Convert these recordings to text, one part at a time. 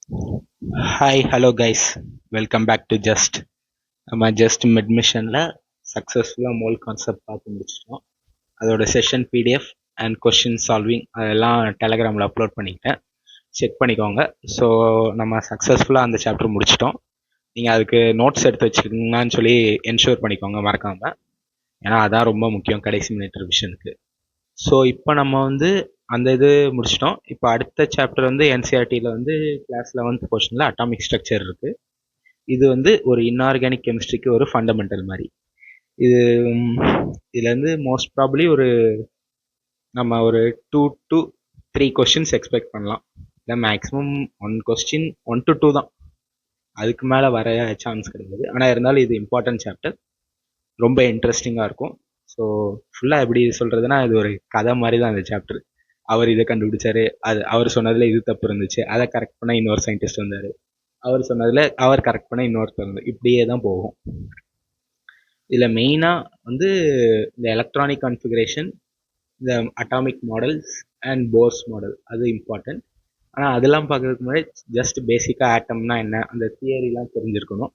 Hi hello guys, welcome back to just. நம்ம just mid மிஷனில் சக்ஸஸ்ஃபுல்லாக மோல் கான்செப்ட் பார்த்து முடிச்சிட்டோம். அதோட session PDF and question solving அதெல்லாம் டெலகிராமில் அப்லோட் பண்ணிக்கிட்டேன், செக் பண்ணிக்கோங்க. ஸோ நம்ம சக்ஸஸ்ஃபுல்லாக அந்த சாப்டர் முடிச்சிட்டோம். நீங்கள் அதுக்கு நோட்ஸ் எடுத்து வச்சுருக்கீங்களான்னு சொல்லி என்ஷூர் பண்ணிக்கோங்க மறக்காமல், ஏன்னா அதான் ரொம்ப முக்கியம் கடைசி மினிட் ரிவிஷனுக்கு. ஸோ இப்போ நம்ம வந்து அந்த இது முடிச்சிட்டோம். இப்போ அடுத்த சாப்டர் வந்து என்சிஆர்டியில் வந்து கிளாஸ் 11th போர்ஷனில் அட்டாமிக் ஸ்ட்ரக்சர் இருக்குது. இது வந்து ஒரு இன்ஆர்கானிக் கெமிஸ்ட்ரிக்கு ஒரு ஃபண்டமெண்டல் மாதிரி. இது இதுலேருந்து மோஸ்ட் ப்ராபப்ளி நம்ம ஒரு 2 to 3 கொஸ்டின்ஸ் எக்ஸ்பெக்ட் பண்ணலாம். இல்லை மேக்ஸிமம் 1 கொஸ்டின் 1 to 2 தான், அதுக்கு மேலே வர சான்ஸ் கிடையாது. ஆனால் இருந்தாலும் இது இம்பார்ட்டன்ட் சாப்டர், ரொம்ப இன்ட்ரெஸ்டிங்காக இருக்கும். ஸோ ஃபுல்லாக எப்படி சொல்கிறதுனா, இது ஒரு கதை மாதிரி தான் அந்த சாப்டர். அவர் இதை கண்டுபிடிச்சாரு, அது அவர் சொன்னதில் இது தப்பு இருந்துச்சு, அதை கரெக்ட் பண்ண இன்னொரு சயின்டிஸ்ட் வந்தார், அவர் சொன்னதில் அவர் கரெக்ட் பண்ண இன்னொருத்தர் இருந்தார், இப்படியே தான் போகும். இதில் மெயினாக வந்து இந்த எலக்ட்ரானிக் கான்ஃபிகரேஷன், இந்த atomic models and force model அது இம்பார்ட்டன்ட். ஆனால் அதெல்லாம் பார்க்கறதுக்கு முன்னாடி ஜஸ்ட் பேசிக்காக ஆட்டம்னா என்ன, அந்த தியரிலாம் தெரிஞ்சிருக்கணும்.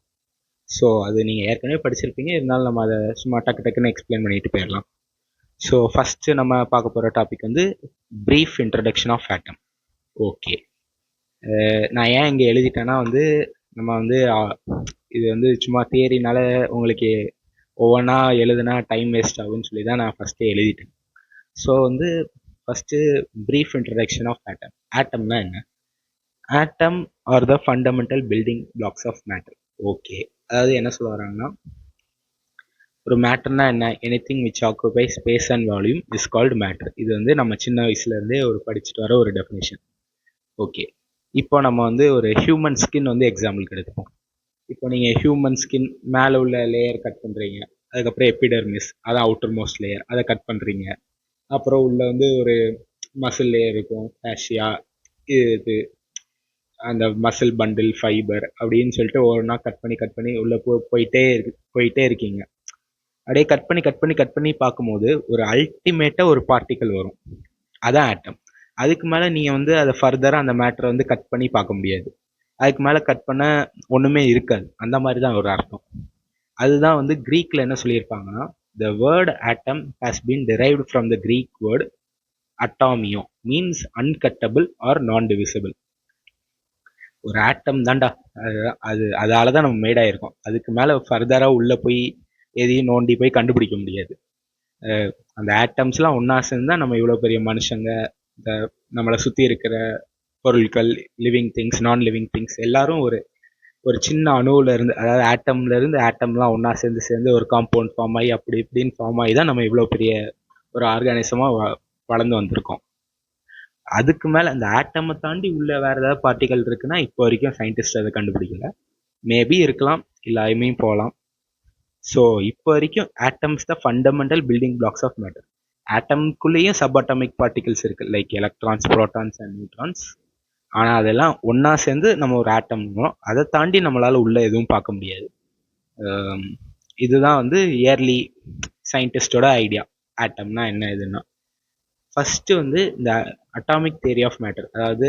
ஸோ அது நீங்கள் ஏற்கனவே படிச்சிருப்பீங்க, இருந்தாலும் நம்ம அதை சும்மா டக்கு டக்குன்னு எக்ஸ்பிளைன் பண்ணிட்டு போயிடலாம். ஸோ ஃபஸ்ட்டு நம்ம பார்க்க போகிற டாபிக் வந்து brief introduction of atom. Okay, நான் ஏன் இங்கே எழுதிட்டேன்னா வந்து நம்ம வந்து இது வந்து சும்மா தியரினால உங்களுக்கு ஒவ்வொன்றா எழுதுனா டைம் வேஸ்ட் ஆகும்னு சொல்லி தான் நான் ஃபஸ்ட்டே எழுதிட்டேன். ஸோ வந்து first brief introduction of atom. ஆட்டம்னா என்ன? Atom are the fundamental building blocks of matter. Okay, அதாவது என்ன சொல்ல வராங்கன்னா, ஒரு மேட்டர்னா என்ன? Anything which occupy space and volume is called matter. இது வந்து நம்ம சின்ன வயசுலேருந்தே படிச்சுட்டு வர ஒரு டெஃபினேஷன். ஓகே, இப்போ நம்ம வந்து ஒரு ஹியூமன் ஸ்கின் வந்து எக்ஸாம்பிளுக்கு எடுத்துப்போம். இப்போ நீங்கள் ஹியூமன் ஸ்கின் மேலே உள்ள லேயர் கட் பண்ணுறீங்க, அதுக்கப்புறம் எபிடர்மிஸ், அதான் அவுட்டர் மோஸ்ட் லேயர், அதை கட் பண்ணுறீங்க. அப்புறம் உள்ள வந்து ஒரு மசில் லேயர் இருக்கும், ஃபேஷியா, இது அந்த மசில் பண்டில், ஃபைபர் அப்படின்னு சொல்லிட்டு ஒவ்வொன்றா கட் பண்ணி உள்ளே போயிட்டே இருக்கீங்க. அப்படியே கட் பண்ணி பார்க்கும்போது ஒரு அல்டிமேட்டாக ஒரு பார்ட்டிக்கல் வரும், அதான் ஆட்டம். அதுக்கு மேலே நீங்கள் வந்து அதை ஃபர்தராக அந்த மேட்டரை வந்து கட் பண்ணி பார்க்க முடியாது, அதுக்கு மேலே கட் பண்ண ஒன்றுமே இருக்காது. அந்த மாதிரி தான் ஒரு அர்த்தம். அதுதான் வந்து க்ரீக்கில் என்ன சொல்லியிருப்பாங்கன்னா, the word atom has been derived from the Greek word atomio, means uncuttable or non divisible. ஒரு ஆட்டம் தான்டா, அதால தான் நம்ம மேடாயிருக்கோம். அதுக்கு மேலே ஃபர்தராக உள்ளே போய் எதையும் நோண்டி போய் கண்டுபிடிக்க முடியாது. அந்த ஆட்டம்ஸ்லாம் ஒன்றா சேர்ந்து தான் நம்ம இவ்வளோ பெரிய மனுஷங்க, இந்த நம்மளை சுற்றி இருக்கிற பொருட்கள், லிவிங் திங்ஸ், நான் லிவிங் திங்ஸ் எல்லாரும் ஒரு சின்ன அணுவில் இருந்து, அதாவது ஆட்டம்லேருந்து ஆட்டம்லாம் ஒன்றா சேர்ந்து ஒரு காம்பவுண்ட் ஃபார்ம் ஆகி அப்படி இப்படின்னு ஃபார்ம் ஆகி தான் நம்ம இவ்வளோ பெரிய ஒரு ஆர்கானிசமாக வளர்ந்து வந்திருக்கோம். அதுக்கு மேலே அந்த ஆட்டமை தாண்டி உள்ள வேறு ஏதாவது பார்ட்டிகல் இருக்குன்னா இப்போ வரைக்கும் சயின்டிஸ்ட் அதை கண்டுபிடிக்கல. மேபி இருக்கலாம், இல்லாமையும் போகலாம். ஸோ இப்போ வரைக்கும் atoms the fundamental building blocks of matter. ஆட்டம்குள்ளேயும் சப் அட்டாமிக் பார்ட்டிகல்ஸ் இருக்குது, like electrons, protons and neutrons. ஆனால் அதெல்லாம் ஒன்றா சேர்ந்து நம்ம ஒரு ஆட்டம், அதை தாண்டி நம்மளால் உள்ளே எதுவும் பார்க்க முடியாது. இதுதான் வந்து இயர்லி சயின்டிஸ்டோட ஐடியா, ஆட்டம்னா என்ன இதுன்னா. ஃபஸ்ட்டு வந்து இந்த அட்டாமிக் தியரி ஆஃப் மேட்டர், அதாவது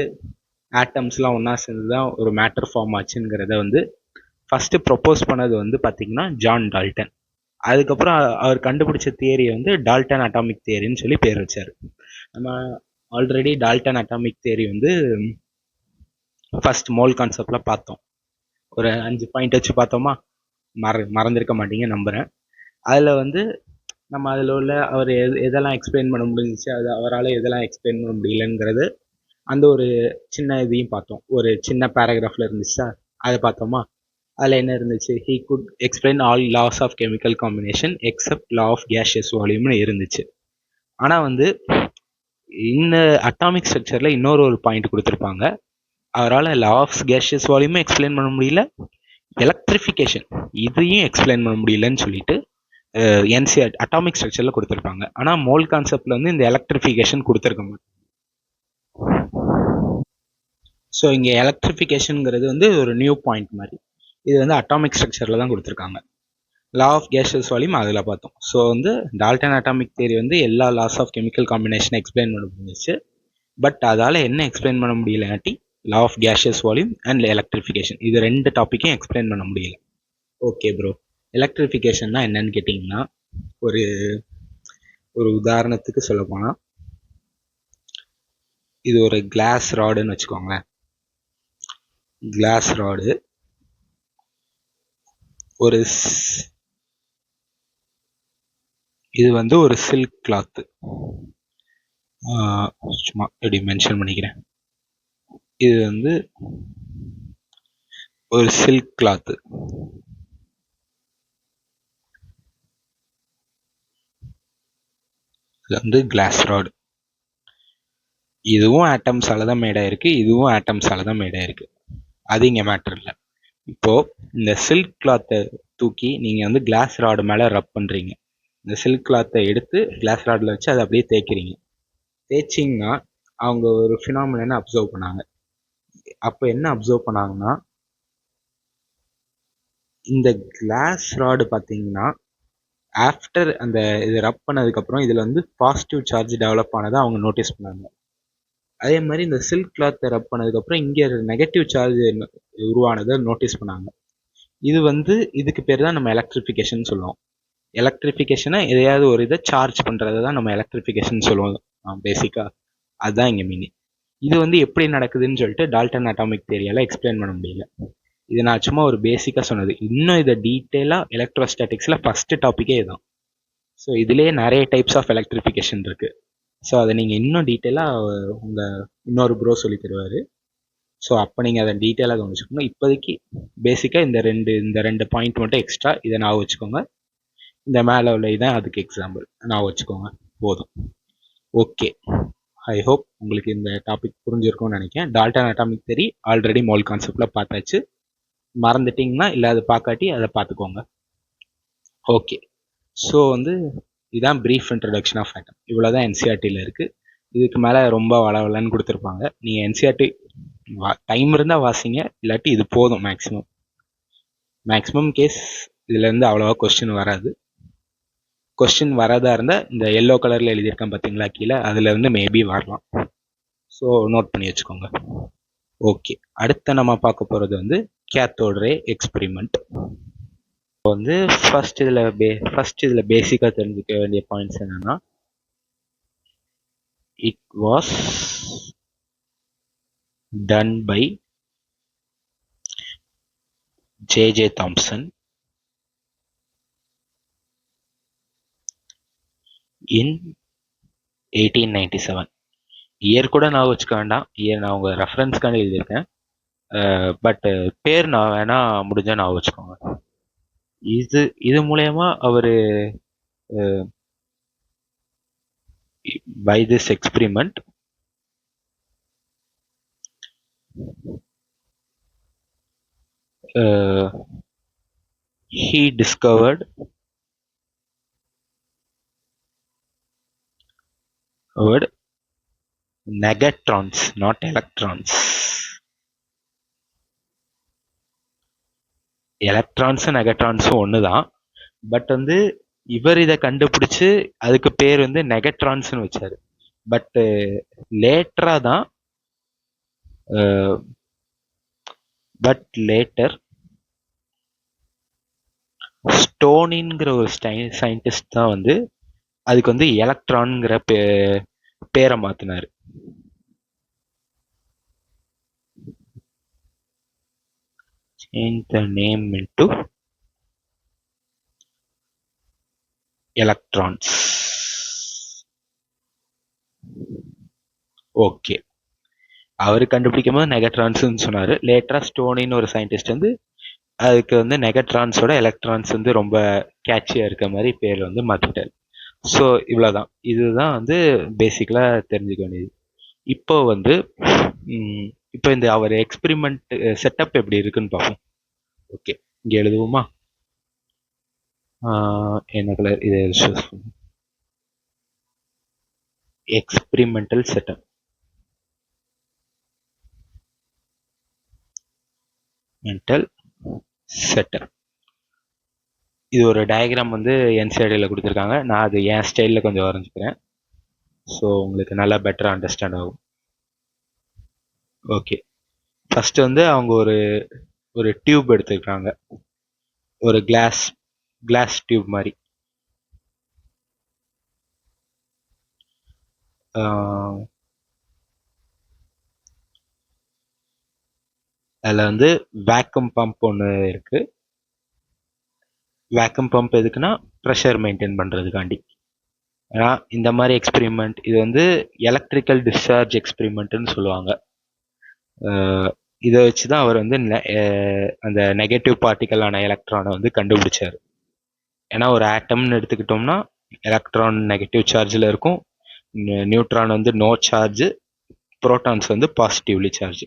ஆட்டம்ஸ்லாம் ஒன்றா சேர்ந்து தான் ஒரு மேட்டர் ஃபார்ம் ஆச்சுங்கிறத வந்து ஃபஸ்ட்டு ப்ரொப்போஸ் பண்ணது வந்து பார்த்திங்கன்னா ஜான் டால்டன். அதுக்கப்புறம் அவர் கண்டுபிடிச்ச தியரியை வந்து டால்டன் அட்டாமிக் தியரின்னு சொல்லி பேர் வச்சார். நம்ம ஆல்ரெடி டால்டன் அட்டாமிக் தியரி வந்து ஃபஸ்ட் மோல் கான்செப்டில் பார்த்தோம். ஒரு 5 பாயிண்ட் வச்சு பார்த்தோமா, மறந்துருக்க மாட்டீங்க நம்புகிறேன். அதில் வந்து நம்ம அதில் உள்ள அவர் எதெல்லாம் எக்ஸ்பிளைன் பண்ண முடிஞ்சிச்சு, அது அவரால் எதெல்லாம் எக்ஸ்பிளைன் பண்ண முடியலங்கிறது அந்த ஒரு சின்ன இதையும் பார்த்தோம். ஒரு சின்ன பேராகிராஃபில் இருந்துச்சா, அதை பார்த்தோமா. அதில் என்ன இருந்துச்சு, he could explain all laws of chemical combination except law of gaseous வால்யூம்னு இருந்துச்சு. ஆனால் வந்து இந்த அட்டாமிக் ஸ்ட்ரக்சரில் இன்னொரு பாயிண்ட் கொடுத்துருப்பாங்க, அவரால் லா ஆஃப் கேஷியஸ் வால்யூமும் எக்ஸ்பிளைன் பண்ண முடியல, எலக்ட்ரிஃபிகேஷன் இதையும் எக்ஸ்பிளைன் பண்ண முடியலன்னு சொல்லிட்டு என்சிஆர் அட்டாமிக் ஸ்ட்ரக்சரில் கொடுத்துருப்பாங்க. ஆனால் மோல் கான்செப்டில் வந்து இந்த எலக்ட்ரிஃபிகேஷன் கொடுத்துருக்க மாட்டாங்க. ஸோ இங்கே எலக்ட்ரிஃபிகேஷனுங்கிறது வந்து ஒரு நியூ பாயிண்ட் மாதிரி. இது வந்து அட்டாமிக் ஸ்ட்ரக்சரில் தான் கொடுத்துருக்காங்க. லா ஆஃப் கேஷியஸ் வால்யூம் அதில் பார்த்தோம். ஸோ வந்து டால்டன் அட்டாமிக் தியரி வந்து எல்லா லாஸ் ஆஃப் கெமிக்கல் காம்பினேஷனை எக்ஸ்பிளைன் பண்ண முடிஞ்சிச்சு. பட் அதால் என்ன எக்ஸ்பிளைன் பண்ண முடியலனாட்டி law of gaseous volume and electrification. இது 2 டாப்பிக்கையும் எக்ஸ்பிளைன் பண்ண முடியல. ஓகே ப்ரோ, எலக்ட்ரிஃபிகேஷன்னா என்னன்னு கேட்டிங்கன்னா, ஒரு ஒரு உதாரணத்துக்கு சொல்ல போனால், இது ஒரு கிளாஸ் ராடுன்னு வச்சுக்கோங்களேன். கிளாஸ் ராடு ஒரு இது வந்து ஒரு சில்க் கிளாத்து. சும்மா எப்படி மென்ஷன் பண்ணிக்கிறேன். இது வந்து ஒரு சில்க் கிளாத்து. இது வந்து கிளாஸ் ராடு. இதுவும் ஆட்டம்ஸால தான் மேட் ஆயிருக்கு, இதுவும் ஆட்டம்ஸால தான் மேட் ஆயிருக்கு. அது இங்கே மேட்டர் இல்லை. இப்போ இந்த சில்க் கிளாத்தை தூக்கி நீங்க வந்து கிளாஸ் ராடு மேல ரப் பண்றீங்க. இந்த சில்க் கிளாத்தை எடுத்து கிளாஸ் ராட்ல வச்சு அதை அப்படியே தேய்க்கிறீங்க. தேய்ச்சிங்கன்னா அவங்க ஒரு ஃபினாமினனை அப்சர்வ் பண்ணாங்க. அப்போ என்ன அப்சர்வ் பண்ணாங்கன்னா, இந்த கிளாஸ் ராடு பார்த்தீங்கன்னா ஆஃப்டர் அந்த இது ரப் பண்ணதுக்கப்புறம் இதில் வந்து பாசிட்டிவ் சார்ஜ் டெவலப் ஆனதை அவங்க நோட்டீஸ் பண்ணாங்க. அதே மாதிரி இந்த சில்க் கிளாத்தை ரப் பண்ணதுக்கப்புறம் இங்கே நெகட்டிவ் சார்ஜ் உருவானதை நோட்டீஸ் பண்ணாங்க. இது வந்து இதுக்கு பேர் தான் நம்ம எலக்ட்ரிஃபிகேஷன் சொல்லுவோம். எலக்ட்ரிஃபிகேஷனை எதையாவது ஒரு இதை சார்ஜ் பண்ணுறது தான் நம்ம எலக்ட்ரிஃபிகேஷன் சொல்லுவோம் பேசிக்காக. அதுதான் இங்கே மீனிங். இது வந்து எப்படி நடக்குதுன்னு சொல்லிட்டு டால்டன் அட்டாமிக் தியரியால் எக்ஸ்பிளைன் பண்ண முடியல. இது நான் சும்மா ஒரு பேசிக்காக சொன்னது. இன்னும் இதை டீட்டெயிலாக எலக்ட்ரோஸ்டாட்டிக்ஸில் ஃபஸ்ட்டு டாப்பிக்கே இதுதான். ஸோ இதுலேயே நிறைய டைப்ஸ் ஆஃப் எலக்ட்ரிஃபிகேஷன் இருக்குது. ஸோ அதை நீங்கள் இன்னும் டீட்டெயிலாக உங்கள் இன்னொரு ப்ரோ சொல்லி தருவார். ஸோ அப்போ நீங்கள் அதை டீட்டெயிலாக கவனிச்சுக்கோங்க. இப்போதைக்கு பேசிக்காக இந்த ரெண்டு பாயிண்ட் மட்டும் எக்ஸ்ட்ரா இதை நான் வச்சுக்கோங்க. இந்த மேலே உள்ள இதான் அதுக்கு எக்ஸாம்பிள் நான் வச்சுக்கோங்க, போதும். ஓகே, ஐ ஹோப் உங்களுக்கு இந்த டாபிக் புரிஞ்சிருக்கும்னு நினைக்கிறேன். Dalton atomic theory already mole கான்செப்டில் பார்த்தாச்சு. மறந்துட்டிங்கன்னா இல்லை அதை பார்க்காட்டி அதை பார்த்துக்கோங்க. ஓகே, ஸோ வந்து இதுதான் ப்ரீஃப் இன்ட்ரடக்ஷன் ஆஃப் ஆட்டம். இவ்வளோ தான் என்சிஆர்டியில் இருக்குது. இதுக்கு மேலே ரொம்ப வளவலன்னு கொடுத்துருப்பாங்க. நீங்கள் என்சிஆர்டி டைம் இருந்தால் வாசிங்க, இல்லாட்டி இது போதும். மேக்ஸிமம் கேஸ் இதுலேருந்து அவ்வளோவா கொஸ்டின் வராது. கொஸ்டின் வரதா இருந்தால் இந்த எல்லோ கலரில் எழுதியிருக்கேன் பார்த்தீங்களா கீழே, அதுலேருந்து மேபி வரலாம். ஸோ நோட் பண்ணி வச்சுக்கோங்க. ஓகே, அடுத்த நம்ம பார்க்க போகிறது வந்து கேத்தோட் ரே எக்ஸ்பெரிமெண்ட். வந்து ஃபர்ஸ்ட் இதில் பேசிக்காக தெரிஞ்சுக்க வேண்டிய பாயிண்ட்ஸ் என்னன்னா, it was done by J.J. Thomson in 1897. Year கூட நான் வச்சுக்க வேண்டாம், இயர் நான் உங்கள் ரெஃபரன்ஸ்க்கான எழுதியிருக்கேன். பட் பேர் நான் வேணா முடிஞ்சால் நான் வச்சுக்கோங்க. இது மூலயமா அவர் by this experiment he discovered nagatrons, not electrons. எலக்ட்ரான்ஸும் நெகட்ரான்ஸும் ஒன்று தான். பட் வந்து இவர் இதை கண்டுபிடிச்சு அதுக்கு பேர் வந்து நெகட்ரான்ஸ்னு வச்சாரு. பட் லேட்டரா தான் லேட்டர் ஸ்டோனின்ங்கிற ஒரு சயின்டிஸ்ட் தான் வந்து அதுக்கு வந்து எலக்ட்ரான்ங்கிற பேரை மாத்தினாரு. Change the name into electrons. Okay, அவர் கண்டுபிடிக்கும் போது நெகட்ரான்ஸ்னு சொன்னாரு. லேட்டரா ஸ்டோனின்னு ஒரு சயின்டிஸ்ட் வந்து அதுக்கு வந்து நெகட்ரான்ஸோட எலக்ட்ரான்ஸ் வந்து ரொம்ப கேட்சியா இருக்க மாதிரி பேர் வந்து மாத்திட்டாரு. ஸோ இவ்வளோதான். இதுதான் வந்து பேசிக்கலாக தெரிஞ்சுக்க வேண்டியது. இப்போ வந்து இப்போ இந்த அவர் எக்ஸ்பெரிமெண்ட் செட்டப் எப்படி இருக்குன்னு பார்ப்போம். ஓகே, இங்கே எழுதுவோமா? என்ன கலர் இது? Experimental setup. இது ஒரு டயக்ராம் வந்து என்சிஆர்டியில் கொடுத்துருக்காங்க. நான் அது என் ஸ்டைலில் கொஞ்சம் வரைஞ்சிக்கிறேன். ஸோ உங்களுக்கு நல்லா பெட்டராக அண்டர்ஸ்டாண்ட் ஆகும். ஓகே, ஃபர்ஸ்ட் வந்து அவங்க ஒரு ஒரு டியூப் எடுத்துக்கிறாங்க, ஒரு கிளாஸ் டியூப் மாதிரி. அதில் வந்து வேக்கம் பம்ப் ஒன்று இருக்கு. வேக்கம் பம்ப் எதுக்குன்னா ப்ரெஷர் மெயின்டைன் பண்ணுறதுக்காண்டி. ஏன்னா இந்த மாதிரி எக்ஸ்பெரிமெண்ட் இது வந்து எலக்ட்ரிக்கல் டிஸ்சார்ஜ் எக்ஸ்பெரிமெண்ட்னு சொல்லுவாங்க. இதை வச்சு தான் அவர் வந்து அந்த நெகட்டிவ் பார்ட்டிக்கலான எலக்ட்ரானை வந்து கண்டுபிடிச்சார். ஏன்னா ஒரு ஆட்டம்னு எடுத்துக்கிட்டோம்னா எலக்ட்ரான் நெகட்டிவ் சார்ஜில் இருக்கும், நியூட்ரான் வந்து நோ சார்ஜ், புரோட்டான்ஸ் வந்து பாசிட்டிவ்லி சார்ஜ்.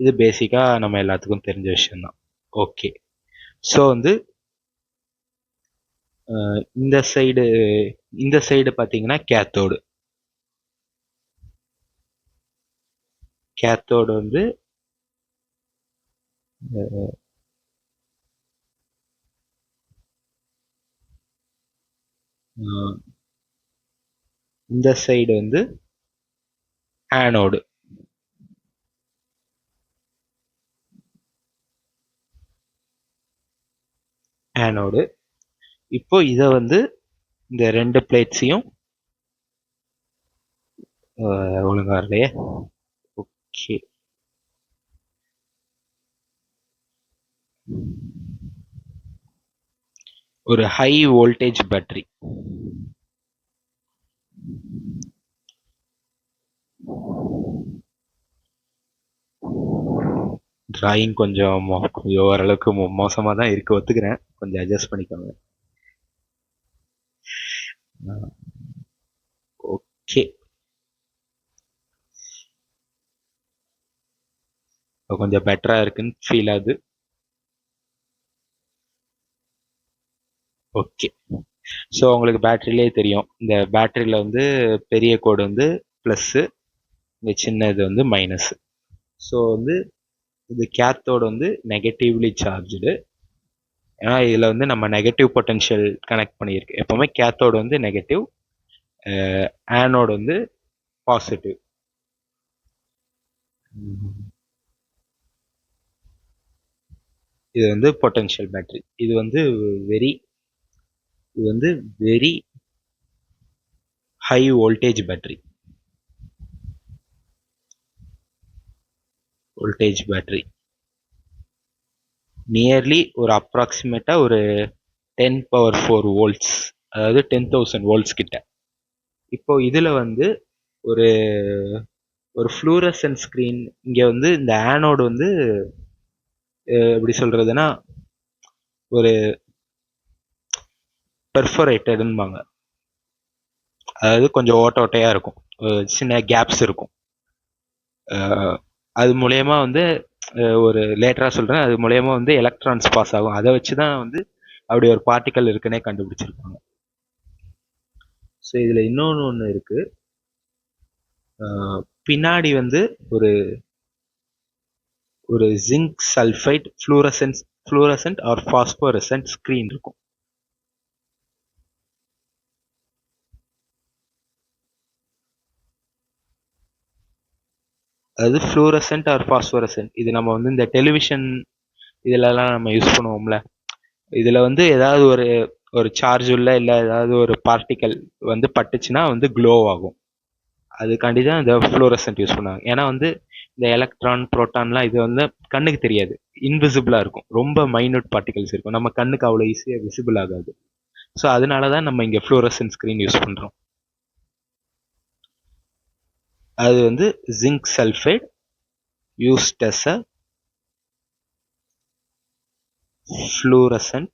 இது பேசிக்காக நம்ம எல்லாத்துக்கும் தெரிஞ்ச விஷயம்தான். ஓகே, ஸோ வந்து இந்த சைடு பார்த்தீங்கன்னா கேத்தோடு வந்து இந்த சைடு வந்து ஆனோடு. இப்போ இதை வந்து இந்த ரெண்டு பிளேட்ஸையும் ஒழுங்கா இல்லையே. ஓகே, ஒரு ஹை வோல்டேஜ் பேட்டரி. டிராயிங் கொஞ்சம் ஓரளவுக்கு மோசமாக தான் இருக்கு, ஒத்துக்கிறேன். கொஞ்சம் அட்ஜஸ்ட் பண்ணிக்கோங்க. ஓகே, கொஞ்சம் பெட்டரா இருக்குன்னு ஃபீல் ஆகுது. ஓகே, ஸோ உங்களுக்கு பேட்டரியிலே தெரியும், இந்த பேட்டரியில் வந்து பெரிய கோடு வந்து ப்ளஸ்ஸு, இந்த சின்ன இது வந்து மைனஸ். ஸோ வந்து இது கேத்தோடு வந்து நெகட்டிவ்லி சார்ஜ்டு. ஏன்னா இதில் வந்து நம்ம நெகட்டிவ் பொட்டன்ஷியல் கனெக்ட் பண்ணியிருக்கு. எப்போவுமே கேத்தோடு வந்து நெகட்டிவ், ஆனோடு வந்து பாசிட்டிவ். இது வந்து பொட்டன்ஷியல் பேட்டரி. இது வந்து very high voltage battery. Nearly ஒரு அப்ராக்சிமேட்டா ஒரு 10⁴ வோல்ட்ஸ், அதாவது 10,000 வோல்ட்ஸ் கிட்ட. இப்போ இதுல வந்து ஒரு ஃப்ளூரசன்ட் ஸ்கிரீன், இங்க வந்து இந்த ஆனோடு வந்து எப்படி சொல்றதுன்னா ஒரு பெர்ஃபரேட்டட்ன்பாங்க, அதாவது கொஞ்சம் ஓட்டையா இருக்கும், சின்ன கேப்ஸ் இருக்கும். அது மூலயமா வந்து ஒரு லேட்டரா சொல்றேன், அது மூலயமா வந்து எலக்ட்ரான்ஸ் பாஸ் ஆகும். அதை வச்சுதான் வந்து அப்படி ஒரு பார்ட்டிக்கல் இருக்குன்னே கண்டுபிடிச்சிருப்பாங்க. ஸோ இதுல இன்னொன்று இருக்கு. பின்னாடி வந்து ஒரு zinc sulphide fluorescent or phosphorescent screen இருக்கும். அதாவது ஃப்ளூரசன்ட் ஆர் பாஸ்போரசன்ட், இது நம்ம வந்து இந்த டெலிவிஷன் இதுலலாம் நம்ம யூஸ் பண்ணுவோம்ல, இதுல வந்து ஏதாவது ஒரு சார்ஜ் உள்ள இல்லை ஏதாவது ஒரு பார்ட்டிக்கல் வந்து பட்டுச்சுன்னா வந்து க்ளோ ஆகும். அதுக்காண்டி தான் இந்த ஃப்ளோரசன்ட் யூஸ் பண்ணுவாங்க. ஏன்னா வந்து இந்த எலக்ட்ரான் புரோட்டான்லாம் இது வந்து கண்ணுக்கு தெரியாது, இன்விசிபிளா இருக்கும், ரொம்ப மைனூட் பார்ட்டிகல்ஸ் இருக்கும், நம்ம கண்ணுக்கு அவ்வளோ ஈஸியாக விசிபிள் ஆகாது. ஸோ அதனால தான் நம்ம இங்கே ஃப்ளோரசன்ட் ஸ்க்ரீன் யூஸ் பண்ணுறோம். அது வந்து zinc sulphide used as a fluorescent,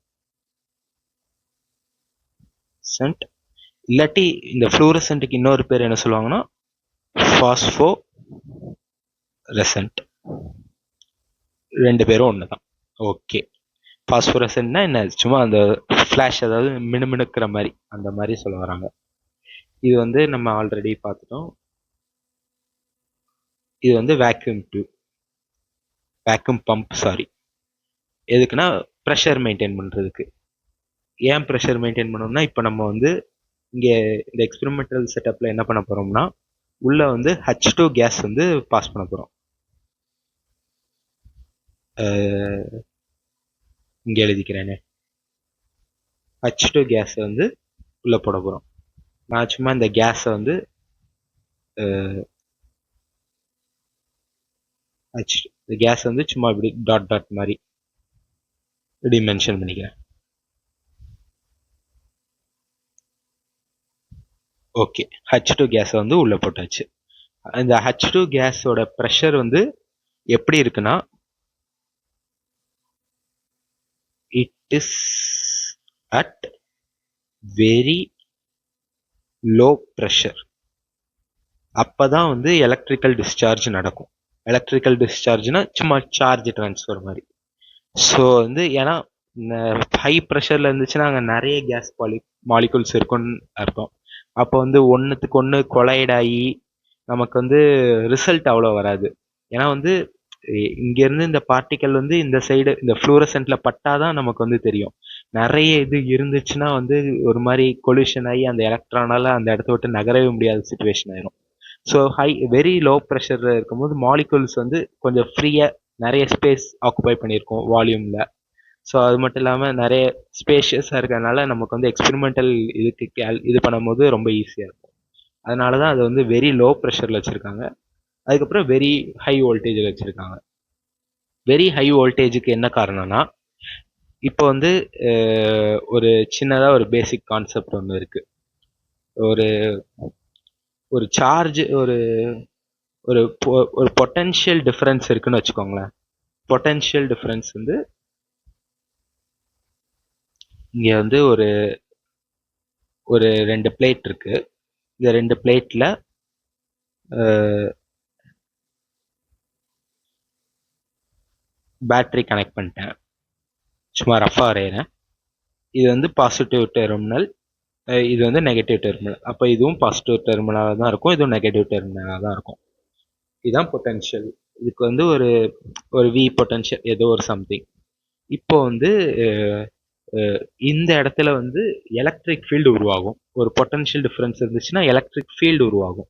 இல்லாட்டி இந்த ஃப்ளூரசன்ட்டுக்கு இன்னொரு பேர் என்ன சொல்லுவாங்கன்னா பாஸ்போரெசன்ட். ரெண்டு பேரும் ஒன்று தான். ஓகே, பாஸ்போரசன்ட்னா என்ன, சும்மா அந்த ஃப்ளாஷ், அதாவது மினுமினுக்கிற மாதிரி, அந்த மாதிரி சொல்ல வராங்க. இது வந்து நம்ம ஆல்ரெடி பார்த்துட்டோம். இது வந்து வேக்யூம் பம்ப், சாரி. எதுக்குன்னா ப்ரெஷர் மெயின்டைன் பண்ணுறதுக்கு. ஏன் ப்ரெஷர் மெயின்டைன் பண்ணணும்னா, இப்போ நம்ம வந்து இங்கே இந்த எக்ஸ்பெரிமெண்டல் செட்டப்பில் என்ன பண்ண போகிறோம்னா, உள்ளே வந்து H2 கேஸ் வந்து பாஸ் பண்ண போகிறோம். இங்கே எழுதிக்கிறேனே, H2 கேஸை வந்து உள்ளே போட போகிறோம். நான் சும்மா இந்த கேஸை வந்து இந்த கேஸ் வந்து சும்மா இப்படி டாட் டாட் மாதிரி இப்படி மென்ஷன் பண்ணிக்கிறேன். ஓகே, H2 கேஸை வந்து உள்ளே போட்டாச்சு. இந்த H2 கேஸோட ப்ரெஷர் வந்து எப்படி இருக்குன்னா, it is at very low pressure. அப்பதான் வந்து எலக்ட்ரிக்கல் டிஸ்சார்ஜ் நடக்கும். எலக்ட்ரிக்கல் டிஸ்சார்ஜ்னா சும்மா சார்ஜ் டிரான்ஸ்ஃபர் மாதிரி. ஸோ வந்து ஏன்னா ஹை ப்ரெஷரில் இருந்துச்சுன்னா அங்கே நிறைய கேஸ் மாலிகுல்ஸ் இருக்குன்னு அர்த்தம். அப்போ வந்து ஒன்றுத்துக்கு ஒன்று கொலைட் ஆகி நமக்கு வந்து ரிசல்ட் அவ்வளோ வராது. ஏன்னா வந்து இங்கேருந்து இந்த பார்ட்டிக்கல் வந்து இந்த சைடு இந்த ஃப்ளூரசென்ட்ல பட்டாதான் நமக்கு வந்து தெரியும். நிறைய இது இருந்துச்சுன்னா வந்து ஒரு மாதிரி கொல்யூஷன் ஆகி அந்த எலக்ட்ரானால அந்த இடத்த விட்டு நகரவே முடியாத சுச்சுவேஷன் ஆயிரும். ஸோ வெரி லோ ப்ரெஷரில் இருக்கும்போது மாலிகுல்ஸ் வந்து கொஞ்சம் ஃப்ரீயாக நிறைய ஸ்பேஸ் ஆக்குபை பண்ணியிருக்கோம் வால்யூமில். ஸோ அது மட்டும் இல்லாமல் நிறைய ஸ்பேஷியஸாக இருக்கிறதுனால நமக்கு வந்து எக்ஸ்பெரிமெண்டல் இதுக்கு இது பண்ணும்போது ரொம்ப ஈஸியாக இருக்கும். அதனால தான் அது வந்து வெரி லோ ப்ரெஷரில் வச்சுருக்காங்க. அதுக்கப்புறம் வெரி ஹை வோல்டேஜில் வச்சுருக்காங்க. வெரி ஹை வோல்டேஜுக்கு என்ன காரணம்னா, இப்போ வந்து ஒரு சின்னதாக ஒரு பேசிக் கான்செப்ட் ஒன்று இருக்குது. ஒரு ஒரு சார்ஜ் ஒரு ஒரு ஒரு பொட்டன்ஷியல் டிஃபரன்ஸ் இருக்குன்னு வச்சுக்கோங்களேன். பொட்டன்ஷியல் டிஃபரன்ஸ் வந்து இங்கே வந்து ஒரு ஒரு 2 பிளேட் இருக்கு. இந்த 2 பிளேட்ல பேட்டரி கனெக்ட் பண்ணிட்டேன். சும்மா ரஃபா வரைகிறேன். இது வந்து பாசிட்டிவ் டெர்மினல், இது வந்து நெகட்டிவ் டெர்மினல். அப்போ இதுவும் பாசிட்டிவ் டெர்மினலாக தான் இருக்கும், இதுவும் நெகட்டிவ் டெர்மினலாக தான் இருக்கும். இதுதான் பொட்டன்ஷியல். இதுக்கு வந்து ஒரு ஒரு வி பொட்டன்ஷியல் ஏதோ ஒரு சம்திங். இப்போ வந்து இந்த இடத்துல வந்து எலக்ட்ரிக் ஃபீல்டு உருவாகும். ஒரு பொட்டன்ஷியல் டிஃபரன்ஸ் இருந்துச்சுன்னா எலக்ட்ரிக் ஃபீல்டு உருவாகும்.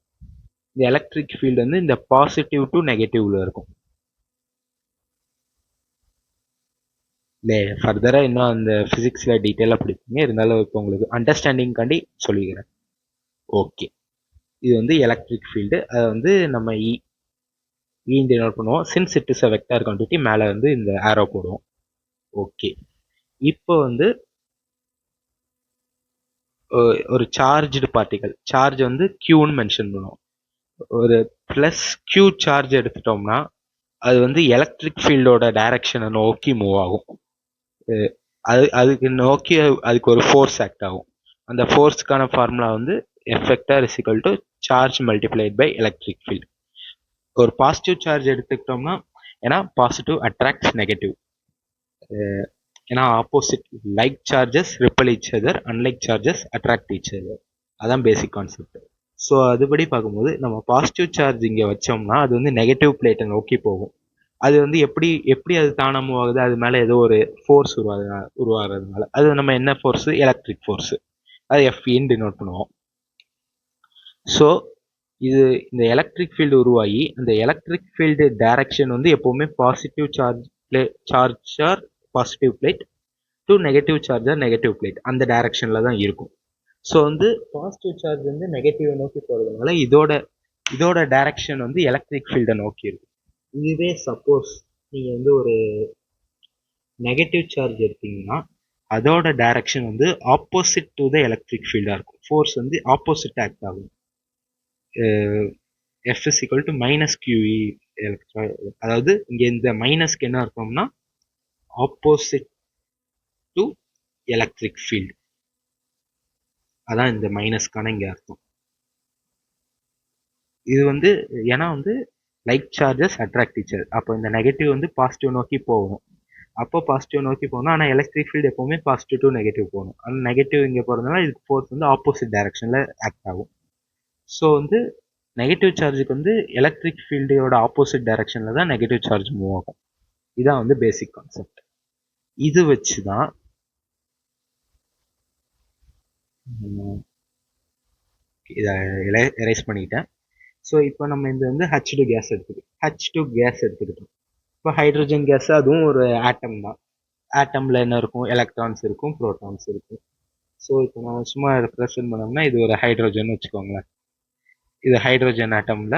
இந்த எலக்ட்ரிக் ஃபீல்டு வந்து இந்த பாசிட்டிவ் டு நெகட்டிவ்ல இருக்கும். இல்லை ஃபர்தராக இன்னும் அந்த ஃபிசிக்ஸில் டீட்டெயிலாக படிப்பீங்க, இருந்தாலும் இப்போ உங்களுக்கு அண்டர்ஸ்டாண்டிங்காண்டி சொல்லிக்கிறேன். ஓகே, இது வந்து எலக்ட்ரிக் ஃபீல்டு. அதை வந்து நம்ம டினோட் பண்ணுவோம். Since it is a vector quantity, மேலே வந்து இந்த ஆரோ போடுவோம். ஓகே, இப்போ வந்து ஒரு சார்ஜ்டு பார்ட்டிகல், சார்ஜ் வந்து கியூன்னு மென்ஷன் பண்ணுவோம். ஒரு ப்ளஸ் கியூ சார்ஜ் எடுத்துட்டோம்னா அது வந்து எலக்ட்ரிக் ஃபீல்டோட டைரக்ஷனை நோக்கி மூவ் ஆகும். அதுக்கு நோக்கி அதுக்கு ஒரு ஃபோர்ஸ் ஆக்ட் ஆகும். அந்த ஃபோர்ஸ்க்கான ஃபார்முலா வந்து F vector is equal to charge multiplied by electric field. ஒரு பாசிட்டிவ் சார்ஜ் எடுத்துக்கிட்டோம்னா, ஏன்னா பாசிட்டிவ் அட்ராக்ட்ஸ் நெகட்டிவ், ஏன்னா opposite like charges ripple each other, unlike charges attract each other. அதான் பேசிக் கான்செப்ட். ஸோ அதுபடி பார்க்கும்போது நம்ம பாசிட்டிவ் சார்ஜ் இங்கே வச்சோம்னா அது வந்து நெகட்டிவ் பிளேட்டை நோக்கி போகும். அது வந்து எப்படி அது தானா மூவ் ஆகுது, அது மேலே ஏதோ ஒரு ஃபோர்ஸ் உருவாகிறதுனால. அது நம்ம என்ன ஃபோர்ஸு? Electric force. அது எஃப்இன்னு டினோட் பண்ணுவோம். ஸோ இது இந்த எலக்ட்ரிக் ஃபீல்டு உருவாகி அந்த எலக்ட்ரிக் ஃபீல்டு டைரக்ஷன் வந்து எப்போவுமே positive charger positive plate to negative charger negative plate அந்த டைரக்ஷனில் தான் இருக்கும். ஸோ வந்து பாசிட்டிவ் சார்ஜ் வந்து நெகட்டிவை நோக்கி போகிறதுனால இதோட டைரக்ஷன் வந்து எலக்ட்ரிக் ஃபீல்டை நோக்கி இருக்கும். இதுவே சப்போஸ் நீங்கள் வந்து ஒரு நெகட்டிவ் சார்ஜ் எடுத்தீங்கன்னா அதோட டைரக்ஷன் வந்து ஆப்போசிட் டு த எலக்ட்ரிக் ஃபீல்டாக இருக்கும். ஃபோர்ஸ் வந்து ஆப்போசிட் ஆக்ட் ஆகும். F is equal to minus QE அதாவது இங்கே இந்த மைனஸ்க்கு என்ன அர்த்தம்னா ஆப்போசிட் டு எலக்ட்ரிக் ஃபீல்டு. அதான் இந்த மைனஸ்க்கான இங்கே அர்த்தம். இது வந்து ஏன்னா வந்து லைக் சார்ஜஸ் அட்ராக்ட் ஈச்சர். அப்போ இந்த நெகட்டிவ் வந்து பாசிட்டிவ் நோக்கி போகணும். அப்போ பாசிட்டிவ் நோக்கி போகணும், ஆனால் எலக்ட்ரிக் ஃபீல்டு எப்போவுமே பாசிட்டிவ் டு நெகட்டிவ் போகணும். ஆனால் நெகட்டிவ் இங்கே போகிறதுனால இதுக்கு ஃபோர்ஸ் வந்து ஆப்போசிட் டைரக்ஷனில் ஆக்ட் ஆகும். ஸோ வந்து நெகட்டிவ் சார்ஜுக்கு வந்து எலக்ட்ரிக் ஃபீல்டோட ஆப்போசிட் டைரக்ஷனில் தான் நெகட்டிவ் சார்ஜ் மூவ் ஆகும். இதான் வந்து பேசிக் கான்செப்ட். இது வச்சு தான் இதை எரேஸ் பண்ணிக்கிட்டேன். ஸோ இப்போ நம்ம இந்த வந்து H2 கேஸ் எடுத்துக்கிட்டோம். இப்போ ஹைட்ரஜன் கேஸ் அதுவும் ஒரு ஆட்டம் தான். ஆட்டம்ல என்ன இருக்கும்? எலக்ட்ரான்ஸ் இருக்கும், புரோட்டான்ஸ் இருக்கும். ஸோ இப்போ நம்ம சும்மா ரெப்ரசன்ட் பண்ணோம்னா இது ஒரு ஹைட்ரோஜன் வச்சுக்கோங்களேன். இது ஹைட்ரோஜன் ஆட்டம்ல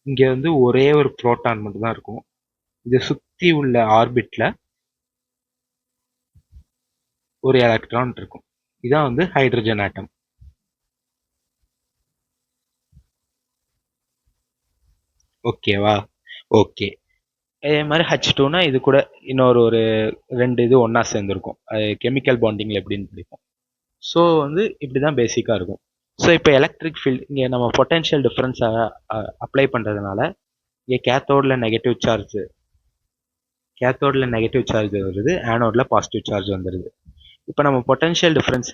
இங்க வந்து ஒரே ஒரு புரோட்டான் மட்டும் தான் இருக்கும். இதை சுத்தி உள்ள ஆர்பிட்ல ஒரு எலக்ட்ரான் இருக்கும். இதான் வந்து ஹைட்ரஜன் ஆட்டம். ஓகேவா? ஓகே. இதே மாதிரி H2னா இது கூட இன்னொரு ஒரு 2 இது ஒண்ணா சேர்ந்துருக்கும். அது கெமிக்கல் பாண்டிங்ல எப்படின்னு பிடிக்கும். ஸோ வந்து இப்படிதான் பேசிக்கா இருக்கும். ஸோ இப்போ எலக்ட்ரிக் ஃபீல்ட் இங்கே நம்ம பொட்டன்ஷியல் டிஃபரன்ஸை அப்ளை பண்ணுறதுனால இங்கே கேத்தோடில் நெகட்டிவ் சார்ஜ் வருது, ஆனோடில் பாசிட்டிவ் சார்ஜ் வந்துடுது. இப்போ நம்ம potential difference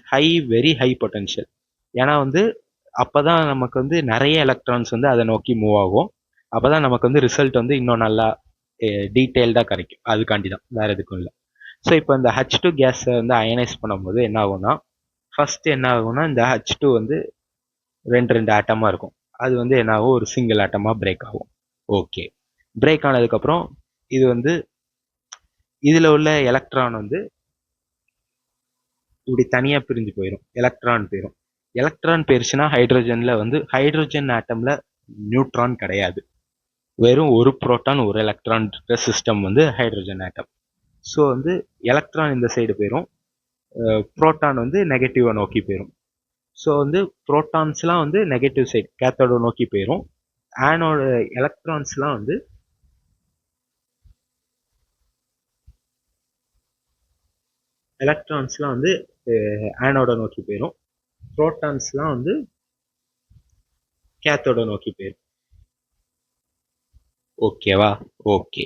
very high potential. ஏன்னா வந்து அப்போ தான் நமக்கு வந்து நிறைய எலக்ட்ரான்ஸ் வந்து அதை நோக்கி மூவ் ஆகும். அப்போ தான் நமக்கு வந்து ரிசல்ட் வந்து இன்னும் நல்லா டீட்டெயில்டாக கிடைக்கும். அதுக்காண்டி தான், வேறு எதுக்கும் இல்லை. ஸோ இப்போ இந்த H2 கேஸை வந்து அயனைஸ் பண்ணும்போது என்ன ஆகும்னா, ஃபர்ஸ்ட் என்ன ஆகும்னா இந்த H2 வந்து ரெண்டு ஆட்டமாக இருக்கும். அது வந்து என்ன ஆகும்? ஒரு சிங்கிள் ஆட்டமாக பிரேக் ஆகும். ஓகே, பிரேக் ஆனதுக்கப்புறம் இது வந்து இதில் உள்ள எலக்ட்ரான் வந்து இப்படி தனியாக பிரிஞ்சு போயிடும், எலக்ட்ரான் போயிடும். எலக்ட்ரான் போயிருச்சுன்னா ஹைட்ரஜன்ல வந்து ஹைட்ரஜன் ஆட்டம்ல நியூட்ரான் கிடையாது. வெறும் ஒரு புரோட்டான் ஒரு எலக்ட்ரான் சிஸ்டம் வந்து ஹைட்ரஜன் ஆட்டம். ஸோ வந்து எலக்ட்ரான் இந்த சைடு போயிடும், புரோட்டான் வந்து நெகட்டிவை நோக்கி போயிடும். ஸோ வந்து புரோட்டான்ஸ்லாம் வந்து நெகட்டிவ் சைடு கேத்தோட நோக்கி போயிடும். ஆனோட எலக்ட்ரான்ஸ்லாம் வந்து ஆனோட நோக்கி போயிடும். புரோட்டான்ஸ்லாம் வந்து கேத்தோட நோக்கி போயிடும். ஓகேவா? ஓகே,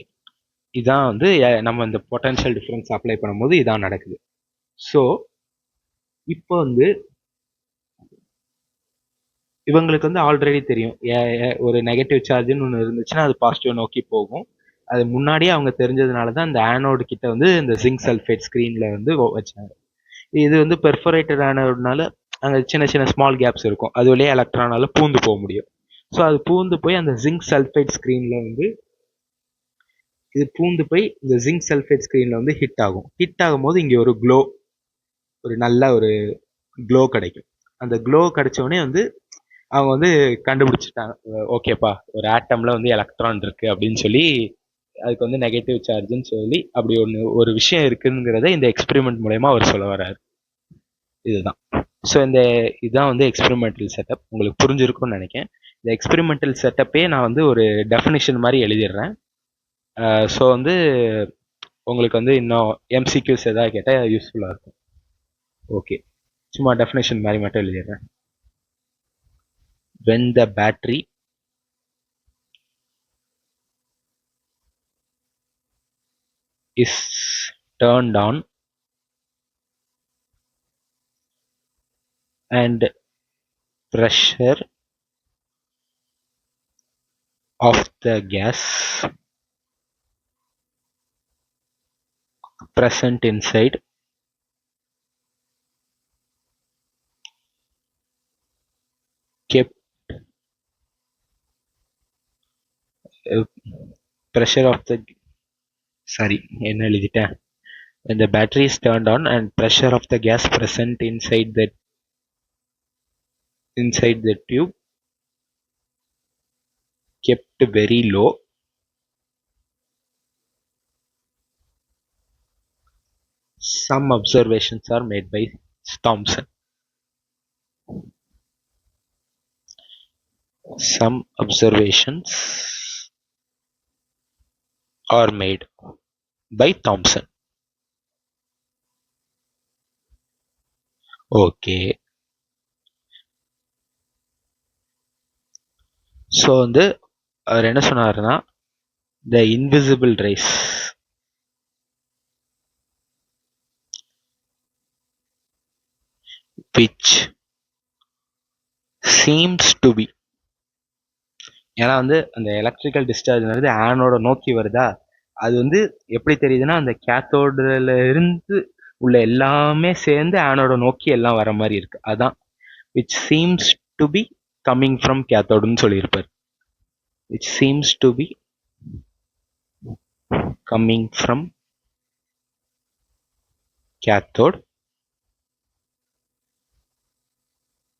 இதான் வந்து நம்ம இந்த பொட்டன்ஷியல் டிஃபரன்ஸ் அப்ளை பண்ணும்போது இதான் நடக்குது. ஸோ இப்போ வந்து இவங்களுக்கு வந்து ஆல்ரெடி தெரியும், ஒரு நெகட்டிவ் சார்ஜ்னு ஒன்று இருந்துச்சுன்னா அது பாசிட்டிவ் நோக்கி போகும். அது முன்னாடியே அவங்க தெரிஞ்சதுனால தான் இந்த ஆனோடு கிட்ட வந்து இந்த ஜிங்க் சல்ஃபேட் ஸ்க்ரீனில் வந்து வச்சாங்க. இது வந்து பெர்ஃபரேட்டட் ஆனதுனால அங்கே சின்ன சின்ன ஸ்மால் கேப்ஸ் இருக்கும், அது வழியாக எலக்ட்ரானால பூந்து போக முடியும். ஸோ அது பூந்து போய் அந்த ஜிங்க் சல்ஃபேட் ஸ்க்ரீனில் வந்து இந்த ஜிங்க் சல்ஃபேட் ஸ்க்ரீனில் வந்து ஹிட் ஆகும். ஹிட் ஆகும்போது இங்கே ஒரு நல்ல ஒரு க்ளோ கிடைக்கும். அந்த க்ளோ கிடைச்சோடனே வந்து அவங்க வந்து கண்டுபிடிச்சிட்டாங்க, ஓகேப்பா ஒரு ஆட்டம்ல வந்து எலக்ட்ரான் இருக்கு அப்படின்னு சொல்லி, அதுக்கு வந்து நெகட்டிவ் சார்ஜ்னு சொல்லி அப்படி ஒரு விஷயம் இருக்குங்கிறத இந்த எக்ஸ்பெரிமெண்ட் மூலயமா அவர் சொல்ல வர்றாரு. இதுதான். ஸோ இதுதான் வந்து எக்ஸ்பெரிமெண்டல் செட்டப். உங்களுக்கு புரிஞ்சிருக்கும்னு நினைக்கிறேன். இந்த எக்ஸ்பெரிமெண்டல் செட்டப்பே நான் வந்து ஒரு டெஃபினிஷன் மாதிரி எழுதிடுறேன். ஸோ வந்து உங்களுக்கு வந்து இன்னும் எம்சிக்யூஸ் எதாவது கேட்டால் யூஸ்ஃபுல்லாக இருக்கும். ஓகே, சும்மா டெஃபினேஷன் மாதிரி மட்டும் எழுதிடுறேன். when the battery is turned on and pressure of the gas present inside kept pressure of the என்ன எழுதிட்டேன், when the battery is turned on and pressure of the gas present inside the tube kept very low, some observations are made by Thomson. Some observations are made by Thomson. Okay, so வந்து அவர் என்ன சொன்னாருன்னா, the invisible rays which seems to be, ஏன்னா வந்து அந்த electrical டிஸ்சார்ஜ்ங்கிறது ஆனோட நோக்கி வருதா, அது வந்து எப்படி தெரியுதுன்னா அந்த கேத்தோடுல இருந்து உள்ள எல்லாமே சேர்ந்து ஆனோட நோக்கி எல்லாம் வர மாதிரி இருக்கு. அதான் which seems to be coming from கேத்தோடுன்னு சொல்லியிருப்பார். which seems to be coming from cathode.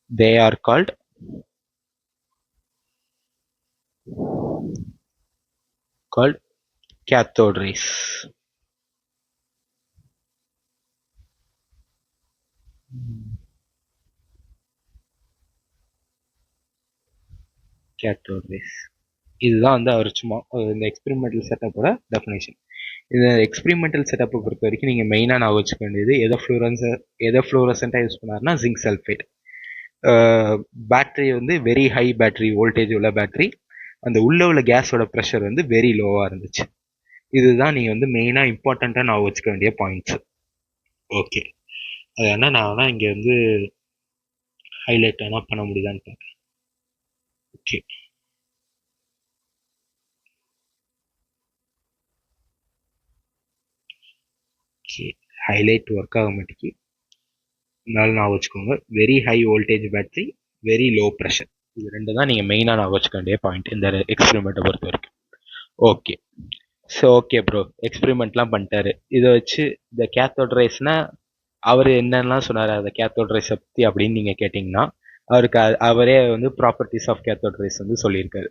They are called cathode rays. Cathode rays. இதுதான் வந்து அவர் சும்மா இந்த எக்ஸ்பெரிமெண்டல் செட்டப்போட டெஃபினேஷன். இந்த எக்ஸ்பெரிமெண்டல் செட்டப்பை பொறுத்த வரைக்கும் நீங்கள் மெயினாக நான் வச்சுக்க வேண்டியது எதை ஃப்ளோரசென்ட்டாக யூஸ் பண்ணாருன்னா ஜிங்க் சல்ஃபேட். பேட்டரி வந்து வெரி ஹை பேட்டரி வோல்டேஜ் உள்ள பேட்டரி, அந்த உள்ள கேஸோட ப்ரெஷர் வந்து வெரி லோவாக இருந்துச்சு. இதுதான் நீங்கள் வந்து மெயினாக இம்பார்ட்டண்ட்டாக நான் வச்சுக்க வேண்டிய பாயிண்ட்ஸ். ஓகே, அது என்ன நான் வேணால் இங்கே வந்து ஹைலைட் வேணால் பண்ண முடியுதான்னு பார்க்குறேன். ஓகே, ஹைலைட் ஒர்க் ஆக மாட்டேங்கி, இருந்தாலும் நான் வச்சுக்கோங்க. Very high voltage battery, very low pressure, இது ரெண்டு தான் நீங்கள் மெயினாக நான் வச்சுக்க வேண்டிய பாயிண்ட் இந்த எக்ஸ்பெரிமெண்ட்டை பொறுத்த வரைக்கும். ஓகே, ஸோ ஓகே ப்ரோ, எக்ஸ்பெரிமெண்ட்லாம் பண்ணிட்டாரு. இதை வச்சு இந்த கேத்தோட் ரேஸ்னா அவர் என்னென்னலாம் சொன்னார் அந்த கேத்தோட் ரேஸை பற்றி அப்படின்னு நீங்கள் கேட்டிங்கன்னா, அவருக்கு அவரே வந்து ப்ராப்பர்ட்டிஸ் ஆஃப் கேத்தோட் ரேஸ் வந்து சொல்லியிருக்காரு.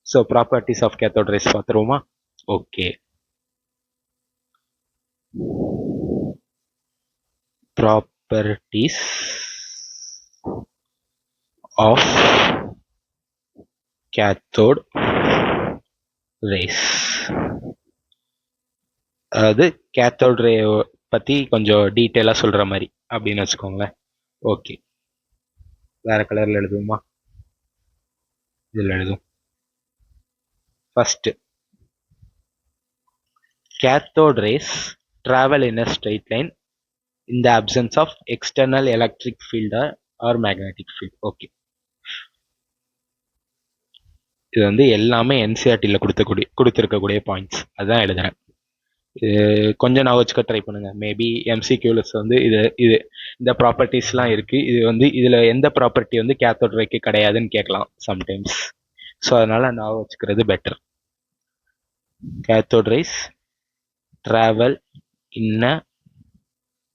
So properties of cathode rays பார்த்துருவோமா? Okay, properties of cathode rays. அதாவது கேத்தோட் ரே பற்றி கொஞ்சம் டீட்டெயிலாக சொல்கிற மாதிரி அப்படின்னு வச்சுக்கோங்களேன். ஓகே, வேற கலரில் எழுதுவோமா? இதில் எழுதும். First, cathode rays travel in a straight line in the absence of external electric field or magnetic field. Okay, இது வந்து எல்லாமே என்சிஆர்டியில் கொடுத்துருக்கக்கூடிய பாயிண்ட்ஸ், அதுதான் எழுதுறேன். கொஞ்சம் நான் வச்சுக்க ட்ரை பண்ணுங்க. மேபி எம்சிக்யூலஸ் வந்து இது இந்த ப்ராப்பர்ட்டிஸ்லாம் இருக்கு. இது வந்து இதில் எந்த ப்ராப்பர்ட்டி வந்து கேத்தோட் ரேக்கு கிடையாதுன்னு கேட்கலாம் சம்டைம்ஸ். ஸோ அதனால நான் வச்சுக்கிறது better. Cathode race travel in a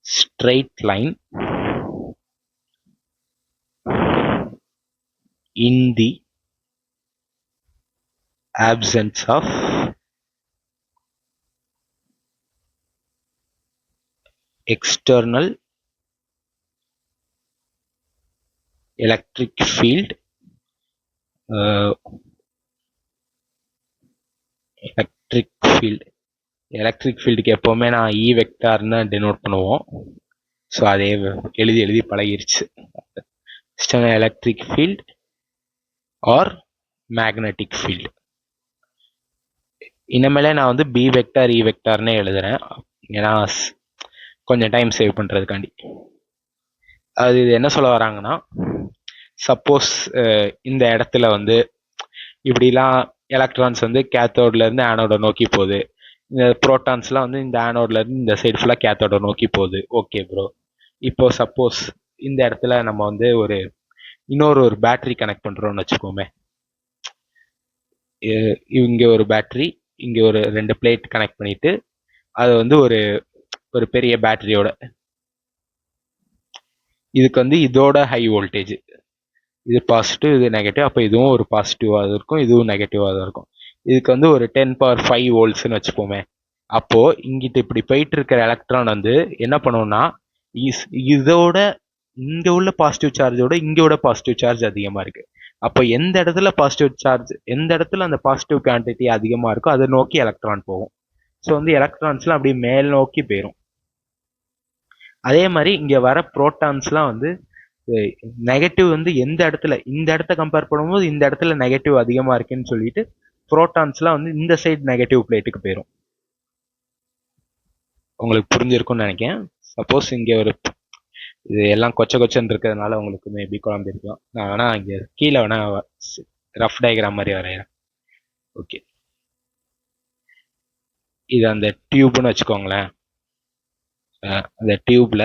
straight line in the absence of external electric field electric ஃபீல்டுக்கு எப்போவுமே நான் இ வெக்டார்னு டெனோட் பண்ணுவோம். ஸோ அதே எழுதி பழகிருச்சு. External electric field or magnetic field. இனிமேலே நான் வந்து பி வெக்டார் இ வெக்டார்னே எழுதுறேன், ஏன்னா கொஞ்சம் டைம் சேவ் பண்ணுறதுக்காண்டி. அது இது என்ன சொல்ல வராங்கன்னா, சப்போஸ் இந்த இடத்துல வந்து இப்படிலாம் எலக்ட்ரான்ஸ் வந்து கேத்தோட்லேருந்து ஆனோட நோக்கி போகுது, இந்த ப்ரோட்டான்ஸ்லாம் வந்து இந்த ஆனோட்லேருந்து இந்த சைடு ஃபுல்லாக கேத்தோட நோக்கி போகுது. ஓகே ப்ரோ, இப்போ சப்போஸ் இந்த இடத்துல நம்ம வந்து இன்னொரு பேட்டரி கனெக்ட் பண்ணுறோம்னு வச்சுக்கோமே. இங்கே ஒரு பேட்டரி, இங்கே ஒரு 2 பிளேட் கனெக்ட் பண்ணிட்டு அது வந்து ஒரு பெரிய பேட்டரியோட, இதுக்கு வந்து இதோட ஹை வோல்டேஜ், இது பாசிட்டிவ் இது நெகட்டிவ், அப்போ இதுவும் ஒரு பாசிட்டிவாக இருக்கும், இதுவும் நெகட்டிவாக தான் இருக்கும். இதுக்கு வந்து ஒரு 10⁵ வோல்ட்ஸ்ன்னு வச்சுப்போமே. அப்போ இங்கிட்ட இப்படி போயிட்டு இருக்கிற எலக்ட்ரான் வந்து என்ன பண்ணுவோம்னா, இதோட இங்க உள்ள பாசிட்டிவ் சார்ஜோட இங்கோட பாசிட்டிவ் சார்ஜ் அதிகமா இருக்கு. அப்போ எந்த இடத்துல பாசிட்டிவ் சார்ஜ், எந்த இடத்துல அந்த பாசிட்டிவ் குவான்டிட்டி அதிகமா இருக்கோ அதை நோக்கி எலக்ட்ரான் போகும். ஸோ வந்து எலக்ட்ரான்ஸ்லாம் அப்படியே மேல் நோக்கி போயிடும். அதே மாதிரி இங்க வர புரோட்டான்ஸ்லாம் வந்து நெகட்டிவ் வந்து எந்த இடத்துல, இந்த இடத்த கம்பேர் பண்ணும்போது இந்த இடத்துல நெகட்டிவ் அதிகமா இருக்குன்னு சொல்லிட்டு புரோட்டான்ஸ்லாம் வந்து இந்த சைடு நெகட்டிவ் பிளேட்டுக்கு போயிடும். உங்களுக்கு புரிஞ்சிருக்கும்னு நினைக்கிறேன். சப்போஸ் இங்கே இது எல்லாம் கொச்சன்னு இருக்கிறதுனால உங்களுக்கு மேபி குழம்பிருக்கலாம். நான் வேணா இங்கே கீழே வேணா ரஃப் டயக்ராம் மாதிரி வரைகிறேன். ஓகே, இது அந்த டியூப்னு வச்சுக்கோங்களேன். அந்த டியூப்ல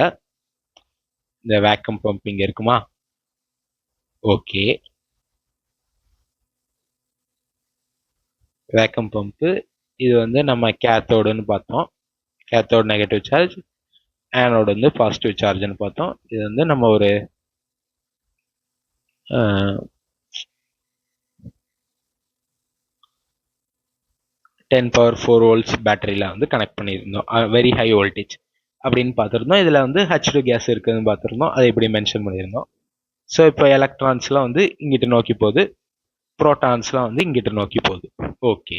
இந்த வேக்கம் பம்பிங் இருக்குமா? Okay, vacuum pump. இது வந்து நம்ம கேத்தோடுன்னு பார்த்தோம். கேத்தோடு நெகட்டிவ் சார்ஜ், ஆனோடு வந்து பாசிட்டிவ் சார்ஜ்னு பார்த்தோம். இது வந்து நம்ம ஒரு 10⁴ volts பேட்டரியில் வந்து கனெக்ட் பண்ணியிருந்தோம். வெரி ஹை வோல்டேஜ் அப்படின்னு பார்த்துருந்தோம். இதில் வந்து H2 கேஸ் இருக்குதுன்னு பார்த்துருந்தோம். அதை இப்படி மென்ஷன் பண்ணியிருந்தோம். ஸோ இப்போ எலக்ட்ரான்ஸ்லாம் வந்து இங்கிட்டு நோக்கி போகுது, ப்ரோட்டான்ஸ்லாம் வந்து இங்கிட்டு நோக்கி போகுது. ஓகே,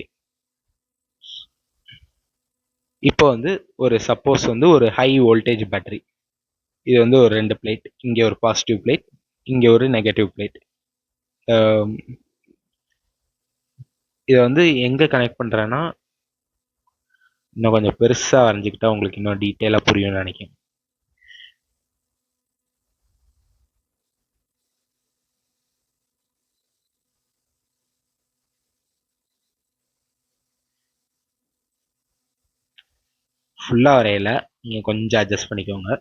இப்போ வந்து ஒரு சப்போஸ் வந்து ஒரு ஹை வோல்டேஜ் பேட்டரி, இது வந்து ஒரு 2 பிளேட், இங்கே ஒரு பாசிட்டிவ் பிளேட், இங்கே ஒரு நெகட்டிவ் பிளேட். இதை வந்து எங்கே கனெக்ட் பண்ணுறேன்னா, இன்னும் கொஞ்சம் பெருசாக வரைஞ்சிக்கிட்டா உங்களுக்கு இன்னும் டீட்டெயிலாக புரியும்னு நினைக்கிறேன். ஃபுல்லாக வரையில, நீங்கள் கொஞ்சம் அட்ஜஸ்ட் பண்ணிக்கோங்க.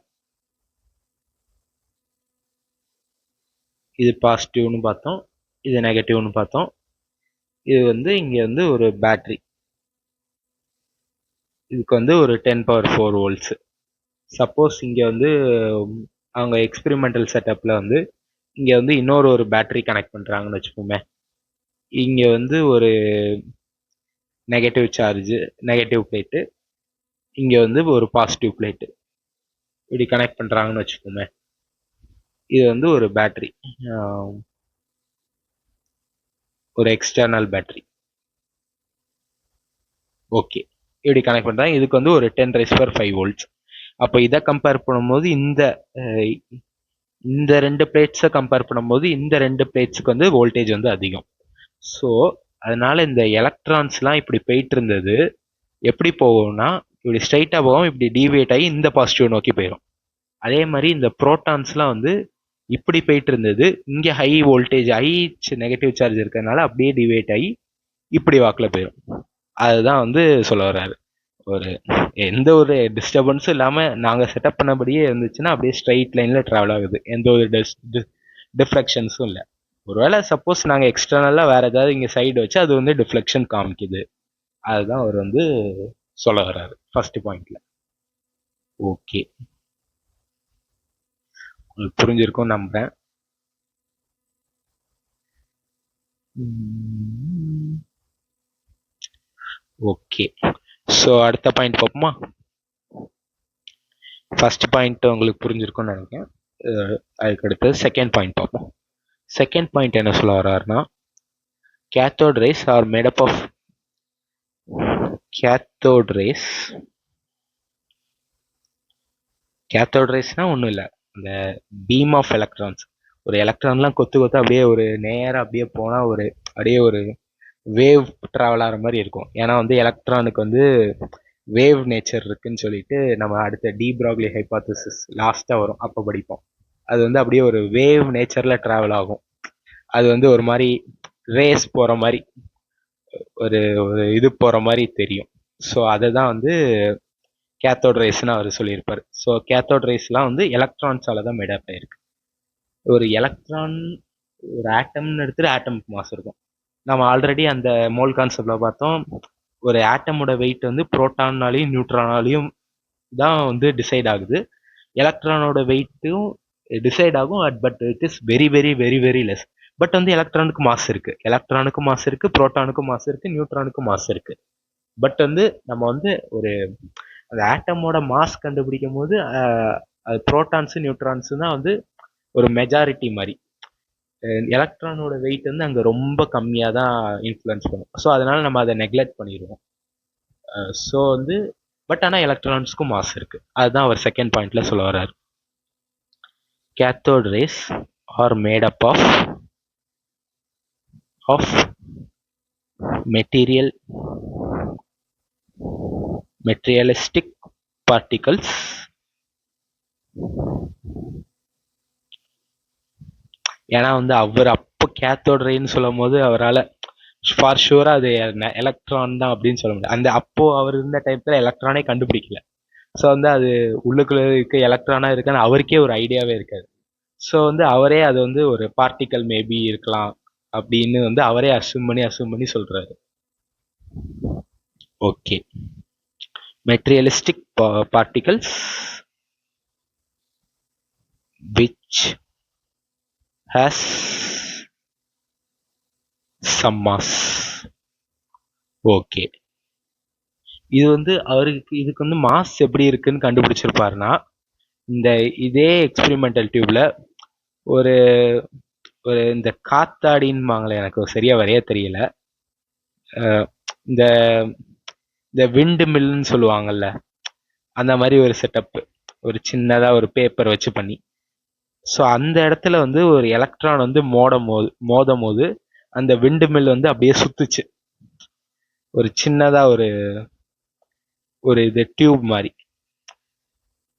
இது பாசிட்டிவ்னு பார்த்தோம், இது நெகட்டிவ்னு பார்த்தோம். இது வந்து இங்கே வந்து ஒரு பேட்ரி, இதுக்கு வந்து ஒரு 10⁴ volts. சப்போஸ் இங்கே வந்து அவங்க எக்ஸ்பெரிமெண்டல் செட்டப்பில் வந்து இங்கே வந்து இன்னொரு ஒரு பேட்டரி கனெக்ட் பண்ணுறாங்கன்னு வச்சுக்கோமே. இங்கே வந்து ஒரு நெகட்டிவ் சார்ஜ், நெகட்டிவ் பிளேட்டு, இங்கே வந்து ஒரு பாசிட்டிவ் பிளேட்டு இப்படி கனெக்ட் பண்ணுறாங்கன்னு வச்சுக்கோமே. இது வந்து ஒரு பேட்டரி, ஒரு எக்ஸ்டர்னல் பேட்டரி. ஓகே, இப்படி கனெக்ட் பண்ணுறாங்க. இதுக்கு வந்து ஒரு 10⁵ volts. அப்போ இதை கம்பேர் பண்ணும்போது இந்த 2 பிளேட்ஸை கம்பேர் பண்ணும்போது இந்த 2 பிளேட்ஸுக்கு வந்து வோல்டேஜ் வந்து அதிகம். ஸோ அதனால இந்த எலக்ட்ரான்ஸ்லாம் இப்படி போயிட்டு இருந்தது எப்படி போகும்னா, இப்படி ஸ்ட்ரைட்டாக போகும், இப்படி டிவியேட் ஆகி இந்த பாசிட்டிவ் நோக்கி போயிடும். அதே மாதிரி இந்த ப்ரோட்டான்ஸ்லாம் வந்து இப்படி போயிட்டு இருந்தது, இங்கே high voltage, high negative charge இருக்கிறதுனால அப்படியே டிவியேட் ஆகி இப்படி வாக்கில் போயிடும். அதுதான் வந்து சொல்ல வர்றாரு. ஒரு எந்த ஒரு டிஸ்டர்பன்ஸும் இல்லாமல் நாங்கள் செட்டப் பண்ணபடியே இருந்துச்சுன்னா அப்படியே ஸ்ட்ரைட் லைனில் ட்ராவல் ஆகுது, எந்த ஒரு டிஃப்ளெக்ஷன்ஸும் இல்லை. ஒருவேளை சப்போஸ் நாங்கள் எக்ஸ்டர்னலாக வேறு ஏதாவது இங்கே சைடு வச்சு அது வந்து டிஃப்ளெக்ஷன் காமிக்குது. அதுதான் அவர் வந்து சொல்ல வர்றாரு ஃபர்ஸ்ட் பாயிண்ட்ல. ஓகே, உங்களுக்கு புரிஞ்சிருக்கும் நம்புறேன். ஓகே, ஸோ அடுத்த பாயிண்ட் பார்ப்போமா. ஃபர்ஸ்ட் பாயிண்ட் உங்களுக்கு புரிஞ்சிருக்கும்னு நினைக்கிறேன். அதுக்கு அடுத்து செகண்ட் பாயிண்ட் பார்ப்போம். செகண்ட் பாயிண்ட் என்ன சொல்ல வர்றாருன்னா, cathode rays are made up of cathode ரேஸ்னா ஒன்றும் இல்லை, இந்த பீம் ஆஃப் எலக்ட்ரான்ஸ். ஒரு எலக்ட்ரான்லாம் கொத்து அப்படியே ஒரு நேராக அப்படியே போனால் ஒரு அப்படியே ஒரு வேவ் ட்ராவல் ஆகிற மாதிரி இருக்கும். ஏன்னா வந்து எலக்ட்ரானுக்கு வந்து வேவ் நேச்சர் இருக்குன்னு சொல்லிட்டு நம்ம அடுத்த டி ப்ராக்லி ஹைபாத்தசிஸ் லாஸ்ட்டாக வரும், அப்போ படிப்போம். அது வந்து அப்படியே ஒரு வேவ் நேச்சரில் ட்ராவல் ஆகும். அது வந்து ஒரு மாதிரி ரேஸ் போகிற மாதிரி, ஒரு ஒரு இது போகிற மாதிரி தெரியும். ஸோ அதை தான் வந்து கேத்தோட் ரேஸ்ன்னு அவர் சொல்லியிருப்பார். ஸோ கேத்தோட் ரேஸ்லாம் வந்து எலக்ட்ரான்ஸால தான் மேடப் ஆயிருக்கு. ஒரு எலக்ட்ரான், ஒரு ஆட்டம்னு எடுத்துட்டு ஆட்டமுக்கு மாஸ் இருக்கும். நம்ம ஆல்ரெடி அந்த மோல் கான்செப்ட்ல பார்த்தோம், ஒரு ஆட்டமோட வெயிட் வந்து புரோட்டானாலையும் நியூட்ரானாலையும் தான் வந்து டிசைட் ஆகுது. எலக்ட்ரானோட வெயிட்டும் டிசைட் ஆகும், but it is very very very very less. But வந்து எலக்ட்ரானுக்கு மாஸ் இருக்கு, புரோட்டானுக்கும் மாஸ் இருக்கு, நியூட்ரானுக்கும் மாஸ் இருக்கு. பட் வந்து நம்ம வந்து ஒரு அந்த ஆட்டமோட மாஸ் கண்டுபிடிக்கும் போது அது புரோட்டான்ஸ் நியூட்ரான்ஸ் தான் வந்து ஒரு மெஜாரிட்டி மாதிரி. எலக்ட்ரானோட வெயிட் வந்து அங்கே ரொம்ப கம்மியாக தான் இன்ஃப்ளூயன்ஸ் பண்ணும். ஸோ அதனால நம்ம அதை நெக்லெக்ட் பண்ணிடுவோம். ஸோ வந்து பட் ஆனால் எலக்ட்ரான்ஸ்க்கும் மாஸ் இருக்கு. அதுதான் அவர் செகண்ட் பாயிண்ட்ல சொல்ல வர்றாரு. Cathode rays are made up of materialistic particles. ஏன்னா வந்து அவர் அப்போ கேத்தோட் ரேன்னு சொல்லும் போது அவரால் ஃபார் ஷூரா அது எலக்ட்ரான் தான் அப்படின்னு சொல்ல முடியாது. அந்த அப்போ அவர் இருந்த டைத்துல எலக்ட்ரானே கண்டுபிடிக்கல. ஸோ வந்து அது உள்ளுக்குள்ள இருக்க எலக்ட்ரானா இருக்கான்னு அவருக்கே ஒரு ஐடியாவே இருக்காது. ஸோ வந்து அவரே அது வந்து ஒரு பார்ட்டிக்கல் மேபி இருக்கலாம் அப்படின்னு வந்து அவரே அஸ்யூம் பண்ணி சொல்றாரு. Okay. Materialistic particles which has some mass. Okay. இது வந்து அவருக்கு இதுக்கு வந்து மாஸ் எப்படி இருக்குன்னு கண்டுபிடிச்சிருப்பாருன்னா, இந்த இதே எக்ஸ்பெரிமெண்டல் டியூப்ல ஒரு ஒரு இந்த காத்தாடின்பாங்களே, எனக்கு சரியா வரைய தெரியல. இந்த இந்த விண்டு மில்லுன்னு சொல்லுவாங்கல்ல, அந்த மாதிரி ஒரு செட்டப், ஒரு சின்னதா ஒரு பேப்பர் வச்சு பண்ணி. ஸோ அந்த இடத்துல வந்து ஒரு எலக்ட்ரான் வந்து மோதும் போது அந்த விண்டு மில் வந்து அப்படியே சுத்துச்சு. ஒரு சின்னதா ஒரு ஒரு இது டியூப் மாதிரி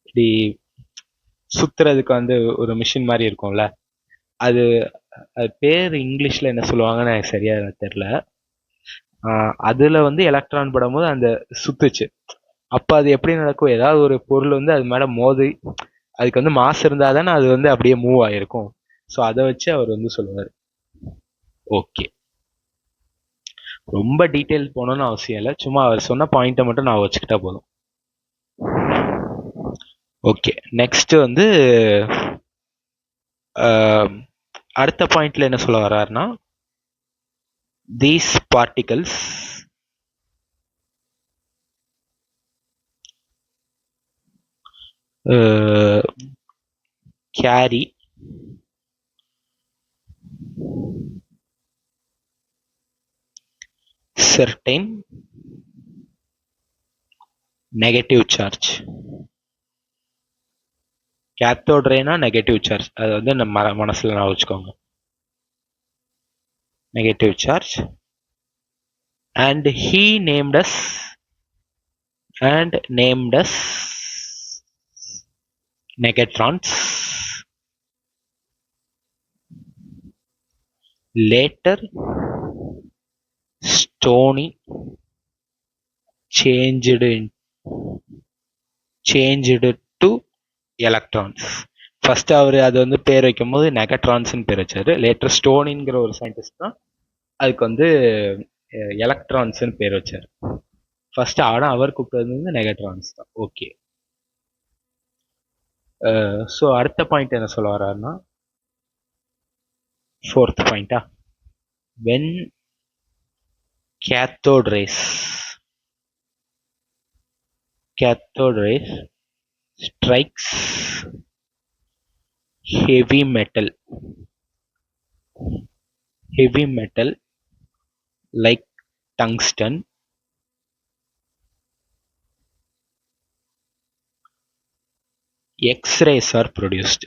இப்படி சுத்துறதுக்கு வந்து ஒரு மிஷின் மாதிரி இருக்கும்ல, அது அது பேர் இங்கிலீஷ்ல என்ன சொல்லுவாங்கன்னு எனக்கு சரியா தெரியல. அதுல வந்து எலக்ட்ரான் படும்போது அந்த சுத்துச்சு. அப்ப அது எப்படி நடக்கும், ஏதாவது ஒரு பொருள் வந்து அது மேல மோதி அதுக்கு வந்து மாஸ் இருந்தா தானே அது வந்து அப்படியே மூவ் ஆயிருக்கும். ஸோ அதை வச்சு அவர் வந்து சொல்லுவார். ஓகே, ரொம்ப டீட்டெயில் போகணும்னு அவசியம் இல்லை, சும்மா அவர் சொன்ன பாயிண்ட்டை மட்டும் நான் வச்சுக்கிட்டா போதும். ஓகே, நெக்ஸ்ட் வந்து அடுத்த பாயிண்ட்ல என்ன சொல்ல வர்றாருன்னா, these particles carry certain negative charge. Cathode ரேனா negative charge, அது வந்து நம்ம மனசுல நான் வச்சுக்கோங்க, negative charge. And he named us negatrons. Later Stoney changed to electrons. First அவர் அது வந்து பேர் வைக்கும் போது நெகட்ரான்ஸ்னு பேர் வச்சாரு. லேட்டர் ஸ்டோனிங்கிற ஒரு சயின்டிஸ்ட் தான் அதுக்கு வந்து எலக்ட்ரான்ஸ்னு பேர் வச்சாரு. ஃபர்ஸ்ட் ஆனால் அவர் கூப்பிட்டது வந்து நெகட்ரான்ஸ் தான். ஓகே, ஸோ அடுத்த பாயிண்ட் என்ன சொல்ல வர்றாருன்னா, ஃபோர்த் பாயிண்டா, when cathode rays strikes heavy metal like tungsten, X-rays are produced.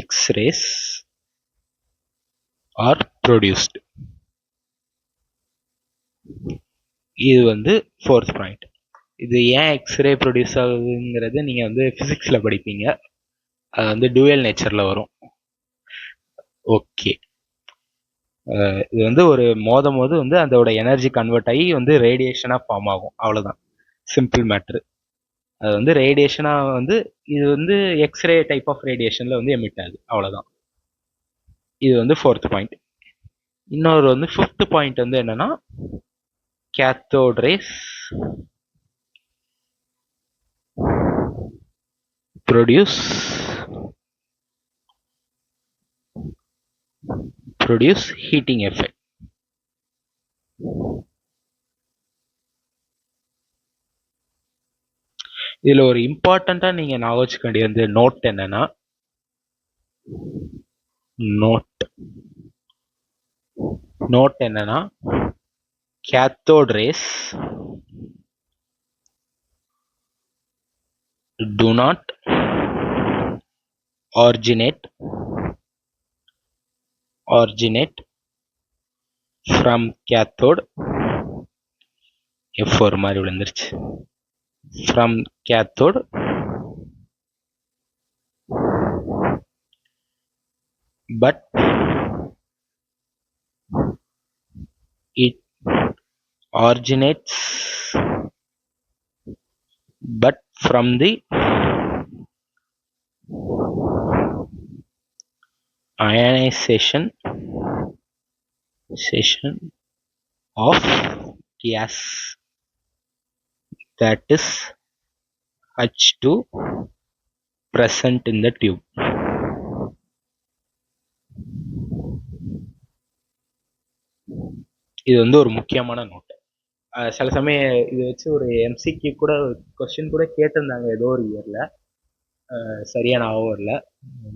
X-rays are produced. இது வந்து ஃபோர்த் பாயிண்ட். இது ஏன் எக்ஸ்ரே ப்ரொடியூஸ் ஆகுதுங்கிறது நீங்கள் வந்து ஃபிசிக்ஸில் படிப்பீங்க, அது வந்து டூயல் நேச்சரில் வரும். ஓகே, இது வந்து ஒரு மோதும் போது வந்து அதோட எனர்ஜி கன்வெர்ட் ஆகி வந்து ரேடியேஷனாக ஃபார்ம் ஆகும், அவ்வளோதான், சிம்பிள் மேட்ரு. அது வந்து ரேடியேஷனாக வந்து இது வந்து எக்ஸ்ரே டைப் ஆஃப் ரேடியேஷனில் வந்து எமிட் ஆகுது, அவ்வளோதான். இது வந்து ஃபோர்த் பாயிண்ட். இன்னொரு வந்து ஃபிஃப்த் பாயிண்ட் வந்து என்னன்னா, cathode rays produce heating effect. இதுல ஒரு இம்பார்ட்டண்டா நீங்க ஞாபகம் வச்சுக்க வேண்டிய வந்து நோட் என்னன்னா, cathode rays do not originate from cathode. F4 மாதிரி விழுந்துருச்சு. From cathode but it originates from the ionization of gas, that is H2 present in the tube. இது வந்து ஒரு முக்கியமான நோட். சில சமயம் இது வச்சு ஒரு எம்சிக்யூ கூட கொஸ்டின் கூட கேட்டிருந்தாங்க ஏதோ ஒரு இயர்ல. சரியா ஞாபகம் வரல.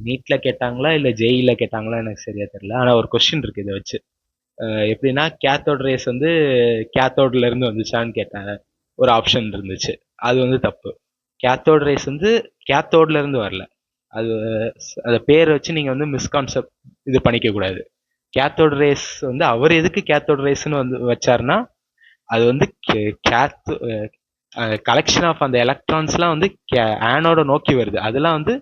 நீட்ல கேட்டாங்களா இல்ல ஜேஇல கேட்டாங்களா எனக்கு சரியா தெரியல. ஆனா ஒரு கொஸ்டின் இருக்கு இதை வச்சு. எப்படின்னா கேத்தோட் ரேஸ் வந்து கேத்தோட்ல இருந்து வந்துச்சான்னு கேட்டாங்க. ஒரு ஆப்ஷன் இருந்துச்சு. அது வந்து தப்பு. கேத்தோட் ரேஸ் வந்து கேத்தோட்ல இருந்து வரல. அது அதை பேர் வச்சு நீங்க வந்து மிஸ்கான்செப்ட் இது பண்ணிக்க கூடாது. கேத்தோட் ரேஸ் வந்து அவர் எதுக்கு கேத்தோட் ரேஸ்ன்னு வந்து வச்சாருன்னா, அது வந்து கலெக்ஷன் ஆஃப் அந்த எலக்ட்ரான்ஸ்லாம் வந்து ஆனோட நோக்கி வருது. அதெல்லாம் வந்து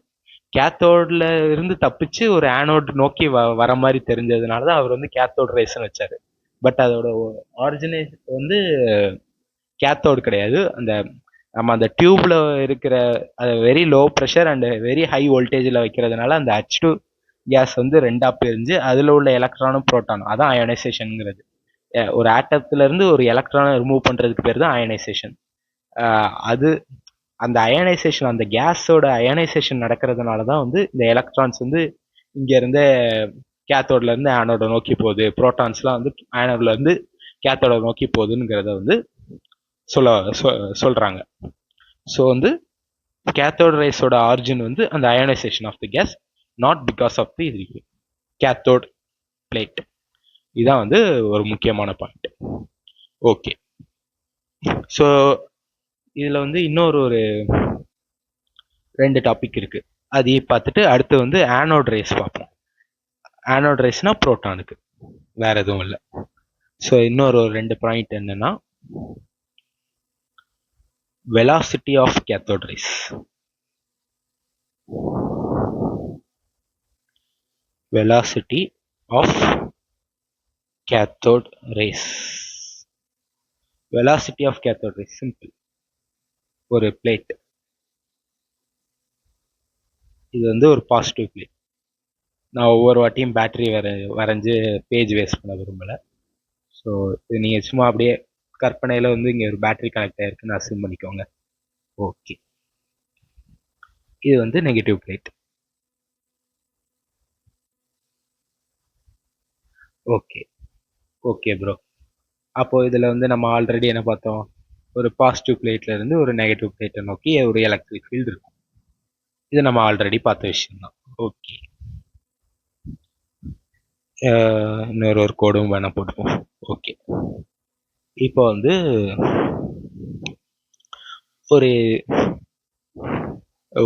கேத்தோட்ல இருந்து தப்பிச்சு ஒரு ஆனோட் நோக்கி வர மாதிரி தெரிஞ்சதுனால தான் அவர் வந்து கேத்தோட் ரேஸ்ன்னு வச்சாரு. பட் அதோட ஆரிஜினேட் வந்து கேத்தோடு கிடையாது. அந்த நம்ம அந்த டியூப்ல இருக்கிற very low pressure and very high வோல்டேஜில் வைக்கிறதுனால அந்த H2 கேஸ் வந்து ரெண்டா பிரிஞ்சு அதில் உள்ள எலக்ட்ரானும் புரோட்டானும், அதான் அயனைசேஷனுங்கிறது. ஒரு ஆட்டத்துல இருந்து ஒரு எலக்ட்ரானை ரிமூவ் பண்றதுக்கு பேர் தான் அயனைசேஷன். அது அந்த அயனைசேஷன், அந்த கேஸோட அயனைசேஷன் நடக்கிறதுனால தான் வந்து இந்த எலக்ட்ரான்ஸ் வந்து இங்க இருந்து கேத்தோட்ல இருந்து ஆனோட நோக்கி போகுது, புரோட்டான்ஸ்லாம் வந்து ஆனோட்ல இருந்து கேத்தோட நோக்கி போகுதுங்கிறத வந்து சொல்றாங்க. ஸோ வந்து கேத்தோட் ரேஸோட ஆரிஜின் வந்து அந்த ionisation of the gas, not because of the cathode plate. இதான் வந்து ஒரு முக்கியமான பாயிண்ட். ஓகே, ஸோ இதுல வந்து இன்னொரு ஒரு 2 டாபிக் இருக்கு. அதையும் பார்த்துட்டு அடுத்து வந்து ஆனோட் ரேஸ் பார்ப்போம். ஆனோட் ரேஸ்னா புரோட்டானுக்கு, வேற எதுவும் இல்லை. ஸோ இன்னொரு 2 பாயிண்ட் என்னன்னா, velocity of cathode rays. Velocity of cathode rays. Velocity of cathode rays simple. ஒரு பிளேட், இது வந்து ஒரு பாசிட்டிவ் பிளேட். நான் ஒவ்வொரு வாட்டியும் பேட்டரி வரைஞ்சு பேஜ் வேஸ்ட் பண்ண விரும்பலை. ஸோ இது நீங்கள் சும்மா அப்படியே கற்பனையில் வந்து இங்கே ஒரு பேட்டரி கனெக்ட் ஆயிருக்குன்னு அசியூம் பண்ணிக்கோங்க. ஓகே, இது வந்து negative plate. Okay okay bro. அப்போ இதில் வந்து நம்ம ஆல்ரெடி என்ன பார்த்தோம், ஒரு பாசிட்டிவ் பிளேட்ல இருந்து ஒரு நெகட்டிவ் பிளேட்டை நோக்கி ஒரு எலக்ட்ரிக் ஃபீல்டு இருக்கும். இது நம்ம ஆல்ரெடி பார்த்த விஷயம் தான். ஓகே, இன்னொரு ஒரு கோடும் வேணா போட்டுப்போம். ஓகே, இப்போ வந்து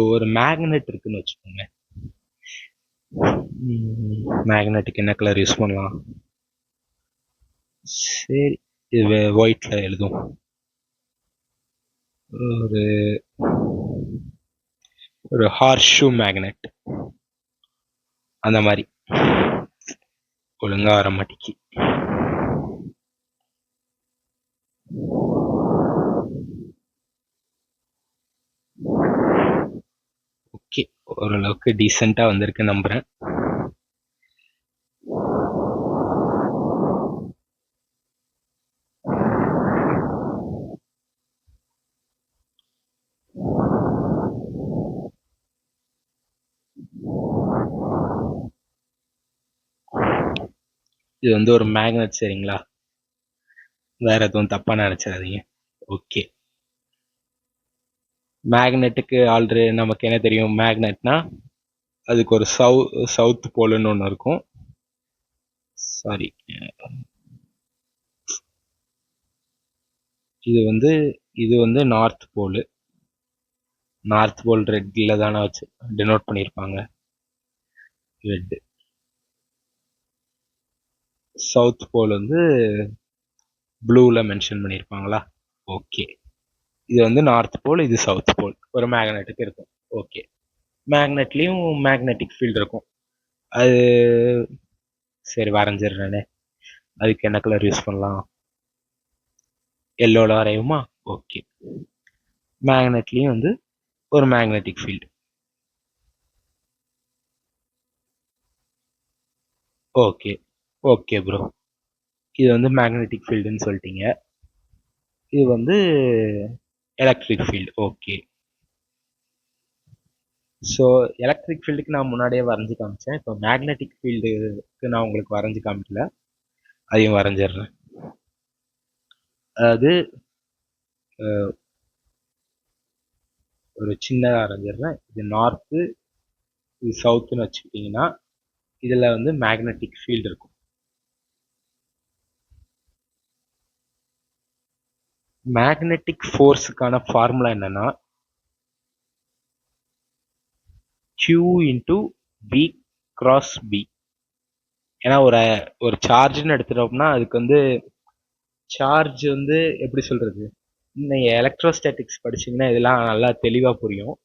ஒரு மேக்னெட் இருக்குன்னு வச்சுக்கோங்க. மேக்னெட்டுக்கு என்ன கலர் யூஸ் பண்ணலாம்? சரி, இது ஒயிட்ல எழுதும். ஒரு ஹார்ஸ் ஷூ மேக்னெட் அந்த மாதிரி. ஒழுங்கா வர மாட்டேங்கி. ஓகே, ஓரளவுக்கு டீசெண்டா வந்திருக்கு நம்புறேன். இது வந்து ஒரு மேக்னெட், சரிங்களா? வேற எதுவும் தப்பா நினைச்சிடாதீங்க. ஓகே, மேக்னெட்டுக்கு ஆல்ரெடி நமக்கு என்ன தெரியும்? மேக்னெட்னா அதுக்கு ஒரு சவுத் போலுன்னு ஒன்று இருக்கும். சாரி, இது வந்து நார்த் போலு. நார்த் போல் ரெட்ல தானே வச்சு டினோட் பண்ணியிருப்பாங்க, ரெட். சவுத் போல் வந்து ப்ளூல மென்ஷன் பண்ணியிருப்பாங்களா? ஓகே, இது வந்து நார்த் போல், இது சவுத் போல் ஒரு மேக்னெட்டுக்கு இருக்கும். ஓகே, மேக்னெட்லேயும் மேக்னெட்டிக் ஃபீல்டு இருக்கும். அது சரி வரைஞ்சிடுறேனே. அதுக்கு என்ன கலர் யூஸ் பண்ணலாம்? எல்லோல வரையுமா? ஓகே, மேக்னெட்லேயும் வந்து ஒரு magnetic field. Okay okay bro. இது வந்து மேக்னெட்டிக் ஃபீல்டுன்னு சொல்லிட்டீங்க. இது வந்து electric field. Okay. So electric ஃபீல்டுக்கு நான் முன்னாடியே வரைஞ்சி காமிச்சேன். இப்போ மேக்னெட்டிக் ஃபீல்டுக்கு நான் உங்களுக்கு வரைஞ்சி காமிக்கல, அதையும் வரைஞ்சிடுறேன். அதாவது ஒரு சின்னதாக வரைஞ்சிடுறேன். இது நார்த்து, இது சவுத்துன்னு வச்சுக்கிட்டிங்கன்னா இதில் வந்து மேக்னெட்டிக் ஃபீல்டு இருக்கும். மேக்னெட்டிக் ஃபோர்ஸுக்கான ஃபார்முலா என்னன்னா Q into V cross B. ஏன்னா ஒரு சார்ஜ்னு எடுத்துட்டோம்னா அதுக்கு வந்து சார்ஜ் வந்து எப்படி சொல்றது, நீங்கள் எலக்ட்ரோஸ்டாட்டிக்ஸ் படிச்சீங்கன்னா இதெல்லாம் நல்லா தெளிவாக புரியும்.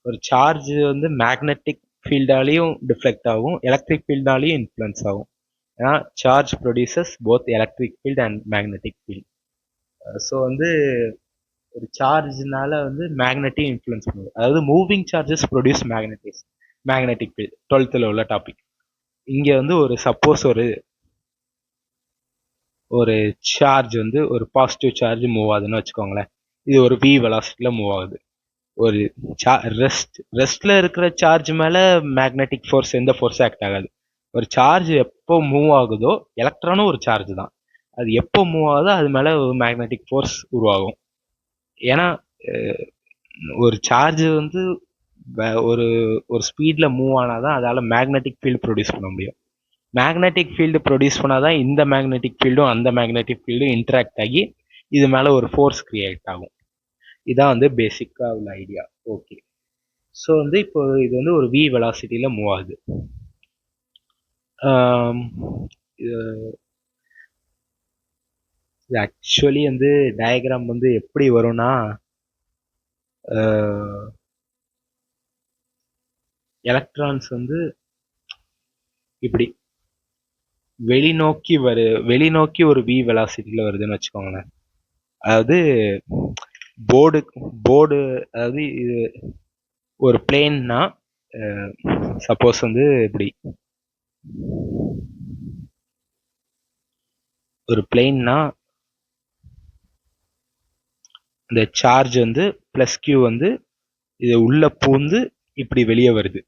ஒரு சார்ஜ் வந்து மேக்னெட்டிக் ஃபீல்டாலையும் டிஃப்ளெக்ட் ஆகும், எலக்ட்ரிக் ஃபீல்டாலையும் இன்ஃப்ளூயன்ஸ் ஆகும். ஏன்னா charge produces both electric field and magnetic field. So வந்து ஒரு சார்ஜ்னால வந்து மேக்னெட்டையும் இன்ஃப்ளூயன்ஸ் பண்ணுது. அதாவது moving charges produce magnetic field. 12th உள்ள டாபிக். இங்கே வந்து ஒரு சப்போஸ் ஒரு சார்ஜ் வந்து ஒரு பாசிட்டிவ் சார்ஜ் மூவ் ஆகுதுன்னு வச்சுக்கோங்களேன். இது ஒரு v வெலாசிட்டியில் மூவ் ஆகுது. ஒரு ரெஸ்ட்ல இருக்கிற சார்ஜ் மேல மேக்னெட்டிக் ஃபோர்ஸ் எந்த ஃபோர்ஸும் ஆக்ட் ஆகாது. ஒரு சார்ஜ் எப்போ மூவ் ஆகுதோ, எலக்ட்ரானும் ஒரு சார்ஜ் தான், அது எப்போ மூவ் ஆகுதோ அது மேல ஒரு மேக்னெட்டிக் ஃபோர்ஸ் உருவாகும். ஏன்னா ஒரு சார்ஜ் வந்து ஒரு ஒரு ஸ்பீட்ல மூவ் ஆனாதான் அதால மேக்னெட்டிக் ஃபீல்டு ப்ரொடியூஸ் பண்ண முடியும். மேக்னெட்டிக் ஃபீல்டு ப்ரொடியூஸ் பண்ணாதான் இந்த மேக்னெட்டிக் ஃபீல்டும் அந்த மேக்னெட்டிக் ஃபீல்டும் இன்டராக்ட் ஆகி இது மேல ஒரு ஃபோர்ஸ் கிரியேட் ஆகும். இதான் வந்து பேசிக்கா உள்ள ஐடியா. ஓகே. ஸோ வந்து இப்போ இது வந்து ஒரு v வெலாசிட்டியில் மூவ் ஆகுது. இது ஆக்சுவலி வந்து டயக்ராம் வந்து எப்படி வரும்னா, எலக்ட்ரான்ஸ் வந்து இப்படி வெளிநோக்கி ஒரு v வெலாசிட்டியில் வருதுன்னு வச்சுக்கோங்களேன். அதாவது போர்டு அதாவது இது ஒரு பிளேன்னா சப்போஸ் வந்து இப்படி ஒரு பிளேன்னா இந்த சார்ஜ் வந்து பிளஸ் கியூ வந்து இது உள்ள பூந்து இப்படி வெளியே வருது.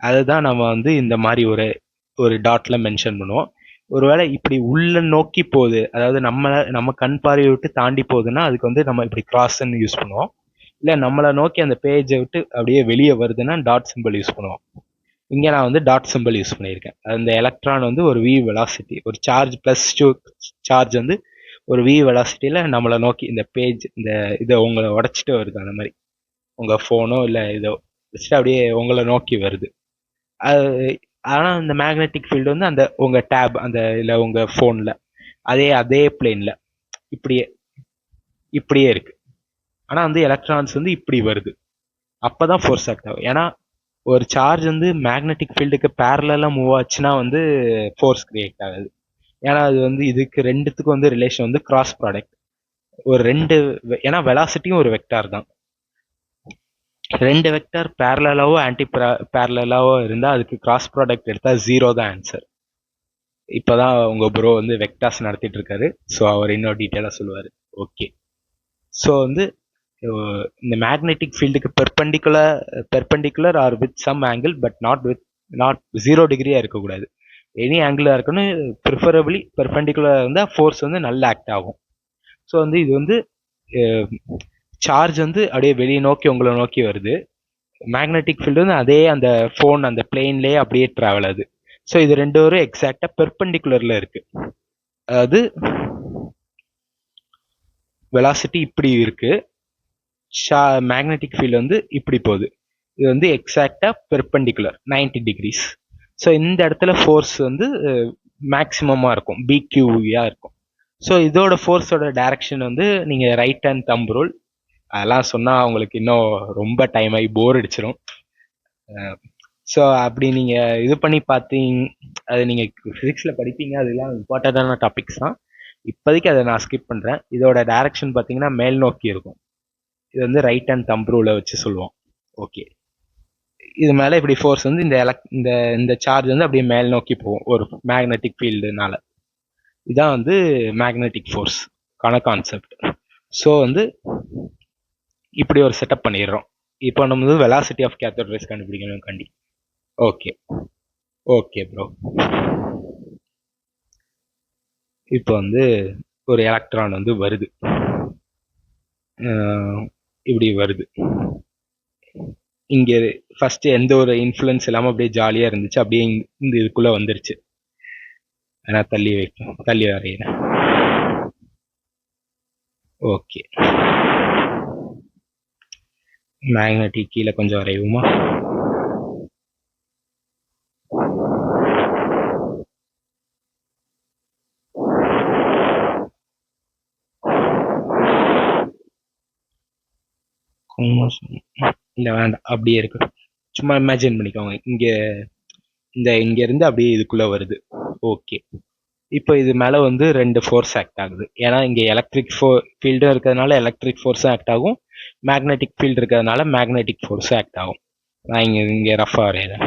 அதுதான் நம்ம வந்து இந்த மாதிரி ஒரு டாட்ல மென்ஷன் பண்ணுவோம். ஒருவேளை இப்படி உள்ள நோக்கி போகுது, அதாவது நம்ம கண் பார்வையை விட்டு தாண்டி போகுதுன்னா அதுக்கு வந்து நம்ம இப்படி கிராஸ்ன்னு யூஸ் பண்ணுவோம். இல்லை நம்மளை நோக்கி அந்த பேஜை விட்டு அப்படியே வெளியே வருதுன்னா டாட் சிம்பிள் யூஸ் பண்ணுவோம். இங்கே நான் வந்து டாட் சிம்பிள் யூஸ் பண்ணியிருக்கேன். அந்த எலக்ட்ரான் வந்து ஒரு v வெலாசிட்டி, ஒரு சார்ஜ் பிளஸ் சார்ஜ் வந்து ஒரு v வெலாசிட்டியில் நம்மளை நோக்கி இந்த பேஜ் இந்த இதை உங்களை உடச்சிட்டு வருது. அந்த மாதிரி உங்கள் ஃபோனோ இல்லை இதோ வச்சுட்டு அப்படியே உங்களை நோக்கி வருது. அது ஆனால் இந்த மேக்னெட்டிக் ஃபீல்டு வந்து அந்த உங்கள் டேப் அந்த இல்லை உங்கள் ஃபோனில் அதே பிளேனில் இப்படியே இருக்கு. ஆனால் வந்து எலக்ட்ரான்ஸ் வந்து இப்படி வருது. அப்போ தான் ஃபோர்ஸ் ஆக்ட் ஆகும். ஏன்னா ஒரு சார்ஜ் வந்து மேக்னெட்டிக் ஃபீல்டுக்கு பேரலாக மூவ் ஆச்சுன்னா வந்து ஃபோர்ஸ் கிரியேட் ஆகுது. ஏன்னா அது வந்து இதுக்கு ரெண்டுத்துக்கும் வந்து ரிலேஷன் வந்து கிராஸ் ப்ராடக்ட். ஒரு ரெண்டு, ஏன்னா வெலாசிட்டியும் ஒரு வெக்டார் தான். ரெண்டு வெக்டார் பேரலாவோ ஆன்டி பேரலாவோ இருந்தால் அதுக்கு கிராஸ் ப்ராடக்ட் எடுத்தால் 0 தான் ஆன்சர். இப்போதான் உங்க ப்ரோ வந்து வெக்டார்ஸ் நடத்திட்டு இருக்காரு. ஸோ அவர் இன்னும் டீட்டெயிலாக சொல்லுவார். ஓகே. ஸோ வந்து இந்த மேக்னெட்டிக் ஃபீல்டுக்கு perpendicular or with some angle, but not 0 டிகிரியா இருக்கக்கூடாது. எனி ஆங்கிளாக இருக்குன்னு, ப்ரிஃபரபிளி பெர்பெண்டிகுலராக இருந்தால் ஃபோர்ஸ் வந்து நல்லா ஆக்ட் ஆகும். ஸோ வந்து இது வந்து சார்ஜ் வந்து அப்படியே வெளியே நோக்கி உங்களை நோக்கி வருது. மேக்னெட்டிக் ஃபீல்டு வந்து அதே அந்த ஃபோன் அந்த பிளேன்லேயே அப்படியே ட்ராவல் ஆகுது. ஸோ இது ரெண்டு பேரும் எக்ஸாக்டாக பெர்பெண்டிகுலரில் இருக்கு. அதாவது வெலாசிட்டி இப்படி இருக்கு, மேக்னெட்டிக் ஃபீல்டு வந்து இப்படி போகுது. இது வந்து எக்ஸாக்டா பெர்பெண்டிகுலர் 90 டிகிரிஸ். ஸோ இந்த இடத்துல ஃபோர்ஸ் வந்து மேக்சிமமா இருக்கும், பிக்யூயா இருக்கும். ஸோ இதோட ஃபோர்ஸோட டைரக்ஷன் வந்து நீங்க ரைட் ஹேண்ட் தம்ப் ரூல் அதெல்லாம் சொன்னா அவங்களுக்கு இன்னும் ரொம்ப டைம் ஆகி போர் அடிச்சிடும். ஸோ அப்படி நீங்க இது பண்ணி பார்த்தீங்க, அது நீங்க பிசிக்ஸ்ல படிப்பீங்க, அதெல்லாம் இம்பார்ட்டண்டான டாபிக்ஸ் தான். இப்போதைக்கு அதை நான் ஸ்கிப் பண்றேன். இதோட டைரக்ஷன் பார்த்தீங்கன்னா மேல் நோக்கி இருக்கும். இது வந்து ரைட் ஹேண்ட் தம்ப் ரூலை வச்சு சொல்லுவோம். ஓகே. இது மேலே இப்படி ஃபோர்ஸ் வந்து இந்த சார்ஜ் வந்து அப்படியே மேல் நோக்கி போகும் ஒரு மேக்னெட்டிக் ஃபீல்டுனால. இதான் வந்து மேக்னெட்டிக் ஃபோர்ஸ் கான கான்செப்ட். ஸோ வந்து இப்படி ஒரு செட்டப் பண்ணிடுறோம். இப்போ நம்ம வந்து வெலாசிட்டி ஆஃப் கேத்தோட் ரேஸ் கண்டுபிடிக்கணும் கண்டி. Okay okay bro. இப்போ வந்து ஒரு எலக்ட்ரான் வந்து வருது, இப்படி வருது. இங்கே ஃபர்ஸ்ட் எந்த ஒரு இன்ஃப்ளூயன்ஸ் இல்லாமல் அப்படியே ஜாலியாக இருந்துச்சு, அப்படியே இந்த இதுக்குள்ளே வந்துருச்சு. நான் தள்ளி வரைகிறேன். ஓகே, மேக்னெட்டிக் கீழே கொஞ்சம் வரையுமா? இல்லை வேண்டாம், அப்படியே இருக்கு. சும்மா இமேஜின் பண்ணிக்கோங்க, இங்க இருந்து அப்படியே இதுக்குள்ள வருது. ஓகே, இப்போ இது மேல வந்து 2 ஃபோர்ஸ் ஆக்ட் ஆகுது. ஏன்னா இங்க எலக்ட்ரிக் ஃபீல்டும் இருக்கிறதுனால எலக்ட்ரிக் ஃபோர்ஸும் ஆக்ட் ஆகும், மேக்னெட்டிக் ஃபீல்டு இருக்கிறதுனால மேக்னெட்டிக் ஃபோர்ஸும் ஆக்ட் ஆகும். நான் இங்க ரஃபா வரைகிறேன்.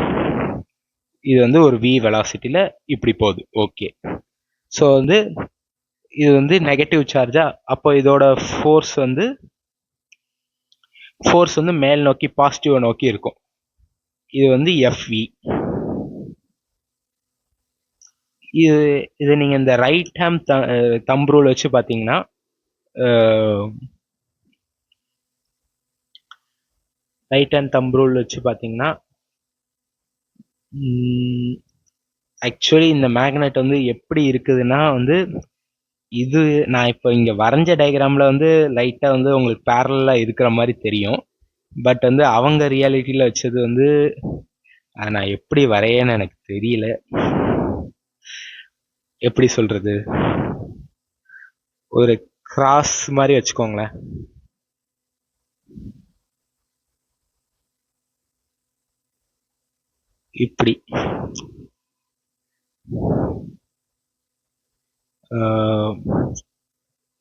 இது வந்து ஒரு v வெலாசிட்டியில இப்படி போகுது. ஓகே, ஸோ வந்து இது வந்து நெகட்டிவ் சார்ஜா, அப்போ இதோட ஃபோர்ஸ் வந்து மேல் நோக்கி பாசிட்டிவ் நோக்கி இருக்கும். இது வந்து FV. இது நீங்க இந்த ரைட் ஹேண்ட் தம்ப் ரூல் வச்சு பாத்தீங்கன்னா, ஆக்சுவலி இந்த மேக்னெட் வந்து எப்படி இருக்குதுன்னா வந்து, இது நான் இப்போ இங்க வரைஞ்ச டயக்ராம்ல வந்து லைட்டா வந்து உங்களுக்கு பேரலா இருக்கிற மாதிரி தெரியும். பட் வந்து அவங்க ரியாலிட்டியில வச்சது வந்து நான் எப்படி வரையன்னு எனக்கு தெரியல. எப்படி சொல்றது, ஒரு கிராஸ் மாதிரி வச்சுக்கோங்களேன். இப்படி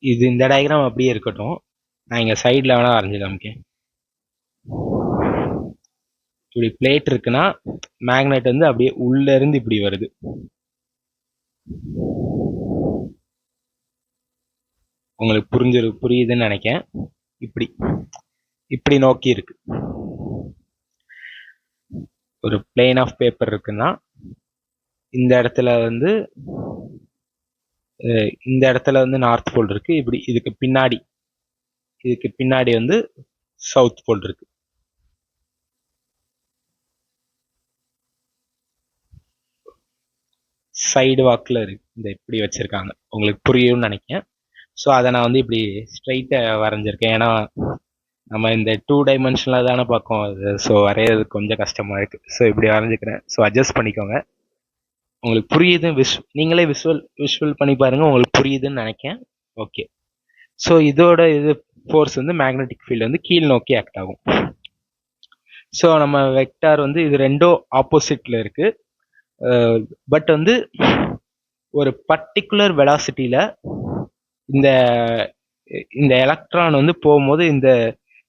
இது இந்த டயக்ராம் அப்படியே இருக்கட்டும், நான் இங்க சைட்ல வேணா வரைஞ்சு காமிக்கேன். இப்படி பிளேட் இருக்குன்னா மேக்னெட் வந்து அப்படியே உள்ள இருந்து இப்படி வருது. உங்களுக்கு புரியுதுன்னு நினைக்கிறேன். இப்படி நோக்கி இருக்கு. ஒரு பிளேன் ஆஃப் பேப்பர் இருக்குன்னா இந்த இடத்துல வந்து நார்த் போல் இருக்கு. இப்படி இதுக்கு பின்னாடி வந்து சவுத் போல் இருக்கு. சைடு வாக்கில் இருக்கு. இந்த இப்படி வச்சிருக்காங்க, உங்களுக்கு புரியும்னு நினைக்கிறேன். ஸோ அதை நான் வந்து இப்படி ஸ்ட்ரைட்டா வரைஞ்சிருக்கேன். ஏன்னா நம்ம இந்த 2 டைமென்ஷன்ல தானே பார்க்கோம் அது. ஸோ வரைகிறது கொஞ்சம் கஷ்டமா இருக்கு. ஸோ இப்படி வரைஞ்சிக்கிறேன். ஸோ அட்ஜஸ்ட் பண்ணிக்கோங்க. உங்களுக்கு புரியுது, நீங்களே விஷுவல் பண்ணி பாருங்க, உங்களுக்கு புரியுதுன்னு நினைக்கிறேன். ஓகே, ஸோ இதோட ஃபோர்ஸ் வந்து மேக்னெட்டிக் ஃபீல்டு வந்து கீழ் நோக்கி ஆக்ட் ஆகும். ஸோ நம்ம வெக்டார் வந்து இது ரெண்டும் ஆப்போசிட்ல இருக்கு. பட் வந்து ஒரு பர்டிகுலர் வெலாசிட்டியில இந்த எலக்ட்ரான் வந்து போகும்போது இந்த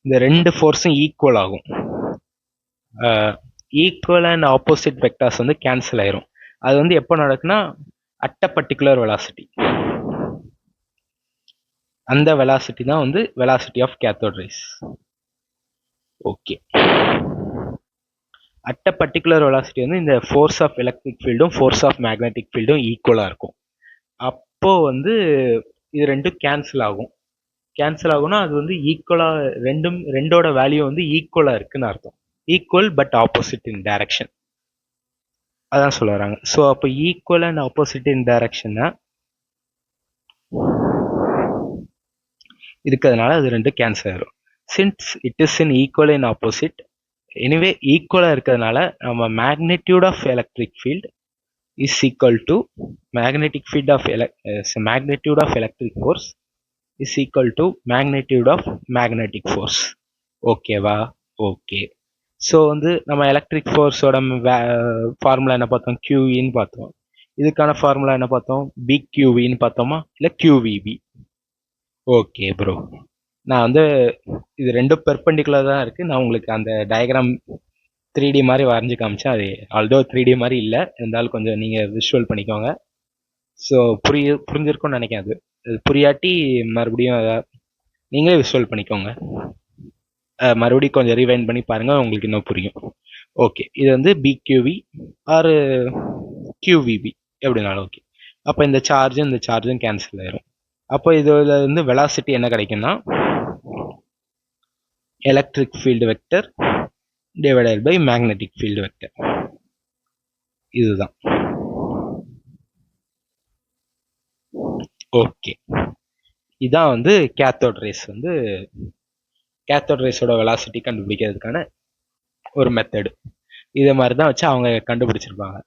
2 ஃபோர்ஸும் ஈக்குவல் ஆகும். ஈக்குவல் அண்ட் ஆப்போசிட் வெக்டார்ஸ் வந்து கேன்சல் ஆயிரும். அது வந்து எப்போ நடக்குன்னா அட் அ பர்டிகுலர் வெலாசிட்டி. அந்த வெலாசிட்டி தான் வந்து velocity of cathode rays. Okay, at a particular velocity வந்து இந்த ஃபோர்ஸ் ஆஃப் எலக்ட்ரிக் ஃபீல்டும் ஃபோர்ஸ் ஆஃப் மேக்னெட்டிக் ஃபீல்டும் ஈக்குவலா இருக்கும். அப்போ வந்து இது ரெண்டும் கேன்சல் ஆகும்னா அது வந்து ஈக்குவலா ரெண்டோட வேல்யூ வந்து ஈக்குவலா இருக்குன்னு அர்த்தம். Equal but opposite in direction, அதான் சொல்ல வராங்க. ஸோ அப்போ equal and opposite in direction இருக்கிறதுனால அது ரெண்டும் கேன்சல் ஆயிரும். Since it is in equal in opposite, anyway ஈக்குவலா இருக்கிறதுனால நம்ம magnitude of electric field is equal to magnetic field of magnitude of electric force is equal to magnitude of magnetic force. ஓகேவா? Okay, so வந்து நம்ம electric ஃபோர்ஸோட formula என்ன பார்த்தோம்? QEன்னு பார்த்தோம். இதுக்கான ஃபார்முலா என்ன பார்த்தோம்? BQVன்னு பார்த்தோமா, இல்லை QVB? ஓகே ப்ரோ, நான் வந்து இது ரெண்டும் பெர்பெண்டிகுலர் தான் இருக்கு. நான் உங்களுக்கு அந்த டயக்ராம் 3D மாதிரி வரைஞ்சி காமிச்சேன். அது ஆல்தோ 3D மாதிரி இல்லை, இருந்தாலும் கொஞ்சம் நீங்கள் விஷுவல் பண்ணிக்கோங்க. ஸோ புரிஞ்சிருக்கும்னு நினைக்கிறேன். அது புரியாட்டி மறுபடியும் நீங்களே விஷுவல் பண்ணிக்கோங்க. மறுபடியும் கொஞ்சம் ரிவைண்ட் பண்ணி பாருங்கள், உங்களுக்கு இன்னும் புரியும். ஓகே, இது வந்து பிக்யூவி ஆர் கியூவிபி எப்படினாலும் ஓகே. அப்போ இந்த சார்ஜும் கேன்சல் ஆயிரும். அப்போ இதில் வந்து வெலாசிட்டி என்ன கிடைக்கும்னா electric field vector divided by magnetic field vector. இதுதான். ஓகே, இதான் வந்து கேத்தோட் ரேஸோட வெலாசிட்டி கண்டுபிடிக்கிறதுக்கான ஒரு மெத்தடு. இதை மாதிரி தான் வச்சு அவங்க கண்டுபிடிச்சிருப்பாங்க.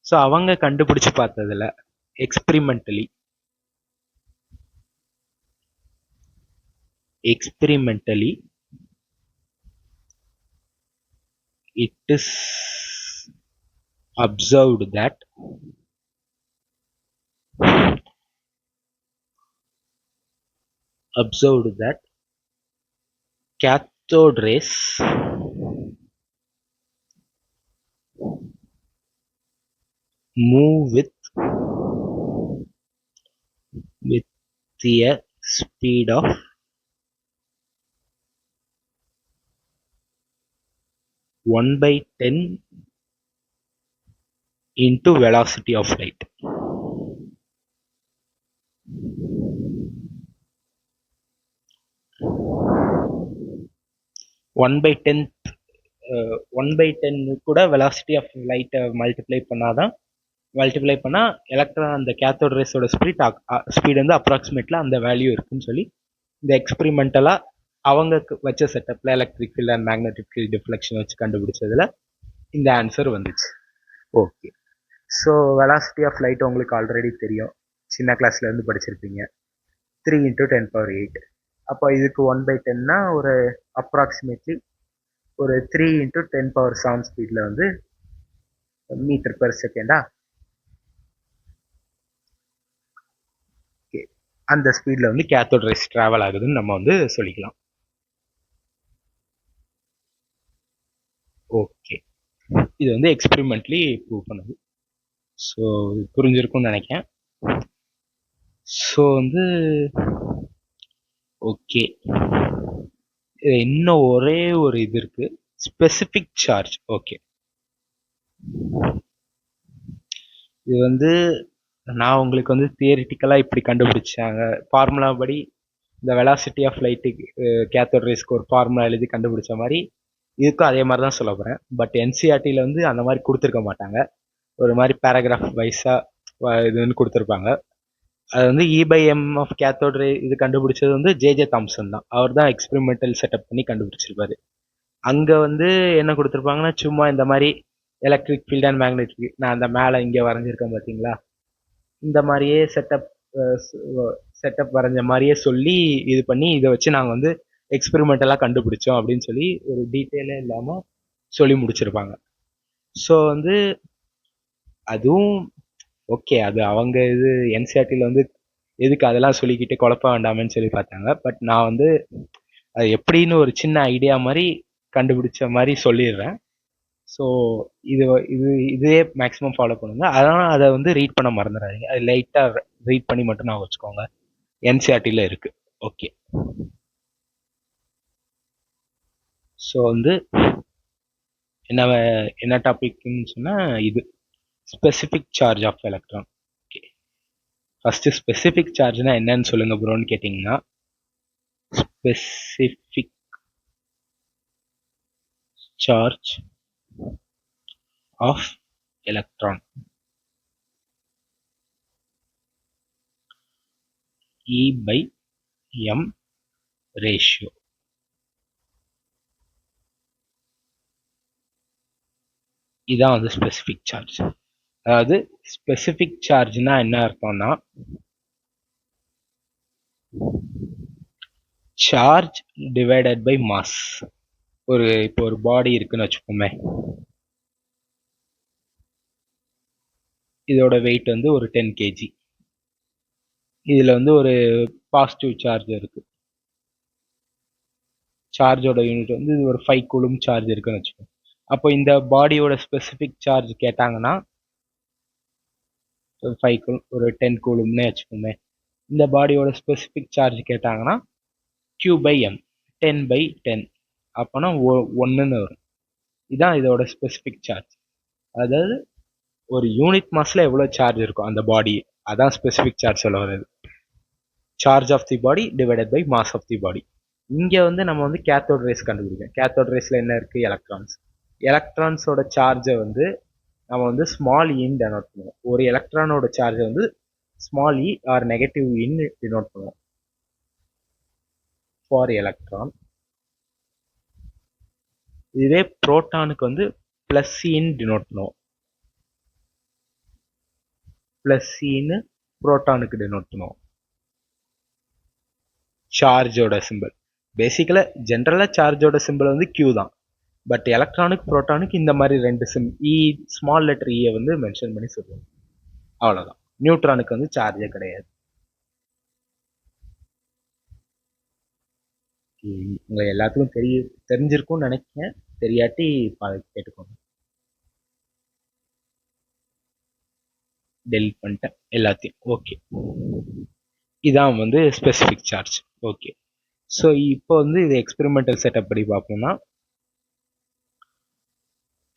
ஸோ அவங்க கண்டுபிடிச்சு பார்த்ததுல எக்ஸ்பிரிமெண்டலி it is observed that cathode rays move with a speed of 1/10 into velocity of light. One by ten கூட வெலாசிட்டி ஆஃப் லைட்டை மல்டிப்ளை பண்ணா எலக்ட்ரான் அந்த கேத்தோட் ரேஸோட ஸ்பீட் வந்து அப்ராக்சிமேட்ல அந்த வேல்யூ இருக்குன்னு சொல்லி இந்த எக்ஸ்பெரிமெண்டலா அவங்க வச்ச செட்டப்ல electric field and magnetic field deflection வச்சு கண்டுபிடிச்சதுல இந்த ஆன்சர் வந்துச்சு. Okay, so velocity of light உங்களுக்கு ஆல்ரெடி தெரியும், சின்ன கிளாஸ்ல இருந்து படிச்சிருப்பீங்க, 3 × 10⁸. அப்போ இதுக்கு 1/10னா ஒரு அப்ராக்சிமேட்லி ஒரு 3 × 10⁷ ஸ்பீட்ல வந்து மீட்டர் பெர் செகண்டா. அந்த ஸ்பீட்ல வந்து கேத்தோட் ரேஸ் டிராவல் ஆகுதுன்னு நம்ம வந்து சொல்லிக்கலாம். ஓகே, இது வந்து எக்ஸ்பெரிமெண்ட்லி ப்ரூவ் பண்ணுது. ஸோ புரிஞ்சிருக்கும்னு நினைக்கிறேன். ஸோ வந்து ஓகே, இன்னும் ஒரே ஒரு இது இருக்கு, ஸ்பெசிபிக் சார்ஜ். ஓகே, இது வந்து நான் உங்களுக்கு வந்து தியரிட்டிக்கலாக இப்படி கண்டுபிடிச்சாங்க, ஃபார்முலா படி இந்த வெலாசிட்டி ஆஃப் லைட்டுக்கு கேத்தோட் ரேஸ்க்கு ஒரு ஃபார்முலா எழுதி கண்டுபிடிச்ச மாதிரி இதுக்கும் அதே மாதிரி தான் சொல்ல போகிறேன். பட் என்சிஆர்டியில் வந்து அந்த மாதிரி கொடுத்துருக்க மாட்டாங்க, ஒரு மாதிரி பேராகிராஃப் வைஸாக இதுன்னு கொடுத்துருப்பாங்க. அது வந்து E/m ஆஃப் கேத்தோட் ரே இது கண்டுபிடிச்சது வந்து ஜே தாம்சன் தான். அவர் தான் எக்ஸ்பெரிமெண்டல் செட்டப் பண்ணி கண்டுபிடிச்சிருப்பாரு. அங்கே வந்து என்ன கொடுத்துருப்பாங்கன்னா சும்மா இந்த மாதிரி எலக்ட்ரிக் ஃபீல்ட் அண்ட் மேக்னெட்டிக், நான் அந்த மேலே இங்கே வரைஞ்சிருக்கேன் பார்த்தீங்களா, இந்த மாதிரியே செட்டப் வரைஞ்ச மாதிரியே சொல்லி இது பண்ணி இதை வச்சு நாங்கள் வந்து எக்ஸ்பெரிமெண்டலாக கண்டுபிடிச்சோம் அப்படின்னு சொல்லி ஒரு டீட்டெயிலே இல்லாமல் சொல்லி முடிச்சிருப்பாங்க. ஸோ வந்து அதுவும் ஓகே, அது அவங்க இது என்சிஆர்டியில் வந்து எதுக்கு அதெல்லாம் சொல்லிக்கிட்டு குழப்ப வேண்டாமேன்னு சொல்லி பார்த்தாங்க. பட் நான் வந்து அது எப்படின்னு ஒரு சின்ன ஐடியா மாதிரி கண்டுபிடிச்ச மாதிரி சொல்லிடுறேன். ஸோ இதே மேக்ஸிமம் ஃபாலோ பண்ணுங்க. அதனால் அதை வந்து ரீட் பண்ண மறந்துடாதீங்க, அது லைட்டாக ரீட் பண்ணி மட்டும் நான் வச்சுக்கோங்க, என்சிஆர்டியில் இருக்கு. ஓகே, ஸோ வந்து என்ன டாபிக்னு சொன்னால் இது specific charge of electron. Okay, first specific சார்ஜ்னா என்னன்னு சொல்லுங்க ப்ரோன்னு கேட்டிங்கன்னா, specific charge of electron E/m ratio. இதான் வந்து ஸ்பெசிஃபிக் சார்ஜ். அதாவது ஸ்பெசிஃபிக் சார்ஜ்னா என்ன அர்த்தம்னா, சார்ஜ் டிவைடட் பை மாஸ். இப்போ ஒரு பாடி இருக்குன்னு வச்சுக்கோமே, இதோட வெயிட் வந்து ஒரு 10 kg. இதுல வந்து ஒரு பாசிட்டிவ் சார்ஜ் இருக்கு, சார்ஜோட யூனிட் வந்து ஒரு 5 கூலும் சார்ஜ் இருக்குன்னு வச்சுக்கோங்க. அப்போ இந்த பாடியோட ஸ்பெசிஃபிக் சார்ஜ் கேட்டாங்கன்னா 5 ஒரு 10 கூலும்னே வச்சுக்கோமே. இந்த பாடியோட ஸ்பெசிஃபிக் சார்ஜ் கேட்டாங்கன்னா Q/m 10/10 அப்போனா 1ன்னு வரும். இதுதான் இதோட ஸ்பெசிஃபிக் சார்ஜ். அதாவது ஒரு யூனிட் மாஸ்ல எவ்வளோ சார்ஜ் இருக்கும் அந்த பாடி, அதான் ஸ்பெசிஃபிக் சார்ஜ் சொல்ல வருது. Charge of the body divided by mass of the body. இங்கே வந்து நம்ம வந்து கேத்தோட் ரேஸ் கண்டுபிடிக்கோம். கேத்தோட் ரேஸில் என்ன இருக்குது? எலக்ட்ரான்ஸ். எலக்ட்ரான்ஸோட சார்ஜை வந்து நம்ம வந்து ஸ்மால் இன்னு டெனோட் பண்ணுவோம். ஒரு எலக்ட்ரானோட சார்ஜை வந்து ஸ்மால் இ ஆர் நெகட்டிவ் இன்னு டினோட் பண்ணுவோம் ஃபார் எலக்ட்ரான். இதுவே புரோட்டானுக்கு வந்து பிளஸ் இன்னு டினோட் பண்ணுவோம். பிளஸ் இன்னு புரோட்டானுக்கு டினோட் பண்ணுவோம். சார்ஜோட சிம்பிள் பேசிக்கலாக ஜென்ரலாக சார்ஜோட சிம்பிள் வந்து Q தான். பட் எலக்ட்ரானுக்கு புரோட்டானுக்கு இந்த மாதிரி ரெண்டு இ ஸ்மால் லெட்டர் இயை வந்து மென்ஷன் பண்ணி சொல்லுவோம். அவ்வளோதான். நியூட்ரானுக்கு வந்து சார்ஜே கிடையாது. உங்க எல்லாத்துக்கும் தெரிஞ்சிருக்கும்னு நினைக்கிறேன். தெரியாட்டி கேட்டுக்கோங்க. டெலிட் பண்ணிட்டேன் எல்லாத்தையும். ஓகே, இதான் வந்து ஸ்பெசிஃபிக் சார்ஜ். ஓகே, ஸோ இப்போ வந்து இது எக்ஸ்பெரிமெண்டல் செட்டப் படி பார்ப்போம்னா,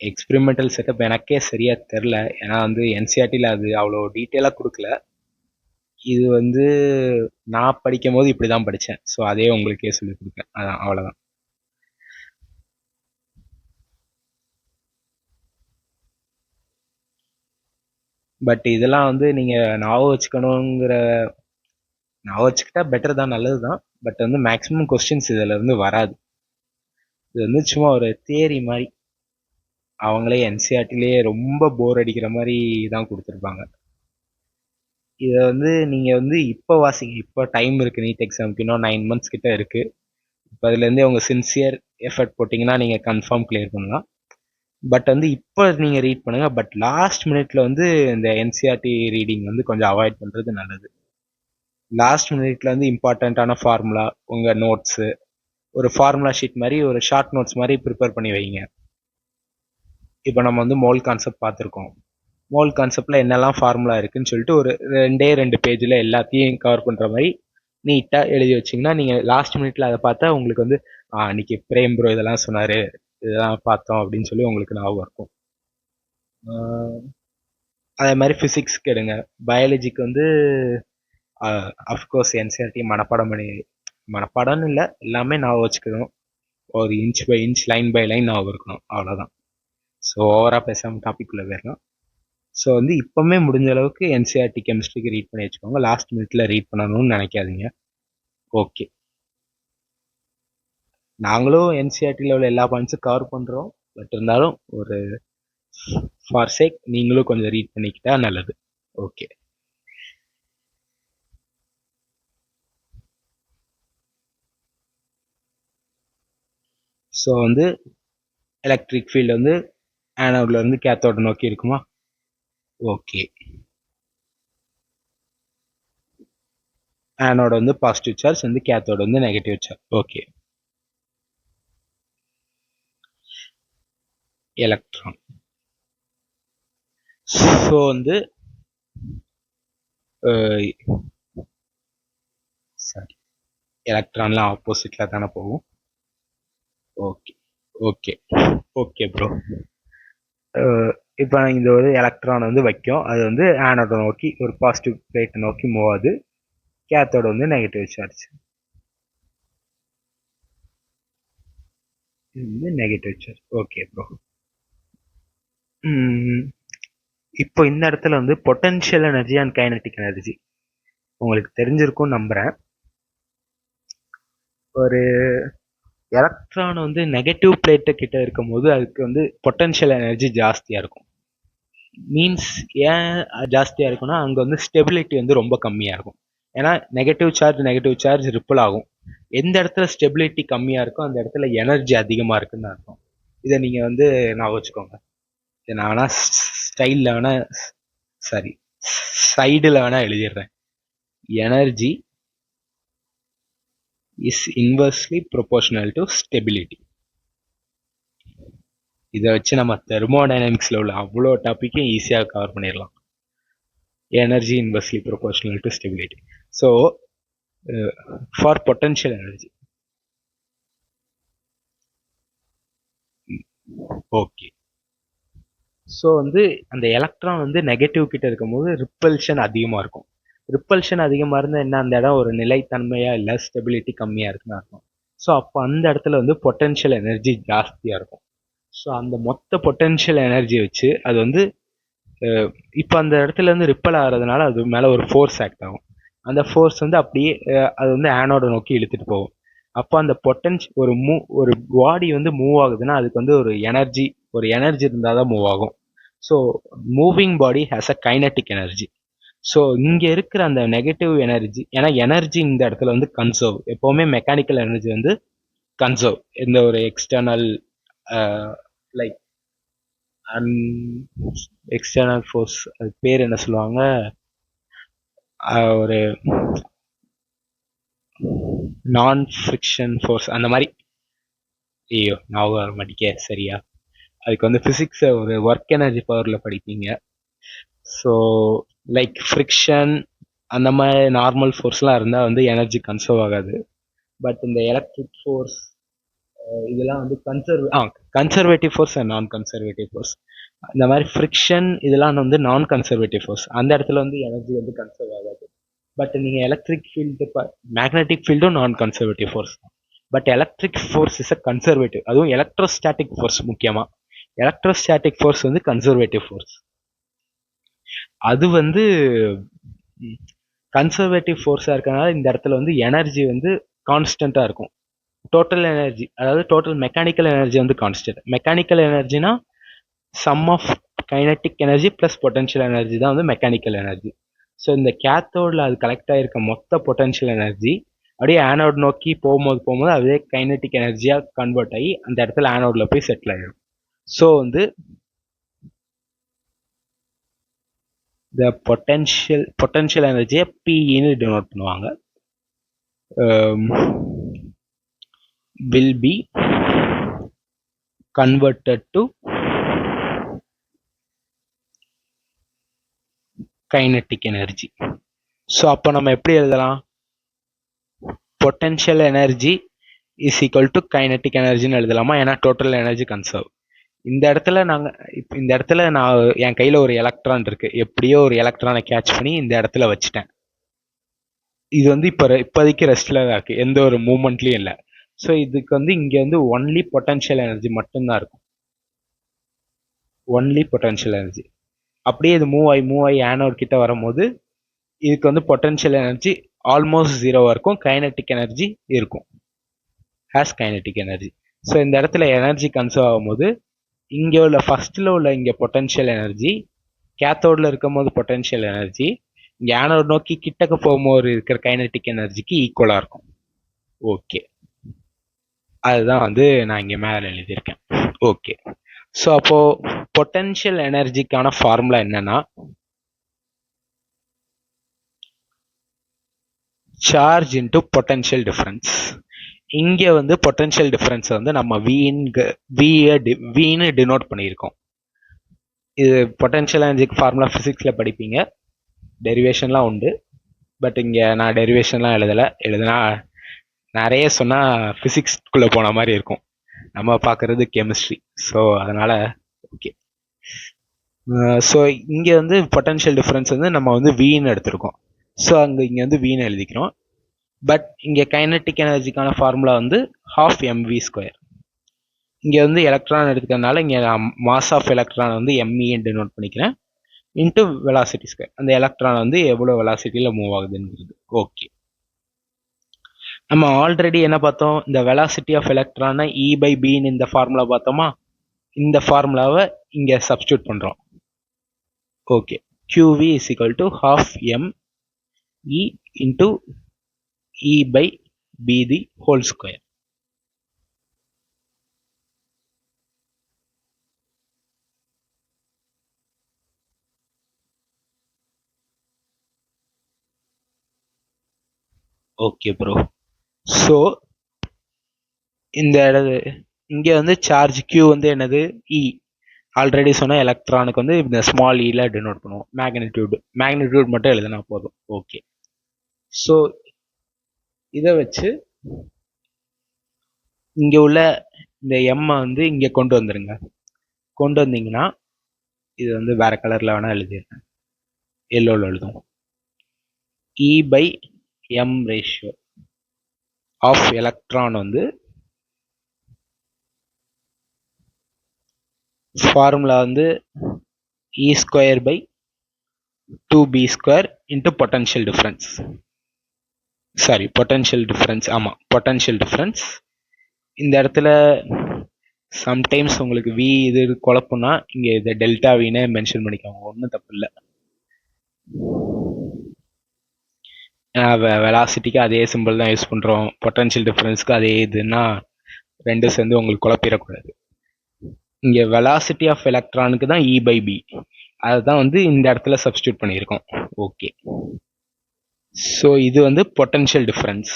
எக்ஸ்பெரிமெண்டல் செட்டப் எனக்கே சரியா தெரில. ஏன்னா வந்து என்சிஆர்டியில் அது அவ்வளோ டீட்டெயிலாக கொடுக்கல. இது வந்து நான் படிக்கும் போது இப்படி தான் படித்தேன். ஸோ அதே உங்களுக்கே சொல்லி கொடுப்பேன். அதான், அவ்வளோதான். பட் இதெல்லாம் வந்து நீங்கள் ஞாபகம் வச்சுக்கிட்டா பெட்டர் தான், நல்லது தான். பட் வந்து மேக்ஸிமம் கொஸ்டின்ஸ் இதில் இருந்து வராது. இது வந்து சும்மா ஒரு தியரி மாதிரி. அவங்களே என்சிஆர்டிலேயே ரொம்ப போர் அடிக்கிற மாதிரி தான் கொடுத்துருப்பாங்க. இதை வந்து நீங்கள் வந்து இப்போ வாசிங்க. இப்போ டைம் இருக்குது. நீட் எக்ஸாமுக்கு இன்னும் 9 months கிட்ட இருக்குது. இப்போ அதுலேருந்தே உங்கள் சின்சியர் எஃபர்ட் போட்டிங்கன்னா நீங்கள் கன்ஃபார்ம் கிளியர் பண்ணலாம். பட் வந்து இப்போ நீங்கள் ரீட் பண்ணுங்கள். பட் லாஸ்ட் மினிட்ல வந்து இந்த என்சிஆர்டி ரீடிங் வந்து கொஞ்சம் அவாய்ட் பண்ணுறது நல்லது. லாஸ்ட் மினிட்ல வந்து இம்பார்ட்டண்ட்டான ஃபார்முலா, உங்கள் நோட்ஸு, ஒரு ஃபார்முலா ஷீட் மாதிரி ஒரு ஷார்ட் நோட்ஸ் மாதிரி ப்ரிப்பேர் பண்ணி வைங்க. இப்போ நம்ம வந்து மோல் கான்செப்ட் பார்த்துருக்கோம். மோல் கான்செப்டில் என்னெல்லாம் ஃபார்முலா இருக்குன்னு சொல்லிட்டு ஒரு 2 பேஜில் எல்லாத்தையும் கவர் பண்ணுற மாதிரி நீட்டாக எழுதி வச்சிங்கன்னா, நீங்கள் லாஸ்ட் மினிட்ல அதை பார்த்தா உங்களுக்கு வந்து அன்னைக்கு பிரேம் ப்ரோ இதெல்லாம் சொன்னார், இதெல்லாம் பார்த்தோம் அப்படின்னு சொல்லி உங்களுக்கு ஞாபகம் இருக்கும். அதே மாதிரி ஃபிசிக்ஸ்க்கு எடுங்க. பயாலஜிக்கு வந்து அஃப்கோர்ஸ் என்சிஆர்டி மனப்பாடம்னு இல்லை, எல்லாமே ஞாபகம் வச்சுக்கணும். ஒரு inch by inch, line by line ஞாபகம் இருக்கணும். அவ்வளோதான். ஸோ ஓவராக பேசாமல் டாபிக்குள்ளே போயிடலாம். ஸோ வந்து இப்போவுமே முடிஞ்ச அளவுக்கு என்சிஆர்டி கெமிஸ்ட்ரிக்கு ரீட் பண்ணி வச்சுக்கோங்க. லாஸ்ட் மினிட்ல ரீட் பண்ணணும்னு நினைக்காதீங்க. ஓகே, நாங்களும் என்சிஆர்டியில் உள்ள எல்லா பாயிண்ட்ஸும் கவர் பண்ணுறோம். பட் இருந்தாலும் ஒரு ஃபார் சேக் நீங்களும் கொஞ்சம் ரீட் பண்ணிக்கிட்டா நல்லது. ஓகே, ஸோ வந்து எலக்ட்ரிக் ஃபீல்டு வந்து ஆனோட்ல இருந்து கேத்தோட நோக்கி இருக்குமா? ஓகே, ஆனோட வந்து பாசிட்டிவ் சார்ஜ், வந்து கேத்தோட வந்து negative charge. Okay, electron. So வந்து சாரி, எலக்ட்ரான்லாம் ஆப்போசிட்ல தானே போகும். Okay okay okay bro. இப்போ இந்த ஒரு எலக்ட்ரான் வந்து வைக்கும். அது வந்து ஆனோட நோக்கி ஒரு பாசிட்டிவ் பிளேட்டை நோக்கி மூவ் ஆகுது. கேத்தோட வந்து நெகட்டிவ் சார்ஜ். இது வந்து நெகட்டிவ் சார்ஜ். Okay bro. இப்போ இந்த இடத்துல வந்து potential energy and kinetic energy உங்களுக்கு தெரிஞ்சிருக்கும்னு நம்புறேன். ஒரு எலக்ட்ரான் வந்து நெகட்டிவ் பிளேட்டு கிட்ட இருக்கும் போது அதுக்கு வந்து பொட்டன்ஷியல் எனர்ஜி ஜாஸ்தியா இருக்கும். மீன்ஸ் ஏன் ஜாஸ்தியா இருக்குன்னா, அங்க வந்து ஸ்டெபிலிட்டி வந்து ரொம்ப கம்மியா இருக்கும். ஏன்னா நெகட்டிவ் சார்ஜ் ரிப்பிள் ஆகும். எந்த இடத்துல ஸ்டெபிலிட்டி கம்மியா இருக்கோ அந்த இடத்துல எனர்ஜி அதிகமா இருக்குன்னு அர்த்தம். இதை நீங்க வந்து நான் வச்சுக்கோங்க. இதை நான் வேணா ஸ்டைலில் வேணா சாரி சைடில் வேணா எழுதிடுறேன். Energy is inversely proportional to stability. இதை வச்சு நம்ம தெர்மோடைனமிக்ஸ்ல உள்ள அவ்வளோ டாப்பிக்கும் ஈஸியாக கவர் பண்ணிடலாம். Energy inversely proportional to stability. So for potential energy, okay. So வந்து அந்த எலக்ட்ரான் வந்து நெகட்டிவ் கிட்ட இருக்கும்போது ரிப்பல்ஷன் அதிகமாக இருக்கும். ரிப்பல்ஷன் அதிகமாக இருந்தால் என்ன, அந்த இடம் ஒரு நிலைத்தன்மையாக இல்லை, ஸ்டெபிலிட்டி கம்மியாக இருக்குன்னு அர்த்தம். ஸோ அப்போ அந்த இடத்துல வந்து பொட்டன்ஷியல் எனர்ஜி ஜாஸ்தியாக இருக்கும். ஸோ அந்த மொத்த பொட்டன்ஷியல் எனர்ஜி வச்சு அது வந்து இப்போ அந்த இடத்துல இருந்து ரிப்பல் ஆகிறதுனால அது மேலே ஒரு ஃபோர்ஸ் ஆக்ட் ஆகும். அந்த ஃபோர்ஸ் வந்து அப்படியே அது வந்து ஆனோட நோக்கி இழுத்துட்டு போகும். அப்போ அந்த ஒரு பாடி வந்து மூவ் ஆகுதுன்னா அதுக்கு வந்து ஒரு எனர்ஜி இருந்தால் தான் மூவ் ஆகும். So moving body has a kinetic energy. So இங்கே இருக்கிற அந்த நெகட்டிவ் எனர்ஜி, ஏன்னா எனர்ஜி இந்த இடத்துல வந்து கன்சர்வ், எப்போவுமே மெக்கானிக்கல் எனர்ஜி வந்து கன்சர்வ். எந்த ஒரு எக்ஸ்டர்னல் லைக் எக்ஸ்டர்னல் ஃபோர்ஸ், அது பேர் என்ன சொல்லுவாங்க, ஒரு நான் ஃப்ரிக்ஷன் ஃபோர்ஸ் அந்த மாதிரி. ஐயோ ஞாபகம் வர மாட்டேங்க சரியா. அதுக்கு வந்து ஃபிசிக்ஸை ஒரு ஒர்க் எனர்ஜி பவரில் படிப்பீங்க. ஸோ லைக் ஃப்ரிக்ஷன் அந்த மாதிரி நார்மல் ஃபோர்ஸ்லாம் இருந்தால் வந்து எனர்ஜி கன்சர்வ் ஆகாது. பட் இந்த எலக்ட்ரிக் ஃபோர்ஸ் இதெல்லாம் வந்து கன்சர்வேட்டிவ் ஃபோர்ஸ் அண்ட் நான் கன்சர்வேட்டிவ் ஃபோர்ஸ். இந்த மாதிரி ஃப்ரிக்ஷன் இதெல்லாம் வந்து நான் கன்சர்வேட்டிவ் ஃபோர்ஸ். அந்த இடத்துல வந்து எனர்ஜி வந்து கன்சர்வ் ஆகாது. பட் நீங்கள் எலக்ட்ரிக் ஃபீல்டு, மேக்னெட்டிக் ஃபீல்டும் நான் கன்சர்வேட்டிவ் ஃபோர்ஸ் தான். But electric force is a conservative. அதுவும் எலக்ட்ரோஸ்டாட்டிக் ஃபோர்ஸ் முக்கியமாக. எலக்ட்ரோஸ்டாட்டிக் ஃபோர்ஸ் வந்து கன்சர்வேட்டிவ் ஃபோர்ஸ். அது வந்து கன்சர்வேட்டிவ் ஃபோர்ஸாக இருக்கனால இந்த இடத்துல வந்து எனர்ஜி வந்து கான்ஸ்டண்ட்டாக இருக்கும். டோட்டல் எனர்ஜி, அதாவது டோட்டல் மெக்கானிக்கல் எனர்ஜி வந்து கான்ஸ்டன்ட். மெக்கானிக்கல் எனர்ஜினா sum of kinetic energy plus potential energy தான் வந்து மெக்கானிக்கல் எனர்ஜி. ஸோ இந்த கேத்தோடில் அது கலெக்ட் ஆகிருக்க மொத்த பொட்டன்ஷியல் எனர்ஜி அப்படியே ஆனோட் நோக்கி போகும்போது அதே கைனட்டிக் எனர்ஜியாக கன்வெர்ட் ஆகி அந்த இடத்துல ஆனோடில் போய் செட்டில் ஆகிடும். ஸோ வந்து இந்த பொட்டன்ஷியல் எனர்ஜியை பிஇன்னு டினோட் பண்ணுவாங்க. will be converted to kinetic energy. So அப்போ நம்ம எப்படி எழுதலாம், potential energy is equal to kinetic எனர்ஜின்னு எழுதலாமா? ஏன்னா டோட்டல் எனர்ஜி கன்சர்வ். இந்த இடத்துல நான் என் கையில் ஒரு எலக்ட்ரான் இருக்கு, எப்படியோ ஒரு எலக்ட்ரானை கேட்ச் பண்ணி இந்த இடத்துல வச்சுட்டேன். இது வந்து இப்போதைக்கு ரெஸ்ட்ல தான் இருக்கு, எந்த ஒரு மூமெண்ட்லயும் இல்லை. ஸோ இதுக்கு வந்து இங்கே வந்து ஒன்லி பொட்டன்ஷியல் எனர்ஜி மட்டும்தான் இருக்கும், ஒன்லி பொட்டன்ஷியல் எனர்ஜி. அப்படியே இது மூவ் ஆகி ஆனோட் கிட்ட வரும்போது இதுக்கு வந்து பொட்டன்ஷியல் எனர்ஜி ஆல்மோஸ்ட் ஜீரோவாக இருக்கும், கைனட்டிக் எனர்ஜி இருக்கும், ஹேஸ் கைனட்டிக் எனர்ஜி. ஸோ இந்த இடத்துல எனர்ஜி கன்சர்வ் ஆகும்போது இங்கே உள்ள ஃபர்ஸ்ட்ல உள்ள இங்கே பொட்டன்ஷியல் எனர்ஜி, கேத்தோடில் இருக்கும் போது பொட்டன்ஷியல் எனர்ஜி இங்கே ஆனோட் நோக்கி கிட்டக்க போகும்போது இருக்கிற கைனட்டிக் எனர்ஜிக்கு ஈக்குவலாக இருக்கும். ஓகே, அதுதான் வந்து நான் இங்கே மேலே எழுதியிருக்கேன். ஓகே, ஸோ அப்போ பொட்டன்ஷியல் எனர்ஜிக்கான ஃபார்முலா என்னன்னா, சார்ஜ் இன்டு பொட்டன்ஷியல் டிஃபரன்ஸ். இங்கே வந்து பொட்டன்ஷியல் டிஃபரன்ஸ் வந்து நம்ம வின்னு டினோட் பண்ணியிருக்கோம். இது பொட்டன்ஷியல் எனர்ஜிக்கு ஃபார்முலா ஃபிசிக்ஸில் படிப்பீங்க, டெரிவேஷன்லாம் உண்டு. பட் இங்கே நான் டெரிவேஷன்லாம் எழுதுனா நிறைய சொன்னால் ஃபிசிக்ஸ்குள்ளே போன மாதிரி இருக்கும், நம்ம பார்க்குறது கெமிஸ்ட்ரி. ஸோ அதனால் ஓகே. ஸோ இங்கே வந்து பொட்டன்ஷியல் டிஃபரன்ஸ் வந்து நம்ம வந்து வின்னு எடுத்திருக்கோம். ஸோ இங்கே வந்து வின்னு எழுதிக்கிறோம். பட் இங்கே கைனட்டிக் எனர்ஜிக்கான ஃபார்முலா வந்து ½ mv². இங்கே வந்து எலக்ட்ரான் எடுத்துக்கிறதுனால இங்கே நான் மாஸ் ஆஃப் எலக்ட்ரான் வந்து எம்இன்னு டினோட் பண்ணிக்கிறேன், இன்ட்டு வெலாசிட்டி ஸ்கொயர். அந்த எலக்ட்ரான் வந்து எவ்வளோ வெலாசிட்டியில் மூவ் ஆகுதுங்கிறது. ஓகே, நம்ம ஆல்ரெடி என்ன பார்த்தோம், இந்த வெலாசிட்டி ஆஃப் எலக்ட்ரானை E/Bன்னு இந்த ஃபார்முலா பார்த்தோமா. இந்த ஃபார்முலாவை இங்கே சப்ஸ்டியூட் பண்ணுறோம். Okay, QV is equal to ½ mE into E/B the whole square. Okay bro. So இந்த இங்க வந்து சார்ஜ் Q வந்து என்னது E. ஆல்ரெடி சொன்ன எலக்ட்ரானுக்கு வந்து இந்த ஸ்மால் இல டினோட் பண்ணுவோம். மேக்னிடியூட் மட்டும் எழுதினா போதும். ஓகே. ஸோ இதை வச்சு இங்க உள்ள இந்த எம் வந்து இங்க கொண்டு வந்துருங்க. கொண்டு வந்தீங்கன்னா இது வந்து வேற கலர்ல வேணா எழுதிருக்கேன், எல்லோல எழுதும். E by M ratio of electron வந்து ஃபார்முலா வந்து E square by 2B square into potential difference. Sorry, potential difference. ஆமாம், பொட்டன்ஷியல் டிஃபரன்ஸ். இந்த இடத்துல சம்டைம்ஸ் உங்களுக்கு வி இது குழப்பம்னா இங்கே இதை டெல்டா வின்னு மென்ஷன் பண்ணிக்கோங்க, ஒன்றும் தப்பு இல்லை. வெலாசிட்டிக்கு அதே சிம்பிள் தான் யூஸ் பண்ணுறோம், பொட்டன்ஷியல் டிஃபரன்ஸ்க்கு அதே இதுன்னா ரெண்டும் சேர்ந்து உங்களுக்கு குழப்பிடக்கூடாது. இங்கே வெலாசிட்டி ஆஃப் எலக்ட்ரானுக்கு தான் E by B, அதுதான் வந்து இந்த இடத்துல சப்ஸ்டியூட் பண்ணியிருக்கோம். ஓகே. ஸோ இது வந்து potential difference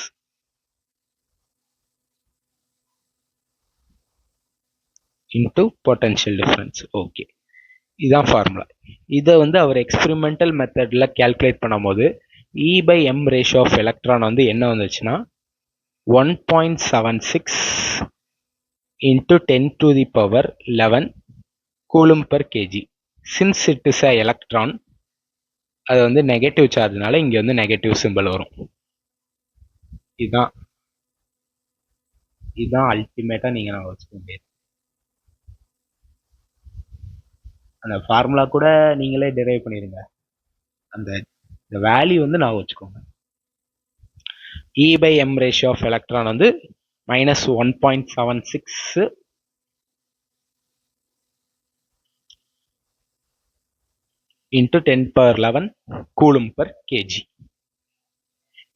into potential difference. Okay, இதுதான் ஃபார்முலா. இதை வந்து அவர் எக்ஸ்பெரிமெண்டல் மெத்தடில் கேல்குலேட் பண்ணும்போது E by M ratio of electron வந்து என்ன வந்துச்சுன்னா 1.76 into 10 to the power 11 coulomb per kg. Since it is a electron, அது வந்து நெகட்டிவ் சார்ஜ்னால இங்க வந்து நெகட்டிவ் சிம்பிள் வரும். இதுதான் அல்டிமேட்டா நீங்க நான் வச்சுக்க முடியாது. அந்த ஃபார்முலா கூட நீங்களே டிரைவ் பண்ணிருங்க, அந்த வேல்யூ வந்து நான் வச்சுக்கோங்க. E by M ratio of electron வந்து -1.76 into 10^11 கூலும் per kg.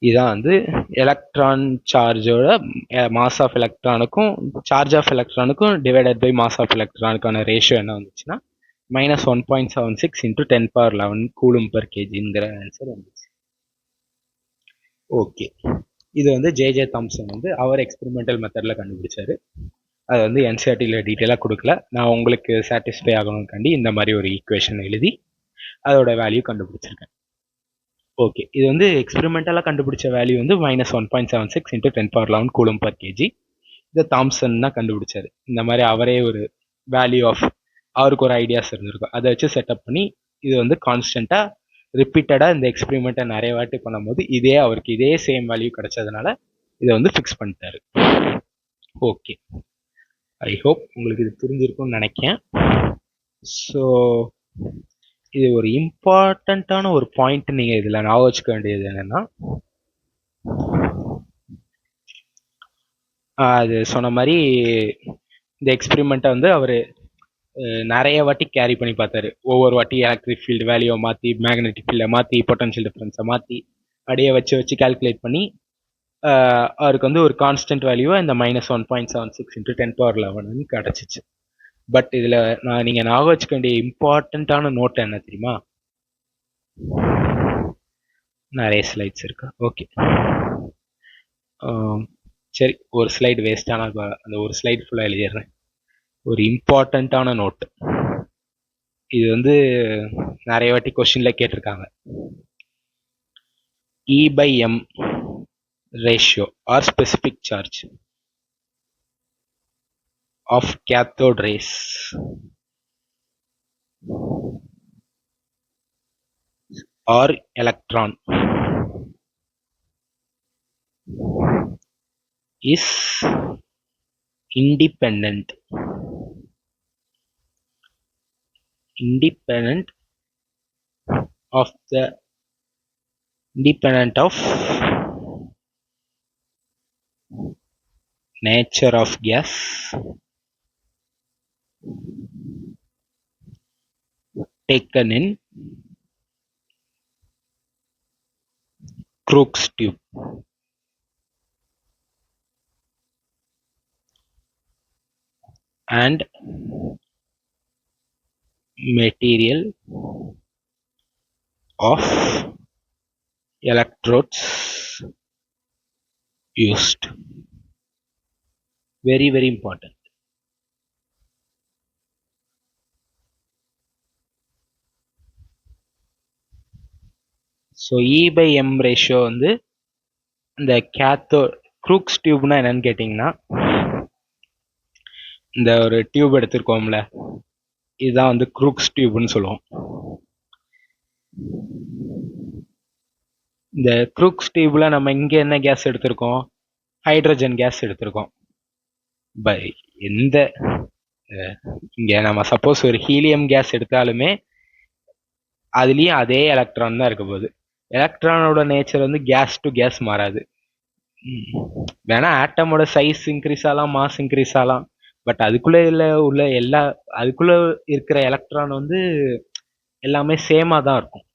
இதுதான் வந்து எலக்ட்ரான் சார்ஜோட மாஸ் ஆஃப் எலக்ட்ரானுக்கும் சார்ஜ் ஆஃப் எலக்ட்ரானுக்கும் டிவைடட் பை மாஸ் ஆஃப் எலக்ட்ரானுக்கான ரேஷியோ என்ன வந்துச்சுன்னா -1.76 into 10^11 கூலும் per kgங்கிற ஆன்சர் வந்துச்சு. ஓகே, இது வந்து ஜே தாம்சன் வந்து அவர் எக்ஸ்பெரிமெண்டல் மெத்தடில் கண்டுபிடிச்சாரு. அது வந்து என்சிஆர்டியில் டீட்டெயிலாக கொடுக்கல, நான் உங்களுக்கு சாட்டிஸ்ஃபை ஆகணும்காண்டி இந்த மாதிரி ஒரு ஈக்குவேஷன் எழுதி அதோட வேல்யூ கண்டுபிடிச்சிருக்கேன். ஓகே, இது வந்து எக்ஸ்பெரிமெண்டலாக கண்டுபிடிச்ச வேல்யூ வந்து -1.76 into 10^11 கூலும் per kg. இதை தாம்சன் தான் கண்டுபிடிச்சாரு. இந்த மாதிரி அவரே ஒரு வேல்யூ ஆஃப் அவருக்கு ஒரு ஐடியாஸ் இருந்திருக்கும், அதை வச்சு செட்டப் பண்ணி இது வந்து கான்ஸ்டண்ட்டாக ரிப்பீட்டடாக இந்த எக்ஸ்பெரிமெண்ட்டை நிறைய வாட்டி பண்ணும்போது அவருக்கு இதே சேம் வேல்யூ கிடைச்சதுனால இதை வந்து ஃபிக்ஸ் பண்ணிட்டாரு. ஓகே, ஐ ஹோப் உங்களுக்கு இது புரிஞ்சிருக்கும்னு நினைக்கிறேன். ஸோ இது ஒரு இம்பார்ட்டண்ட்டான ஒரு பாயிண்ட் நீங்க இதுல ஞாபகம் வச்சுக்க வேண்டியது என்னன்னா, அது சொன்ன மாதிரி இந்த எக்ஸ்பெரிமெண்ட்டை வந்து அவரு நிறைய வாட்டி கேரி பண்ணி பார்த்தாரு. ஒவ்வொரு வாட்டி எலக்ட்ரிக் ஃபீல்டு வேல்யூவை மாற்றி, மேக்னெட்டிக் ஃபீல்டை மாற்றி, பொட்டன்ஷியல் டிஃபரன்ஸை மாற்றி அப்படியே வச்சு கால்குலேட் பண்ணி அவருக்கு வந்து ஒரு கான்ஸ்டன்ட் வேல்யூவை இந்த -1.76 into 10^11 கிடச்சிச்சு. பட் இதில் நீங்கள் ஞாபகம் வச்சுக்க வேண்டிய இம்பார்ட்டண்ட்டான நோட் என்ன தெரியுமா? நிறைய ஸ்லைட்ஸ் இருக்கு. ஓகே, சரி, ஒரு ஸ்லைடு வேஸ்ட் ஆனால் அந்த ஒரு ஸ்லைட் ஃபுல்லாக எழுதிடுறேன். ஒரு இம்பார்ட்டண்ட்டான நோட், இது வந்து நிறைய வாட்டி கொஸ்டின்ல கேட்டிருக்காங்க. E by M ratio or specific charge of cathode rays or electron is independent of nature of gas, taken in Crookes tube, and material of electrodes used. Very, very important. So E/M ratio வந்து இந்த க்ரூக்ஸ் டியூப்னா என்னன்னு கேட்டிங்கன்னா, இந்த ஒரு tube எடுத்திருக்கோம்ல, இதுதான் வந்து க்ரூக்ஸ் டியூப்னு சொல்லுவோம். இந்த க்ரூக்ஸ் டியூப்ல நம்ம இங்க என்ன கேஸ் எடுத்திருக்கோம்? ஹைட்ரஜன் கேஸ் எடுத்திருக்கோம். எந்த இங்க நம்ம சப்போஸ் ஒரு ஹீலியம் கேஸ் எடுத்தாலுமே அதுலயும் அதே எலக்ட்ரான் தான் இருக்க போகுது. எலக்ட்ரானோட நேச்சர் வந்து கேஸ் டு கேஸ் மாறாது. வேணா ஆட்டமோட சைஸ் இன்க்ரீஸ் ஆகலாம், மாஸ் இன்க்ரீஸ் ஆகலாம், பட் அதுக்குள்ள அதுக்குள்ள இருக்கிற எலக்ட்ரான் வந்து எல்லாமே சேமா தான் இருக்கும்.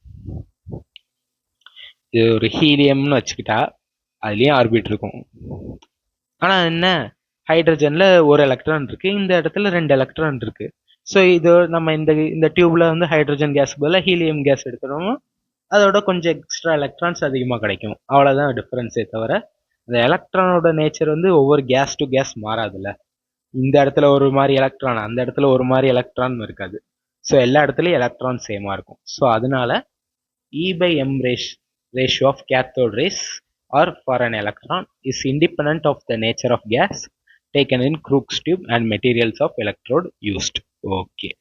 இது ஒரு ஹீலியம்னு வச்சுக்கிட்டா அதுலயும் ஆர்பிட் இருக்கும். ஆனா என்ன, ஹைட்ரஜன்ல ஒரு எலக்ட்ரான் இருக்கு, இந்த இடத்துல 2 எலக்ட்ரான் இருக்கு. ஸோ இது நம்ம இந்த டியூப்ல வந்து ஹைட்ரஜன் கேஸ் பதிலாக ஹீலியம் கேஸ் எடுத்துட்டோம்னா அதோட கொஞ்சம் எக்ஸ்ட்ரா எலக்ட்ரான்ஸ் அதிகமாக கிடைக்கும். அவ்வளோதான் டிஃபரன்ஸே தவிர அந்த எலக்ட்ரானோட நேச்சர் வந்து ஒவ்வொரு கேஸ் டு கேஸ் மாறாதுல்ல. இந்த இடத்துல ஒரு மாதிரி எலக்ட்ரான், அந்த இடத்துல ஒரு மாதிரி எலக்ட்ரான் இருக்காது. ஸோ எல்லா இடத்துலையும் எலக்ட்ரான் சேமா இருக்கும். ஸோ அதனால E/M ratio of cathode rays or for an electron is independent of the nature of gas taken in Crookes tube and materials of electrode used. Okay.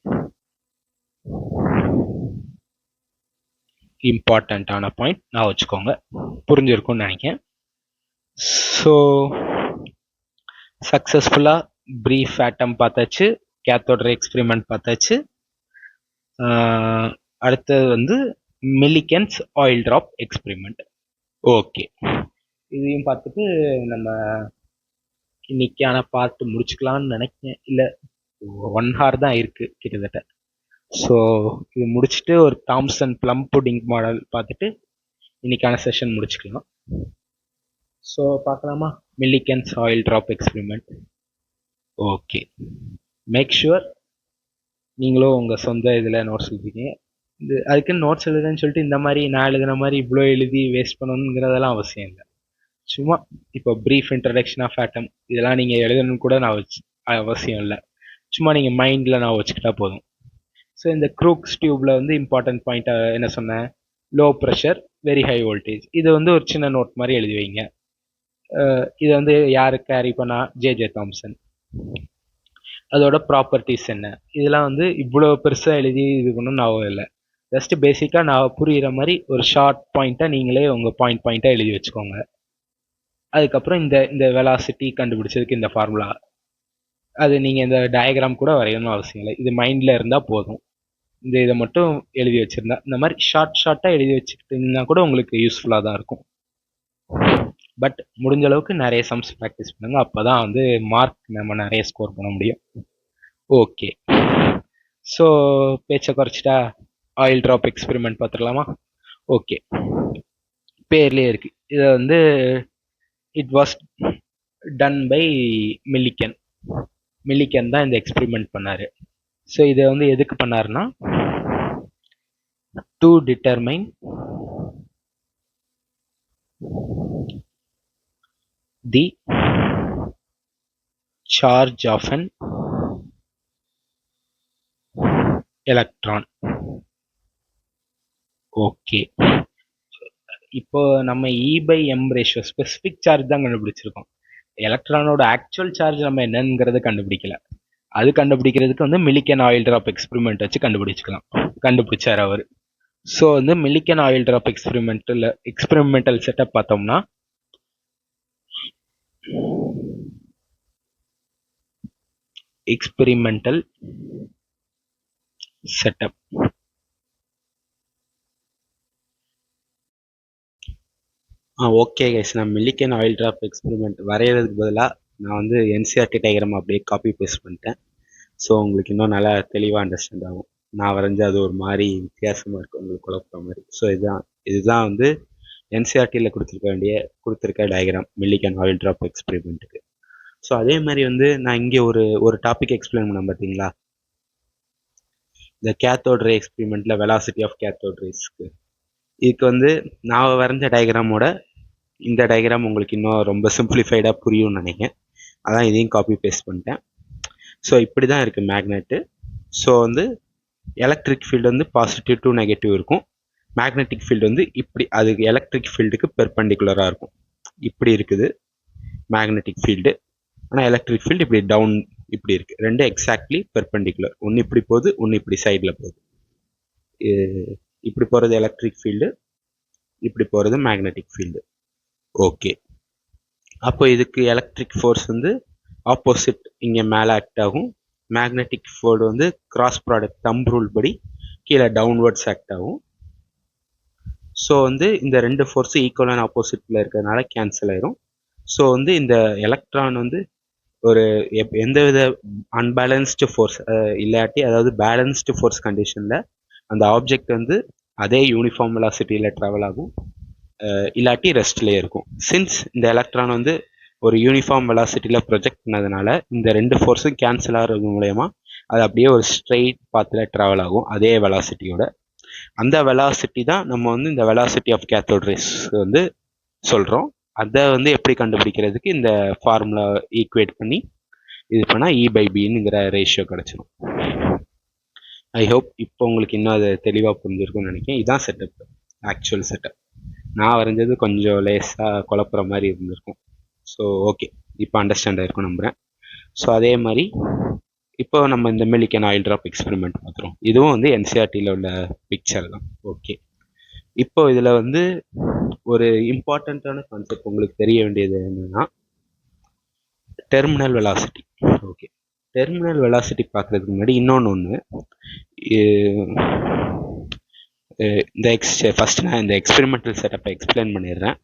இம்பார்ட்டண்ட்டான பாயிண்ட் நான் வச்சுக்கோங்க, புரிஞ்சிருக்கும்னு நினைக்கிறேன். ஸோ சக்ஸஸ்ஃபுல்லாக ப்ரீஃப் ஆட்டம் பார்த்தாச்சு, கேத்தோட் ரே experiment பார்த்தாச்சு. அடுத்தது வந்து Millikan's oil drop experiment. Okay, இதையும் பார்த்துட்டு நம்ம இன்னைக்கான பார்ட் முடிச்சுக்கலாம்னு நினைக்கிறேன். இல்லை 1 hour தான் இருக்கு கிட்டத்தட்ட. ஸோ இது முடிச்சுட்டு ஒரு தாம்சன் ப்ளம் புட்டிங் மாடல் பார்த்துட்டு இன்னைக்கான செஷன் முடிச்சுக்கலாம். ஸோ பார்க்கலாமா? Millikan's oil drop experiment. Okay, make sure நீங்களும் உங்கள் சொந்த இதில் நோட்ஸ் எழுதிங்க. அதுக்குன்னு நோட்ஸ் எழுதுன்னு சொல்லிட்டு இந்த மாதிரி நான் எழுதுன மாதிரி இவ்வளோ எழுதி வேஸ்ட் பண்ணணுங்கிறதெல்லாம் அவசியம் இல்லை. சும்மா இப்போ ப்ரீஃப் இன்ட்ரடக்ஷன் ஆஃப் ஆட்டம் இதெல்லாம் நீங்கள் எழுதணும்னு கூட அவசியம் இல்லை. சும்மா நீங்கள் மைண்டில் நான் வச்சுக்கிட்டா போதும். ஸோ இந்த க்ரூக்ஸ் டியூப்ல வந்து இம்பார்ட்டன்ட் பாயிண்ட் என்ன சொன்னேன்? Low pressure, very high voltage. இது வந்து ஒரு சின்ன நோட் மாதிரி எழுதி வைங்க. இது வந்து யாரு கேரி பண்ணா? J Thomson. அதோட ப்ராப்பர்ட்டிஸ் என்ன, இதெல்லாம் வந்து இவ்வளோ பெருசாக எழுதி இது பண்ணணும் ஞாபகம் இல்லை. ஜஸ்ட் பேசிக்காக நான் புரிகிற மாதிரி ஒரு ஷார்ட் பாயிண்ட்டாக நீங்களே உங்கள் பாயிண்ட்டாக எழுதி வச்சுக்கோங்க. அதுக்கப்புறம் இந்த வெலாசிட்டி கண்டுபிடிச்சதுக்கு இந்த ஃபார்முலா, அது நீங்கள் இந்த டயக்ராம் கூட வரையணும்னு அவசியம் இல்லை, இது மைண்டில் இருந்தால் போதும். இதை மட்டும் எழுதி வச்சிருந்தா, இந்த மாதிரி ஷார்ட்டாக எழுதி வச்சுக்கிட்டீங்கன்னா கூட உங்களுக்கு யூஸ்ஃபுல்லாக தான் இருக்கும். பட் முடிஞ்ச அளவுக்கு நிறைய சம்ஸ் ப்ராக்டிஸ் பண்ணுங்க, அப்போதான் வந்து மார்க் நம்ம நிறைய ஸ்கோர் பண்ண முடியும். ஓகே, ஸோ பேச்சை குறைச்சிட்டா ஆயில் ட்ராப் எக்ஸ்பெரிமெண்ட் பார்த்துடலாமா? ஓகே, பேர்லேயே இருக்கு. இதை வந்து it was done by Millikan தான் இந்த எக்ஸ்பெரிமெண்ட் பண்ணாரு. ஸோ இதை வந்து எதுக்கு பண்ணாருன்னா, to determine the charge of an electron. Okay, இப்போ நம்ம E/M ரேஷியோ ஸ்பெசிஃபிக் சார்ஜ் தான் கண்டுபிடிச்சிருக்கோம். எலக்ட்ரானோட ஆக்சுவல் சார்ஜ் நம்ம என்னங்கிறத கண்டுபிடிக்கல. அது கண்டுபிடிக்கிறதுக்கு வந்து மில்லிகன் ஆயில் ட்ராப் எக்ஸ்பெரிமெண்ட் வச்சு கண்டுபிடிச்சார் அவர். ஸோ வந்து Millikan oil drop experimental setup பார்த்தோம்னா, எக்ஸ்பெரிமெண்டல் செட்டப் ஓகே கைஸ், நான் மில்லிகன் ஆயில் ட்ராப் எக்ஸ்பெரிமெண்ட் வரைகிறதுக்கு பதிலாக நான் வந்து NCERT டயக்ராம் அப்படியே காப்பி பேஸ்ட் பண்ணிட்டேன். ஸோ உங்களுக்கு இன்னும் நல்லா தெளிவாக அண்டர்ஸ்டாண்ட் ஆகும். நான் வரைஞ்ச அது ஒரு மாதிரி வித்தியாசமாக இருக்கும், உங்களுக்கு குழப்பற மாதிரி. ஸோ இதுதான் வந்து NCERTயில் கொடுத்துருக்க டயக்ராம் மில்லிகன் ஆயில் ட்ராப் எக்ஸ்பெரிமெண்ட்டுக்கு. ஸோ அதே மாதிரி வந்து நான் இங்கே ஒரு டாபிக் எக்ஸ்பிளைன் பண்ணேன் பார்த்தீங்களா, இந்த கேத்தோட் ரே எக்ஸ்பெரிமெண்ட்டில் வெலாசிட்டி ஆஃப் கேத்தோட் ரேஸ்க்கு. இதுக்கு வந்து நான் வரைஞ்ச டயக்ராமோட இந்த டயக்ராம் உங்களுக்கு இன்னும் ரொம்ப சிம்பிளிஃபைடாக புரியும்னு நினைக்கிறேன். அதான் இதையும் காப்பி பேஸ்ட் பண்ணிட்டேன். ஸோ இப்படி தான் இருக்குது மேக்னெட்டு. ஸோ வந்து எலக்ட்ரிக் ஃபீல்டு வந்து பாசிட்டிவ் டு நெகட்டிவ் இருக்கும். மேக்னெட்டிக் ஃபீல்டு வந்து இப்படி, அதுக்கு எலக்ட்ரிக் ஃபீல்டுக்கு பெர்பெண்டிகுலராக இருக்கும். இப்படி இருக்குது மேக்னெட்டிக் ஃபீல்டு. ஆனால் எலக்ட்ரிக் ஃபீல்டு இப்படி டவுன் இப்படி இருக்குது. ரெண்டு எக்ஸாக்ட்லி பெர்பெண்டிகுலர். ஒன்று இப்படி போகுது, ஒன்று இப்படி சைடில் போகுது. இப்படி போகிறது எலக்ட்ரிக் ஃபீல்டு, இப்படி போகிறது மேக்னெட்டிக் ஃபீல்டு. ஓகே, அப்போ இதுக்கு எலக்ட்ரிக் ஃபோர்ஸ் வந்து ஆப்போசிட் இங்கே மேலே ஆக்ட் ஆகும். மேக்னெட்டிக் ஃபோர்டு வந்து கிராஸ் ப்ராடக்ட் தம்ப் ரூல் படி கீழே டவுன்வர்ட்ஸ் ஆக்ட் ஆகும். ஸோ வந்து இந்த ரெண்டு ஃபோர்ஸும் ஈக்குவல் அண்ட் ஆப்போசிட்டில் இருக்கிறதுனால கேன்சல் ஆயிரும். ஸோ வந்து இந்த எலக்ட்ரான் வந்து ஒரு எந்தவித அன்பேலன்ஸ்டு ஃபோர்ஸ் இல்லாட்டி, அதாவது பேலன்ஸ்டு ஃபோர்ஸ் கண்டிஷனில் அந்த ஆப்ஜெக்ட் வந்து அதே யூனிஃபார்ம் வெலாசிட்டியில் ட்ராவல் ஆகும், இல்லாட்டி ரெஸ்ட்லேயே இருக்கும். சின்ஸ் இந்த எலக்ட்ரான் வந்து ஒரு யூனிஃபார்ம் வெலாசிட்டியில் ப்ரொஜெக்ட் பண்ணதுனால இந்த ரெண்டு ஃபோர்ஸும் கேன்சல் ஆகிறது மூலயமா அது அப்படியே ஒரு ஸ்ட்ரெயிட் பாத்தில் ட்ராவல் ஆகும் அதே வெலாசிட்டியோட. அந்த வெலாசிட்டி தான் நம்ம வந்து இந்த வெலாசிட்டி ஆஃப் கேத்தோட் ரேஸ் வந்து சொல்கிறோம். அதை வந்து எப்படி கண்டுபிடிக்கிறதுக்கு இந்த ஃபார்முலா ஈக்குவேட் பண்ணி இது பண்ணால் E/Bங்கிற ரேஷியோ கிடச்சிடும். ஐ ஹோப் இப்போ உங்களுக்கு இன்னும் அது தெளிவாக புரிஞ்சிருக்கும்னு நினைக்கிறேன். இதுதான் செட்டப், ஆக்சுவல் செட்டப். நான் வரைஞ்சது கொஞ்சம் லேஸாக குழப்புற மாதிரி இருந்திருக்கும். ஸோ ஓகே, இப்போ அண்டர்ஸ்டாண்ட் ஆகிருக்கும் நம்புகிறேன். ஸோ அதே மாதிரி இப்போ நம்ம இந்த மில்லிகன் ஆயில் ட்ராப் எக்ஸ்பெரிமெண்ட் பார்க்குறோம். இதுவும் வந்து NCERTயில் உள்ள பிக்சர் தான். ஓகே, இப்போ இதில் வந்து ஒரு இம்பார்ட்டண்ட்டான கான்செப்ட் உங்களுக்கு தெரிய வேண்டியது என்னன்னா terminal velocity. Okay, terminal velocity பார்க்குறதுக்கு முன்னாடி இன்னொன்று ஃபர்ஸ்ட் நான் இந்த எக்ஸ்பெரிமெண்டல் செட்டப்பை எக்ஸ்பிளைன் பண்ணிடுறேன்.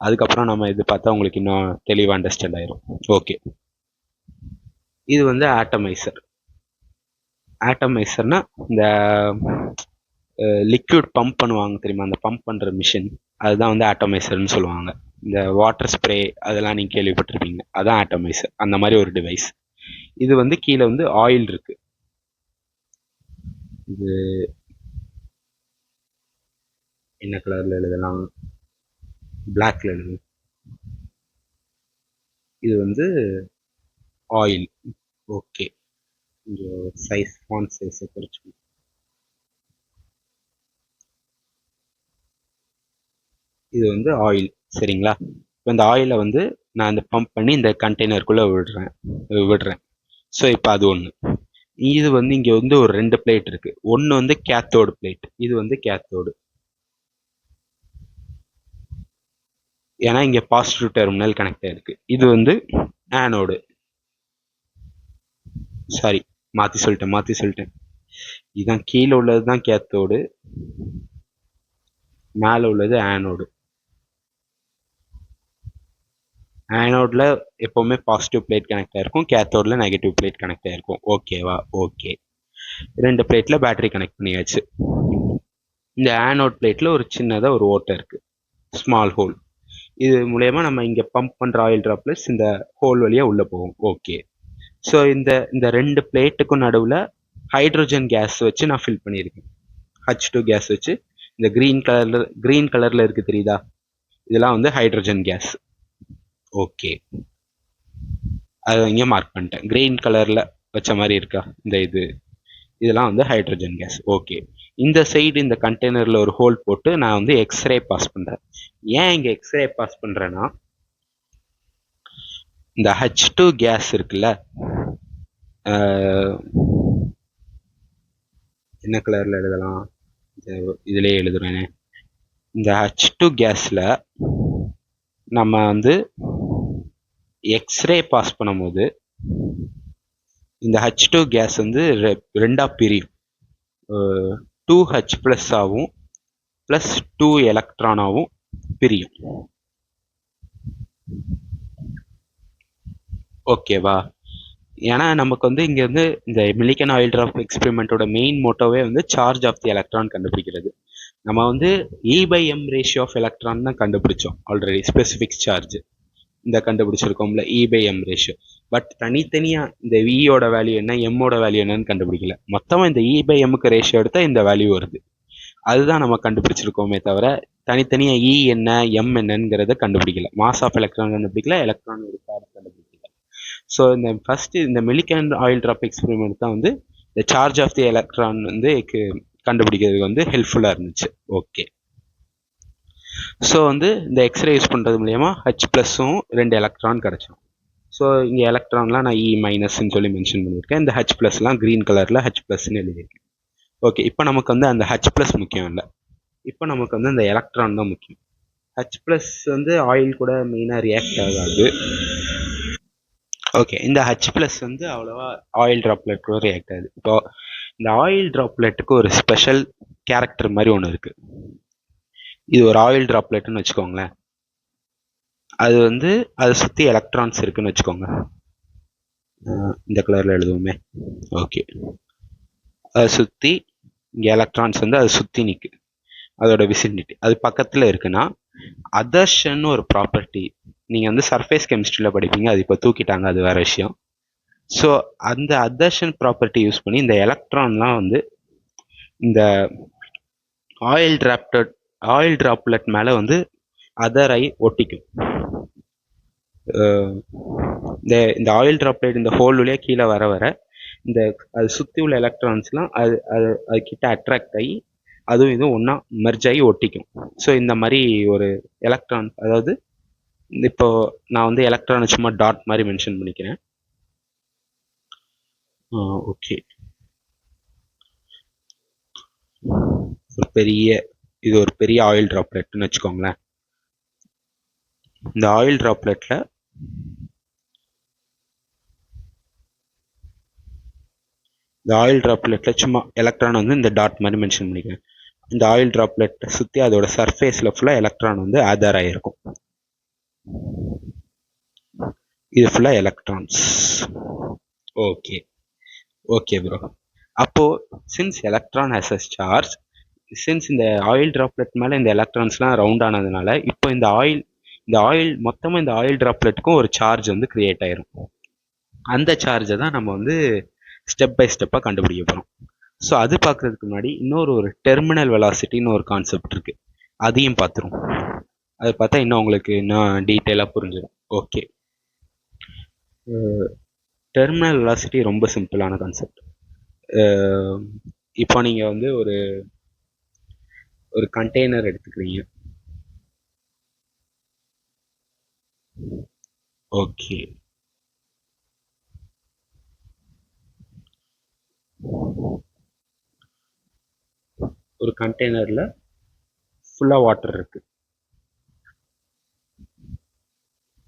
அதுக்கப்புறம் நம்ம இது பார்த்தா உங்களுக்கு இன்னும் தெளிவாக அண்டர்ஸ்டாண்ட் ஆயிரும். ஓகே, இது வந்து ஆட்டமைசர். ஆட்டமைசர்னா இந்த லிக்விட் பம்ப் பண்ணுவாங்க தெரியுமா, அந்த பம்ப் பண்ணுற மிஷின், அதுதான் வந்து ஆட்டமைசர்னு சொல்லுவாங்க. இந்த வாட்டர் ஸ்ப்ரே அதெல்லாம் நீங்கள் கேள்விப்பட்டிருப்பீங்க, அதான் ஆட்டமைசர். அந்த மாதிரி ஒரு டிவைஸ். இது வந்து கீழே வந்து ஆயில் இருக்கு. இது என்ன கலர்ல எழுதலாம், பிளாக்ல எழுது. இது வந்து ஆயில். ஓகே, கொஞ்சம் சைஸ் ஃபாண்ட் சைஸை குறைச்சி. இது வந்து ஆயில், சரிங்களா? இப்போ இந்த ஆயிலை வந்து நான் இந்த பம்ப் பண்ணி இந்த கண்டெய்னருக்குள்ளே விடுறேன். ஸோ இப்போ அது ஒன்று. இது வந்து இங்கே வந்து ஒரு 2 பிளேட் இருக்கு. ஒன்று வந்து கேத்தோடு பிளேட், இது வந்து கேத்தோடு. ஏன்னா இங்கே பாசிட்டிவ் டெர்மினல் கனெக்ட் ஆயிருக்கு. இது வந்து ஆனோடு. சாரி, மாற்றி சொல்லிட்டேன். இதுதான் கீழே உள்ளது தான் கேத்தோடு, மேலே உள்ளது ஆனோடு. ஆனோடில் எப்போவுமே பாசிட்டிவ் பிளேட் கனெக்ட் ஆகிருக்கும், கேத்தோடில் நெகட்டிவ் பிளேட் கனெக்ட் ஆகிருக்கும். ஓகேவா? ஓகே, 2 பிளேட்டில் பேட்டரி கனெக்ட் பண்ணியாச்சு. இந்த ஆனோட் பிளேட்டில் ஒரு சின்னதாக ஒரு ஓட்டை இருக்குது, ஸ்மால் ஹோல். இது மூலயமா நம்ம இங்கே பம்ப் பண்ணுற ஆயில் ட்ராப்லெட்ஸ் இந்த ஹோல் வழியாக உள்ளே போகும். ஓகே, ஸோ இந்த 2 பிளேட்டுக்கும் நடுவில் ஹைட்ரோஜன் கேஸ் வச்சு நான் ஃபில் பண்ணியிருக்கேன். H2 கேஸ் வச்சு. இந்த க்ரீன் கலரில் இருக்குது தெரியுதா, இதெல்லாம் வந்து ஹைட்ரோஜன் கேஸ். ஓகே, அதை இங்கே மார்க் பண்ணிட்டேன். க்ரீன் கலரில் வச்ச மாதிரி இருக்கா இந்த இதெல்லாம் வந்து ஹைட்ரோஜன் கேஸ். ஓகே, இந்த சைடு இந்த கண்டெய்னரில் ஒரு ஹோல் போட்டு நான் வந்து எக்ஸ்ரே பாஸ் பண்ணுறேன். ஏன் இங்கே எக்ஸ்ரே பாஸ் பண்ணுறேன்னா, இந்த H2 கேஸ் இருக்குல்ல, என்ன கலரில் எழுதலாம், இதிலே எழுதுறேனே. இந்த H2 கேஸில் நம்ம வந்து எக்ஸ்ரே பாஸ் பண்ணும்போது இந்த H2 கேஸ் வந்து ரெண்டா பிரியும். 2H+ ஆகும் ப்ளஸ் 2 எலக்ட்ரானாகவும் பிரியும். ஓகேவா? ஏன்னா நமக்கு வந்து இங்கே வந்து இந்த மில்லிகன் ஆயில் ட்ராப் எக்ஸ்பெரிமெண்ட்டோட மெயின் மோட்டோவே வந்து சார்ஜ் ஆஃப் தி எலக்ட்ரான் கண்டுபிடிக்கிறது. நம்ம வந்து E/M ரேஷியோ ஆஃப் எலக்ட்ரான் தான் கண்டுபிடிச்சோம் ஆல்ரெடி, ஸ்பெசிஃபிக் சார்ஜ் இந்த கண்டுபிடிச்சிருக்கோம்ல, E/M ரேஷியோ. பட் தனித்தனியாக இந்த வியோட வேல்யூ என்ன, எம்மோட வேல்யூ என்னன்னு கண்டுபிடிக்கல. மொத்தமாக இந்த E/Mக்கு ரேஷியோ எடுத்தால் இந்த வேல்யூ வருது. அதுதான் நம்ம கண்டுபிடிச்சிருக்கோமே தவிர தனித்தனியாக E என்ன எம் என்னங்கிறத கண்டுபிடிக்கல. மாஸ் ஆஃப் எலக்ட்ரான் கண்டுபிடிக்கல, எலக்ட்ரான் ஒரு சார்ஜ் கண்டுபிடிக்கல. ஸோ இந்த ஃபர்ஸ்ட் இந்த மில்லிகன் ஆயில் ட்ராப் எக்ஸ்பெரிமெண்ட் தான் வந்து இந்த சார்ஜ் ஆஃப் தி எலக்ட்ரான் வந்து கண்டுபிடிக்கிறதுக்கு வந்து ஹெல்ப்ஃபுல்லாக இருந்துச்சு. ஓகே, ஸோ வந்து இந்த எக்ஸ்ரே யூஸ் பண்ணுறது மூலயமா H ப்ளஸும் 2 எலக்ட்ரான் கிடச்சிடும். ஸோ இங்கே எலக்ட்ரான்லாம் நான் E- சொல்லி மென்ஷன் பண்ணியிருக்கேன். இந்த H ப்ளஸ்லாம் க்ரீன் கலரில் H ப்ளஸ்ன்னு எழுதியிருக்கேன். ஓகே, இப்போ நமக்கு வந்து அந்த H ப்ளஸ் முக்கியம் இல்லை, இப்போ நமக்கு வந்து அந்த எலக்ட்ரான் தான் முக்கியம். H ப்ளஸ் வந்து ஆயில் கூட மெயினாக ரியாக்ட் ஆகாது. ஓகே, இந்த H ப்ளஸ் வந்து அவ்வளோவா ஆயில் ட்ராப்லெட் கூட ரியாக்ட் ஆகுது. இப்போ இந்த ஆயில் ட்ராப்லெட்டுக்கு ஒரு ஸ்பெஷல் கேரக்டர் மாதிரி ஒன்று இருக்குது. இது ஒரு ஆயில் ட்ராப்லெட்னு வச்சுக்கோங்களேன். அது வந்து அதை சுற்றி எலக்ட்ரான்ஸ் இருக்குன்னு வச்சுக்கோங்க. இந்த கலரில் எழுதுவோமே. ஓகே, அதை சுற்றி இங்கே எலக்ட்ரான்ஸ் வந்து அதை சுற்றி நிற்குது, அதோட விசினிட்டி. அது பக்கத்தில் இருக்குன்னா அதர்ஷன் ஒரு ப்ராப்பர்ட்டி நீங்கள் வந்து சர்ஃபேஸ் கெமிஸ்ட்ரியில் படிப்பீங்க, அது இப்போ தூக்கிட்டாங்க, அது வேறு விஷயம். ஸோ அந்த அதர்ஷன் ப்ராப்பர்ட்டி யூஸ் பண்ணி இந்த எலக்ட்ரான்லாம் வந்து இந்த ஆயில் ட்ராப்லெட் மேலே வந்து அதர் ஆகி ஒட்டிக்கும். இந்த ஆயில் ட்ராப்லெட் இந்த ஹோல் வழியாக கீழே வர வர இந்த அது சுற்றி உள்ள எலக்ட்ரான்ஸ்லாம் அது கிட்ட அட்ராக்ட் ஆகி அதுவும் இதுவும் ஒன்றா மெர்ஜ் ஆகி ஒட்டிக்கும். ஸோ இந்த மாதிரி ஒரு எலக்ட்ரான், அதாவது இப்போ நான் வந்து எலக்ட்ரானை சும்மா டாட் மாதிரி மென்ஷன் பண்ணிக்கிறேன். ஓகே, இது ஒரு பெரிய ஆயில் ட்ராப்லெட்னு வச்சுக்கோங்களேன். இந்த ஆயில் ட்ராப்லெட்ல சும்மா எலக்ட்ரான் வந்து இந்த டாட் மாதிரி மென்ஷன் பண்ணிக்கிறேன். இந்த ஆயில் ட்ராப்லெட்டை சுற்றி அதோட சர்ஃபேஸில் ஃபுல்லாக எலக்ட்ரான் வந்து ஆதர் ஆகிருக்கும். இது ஃபுல்லாக எலக்ட்ரான்ஸ். Okay okay bro. அப்போது since electron has a charge, since இந்த ஆயில் ட்ராப்லெட் மேலே இந்த எலக்ட்ரான்ஸ்லாம் ரவுண்ட் ஆனதுனால இப்போ இந்த ஆயில் மொத்தமாக இந்த ஆயில் ட்ராப்லெட்டுக்கும் ஒரு சார்ஜ் வந்து கிரியேட் ஆயிரும். அந்த சார்ஜை தான் நம்ம வந்து ஸ்டெப் பை ஸ்டெப்பாக கண்டுபிடிக்க போகிறோம். ஸோ அது பார்க்குறதுக்கு முன்னாடி ஒரு டெர்மினல் வெலாசிட்டின்னு ஒரு கான்செப்ட் இருக்குது, அதையும் பார்த்துரும். அதை பார்த்தா இன்னும் உங்களுக்கு இன்னும் டீட்டெயிலாக புரிஞ்சிடும். ஓகே, டெர்மினல் வெலாசிட்டி ரொம்ப சிம்பிளான கான்செப்ட். இப்போ நீங்கள் வந்து ஒரு கண்டெய்னர் எடுத்துக்கிறீங்க. ஓகே, ஒரு கண்டெய்னரில் ஃபுல்லாக வாட்டர் இருக்கு.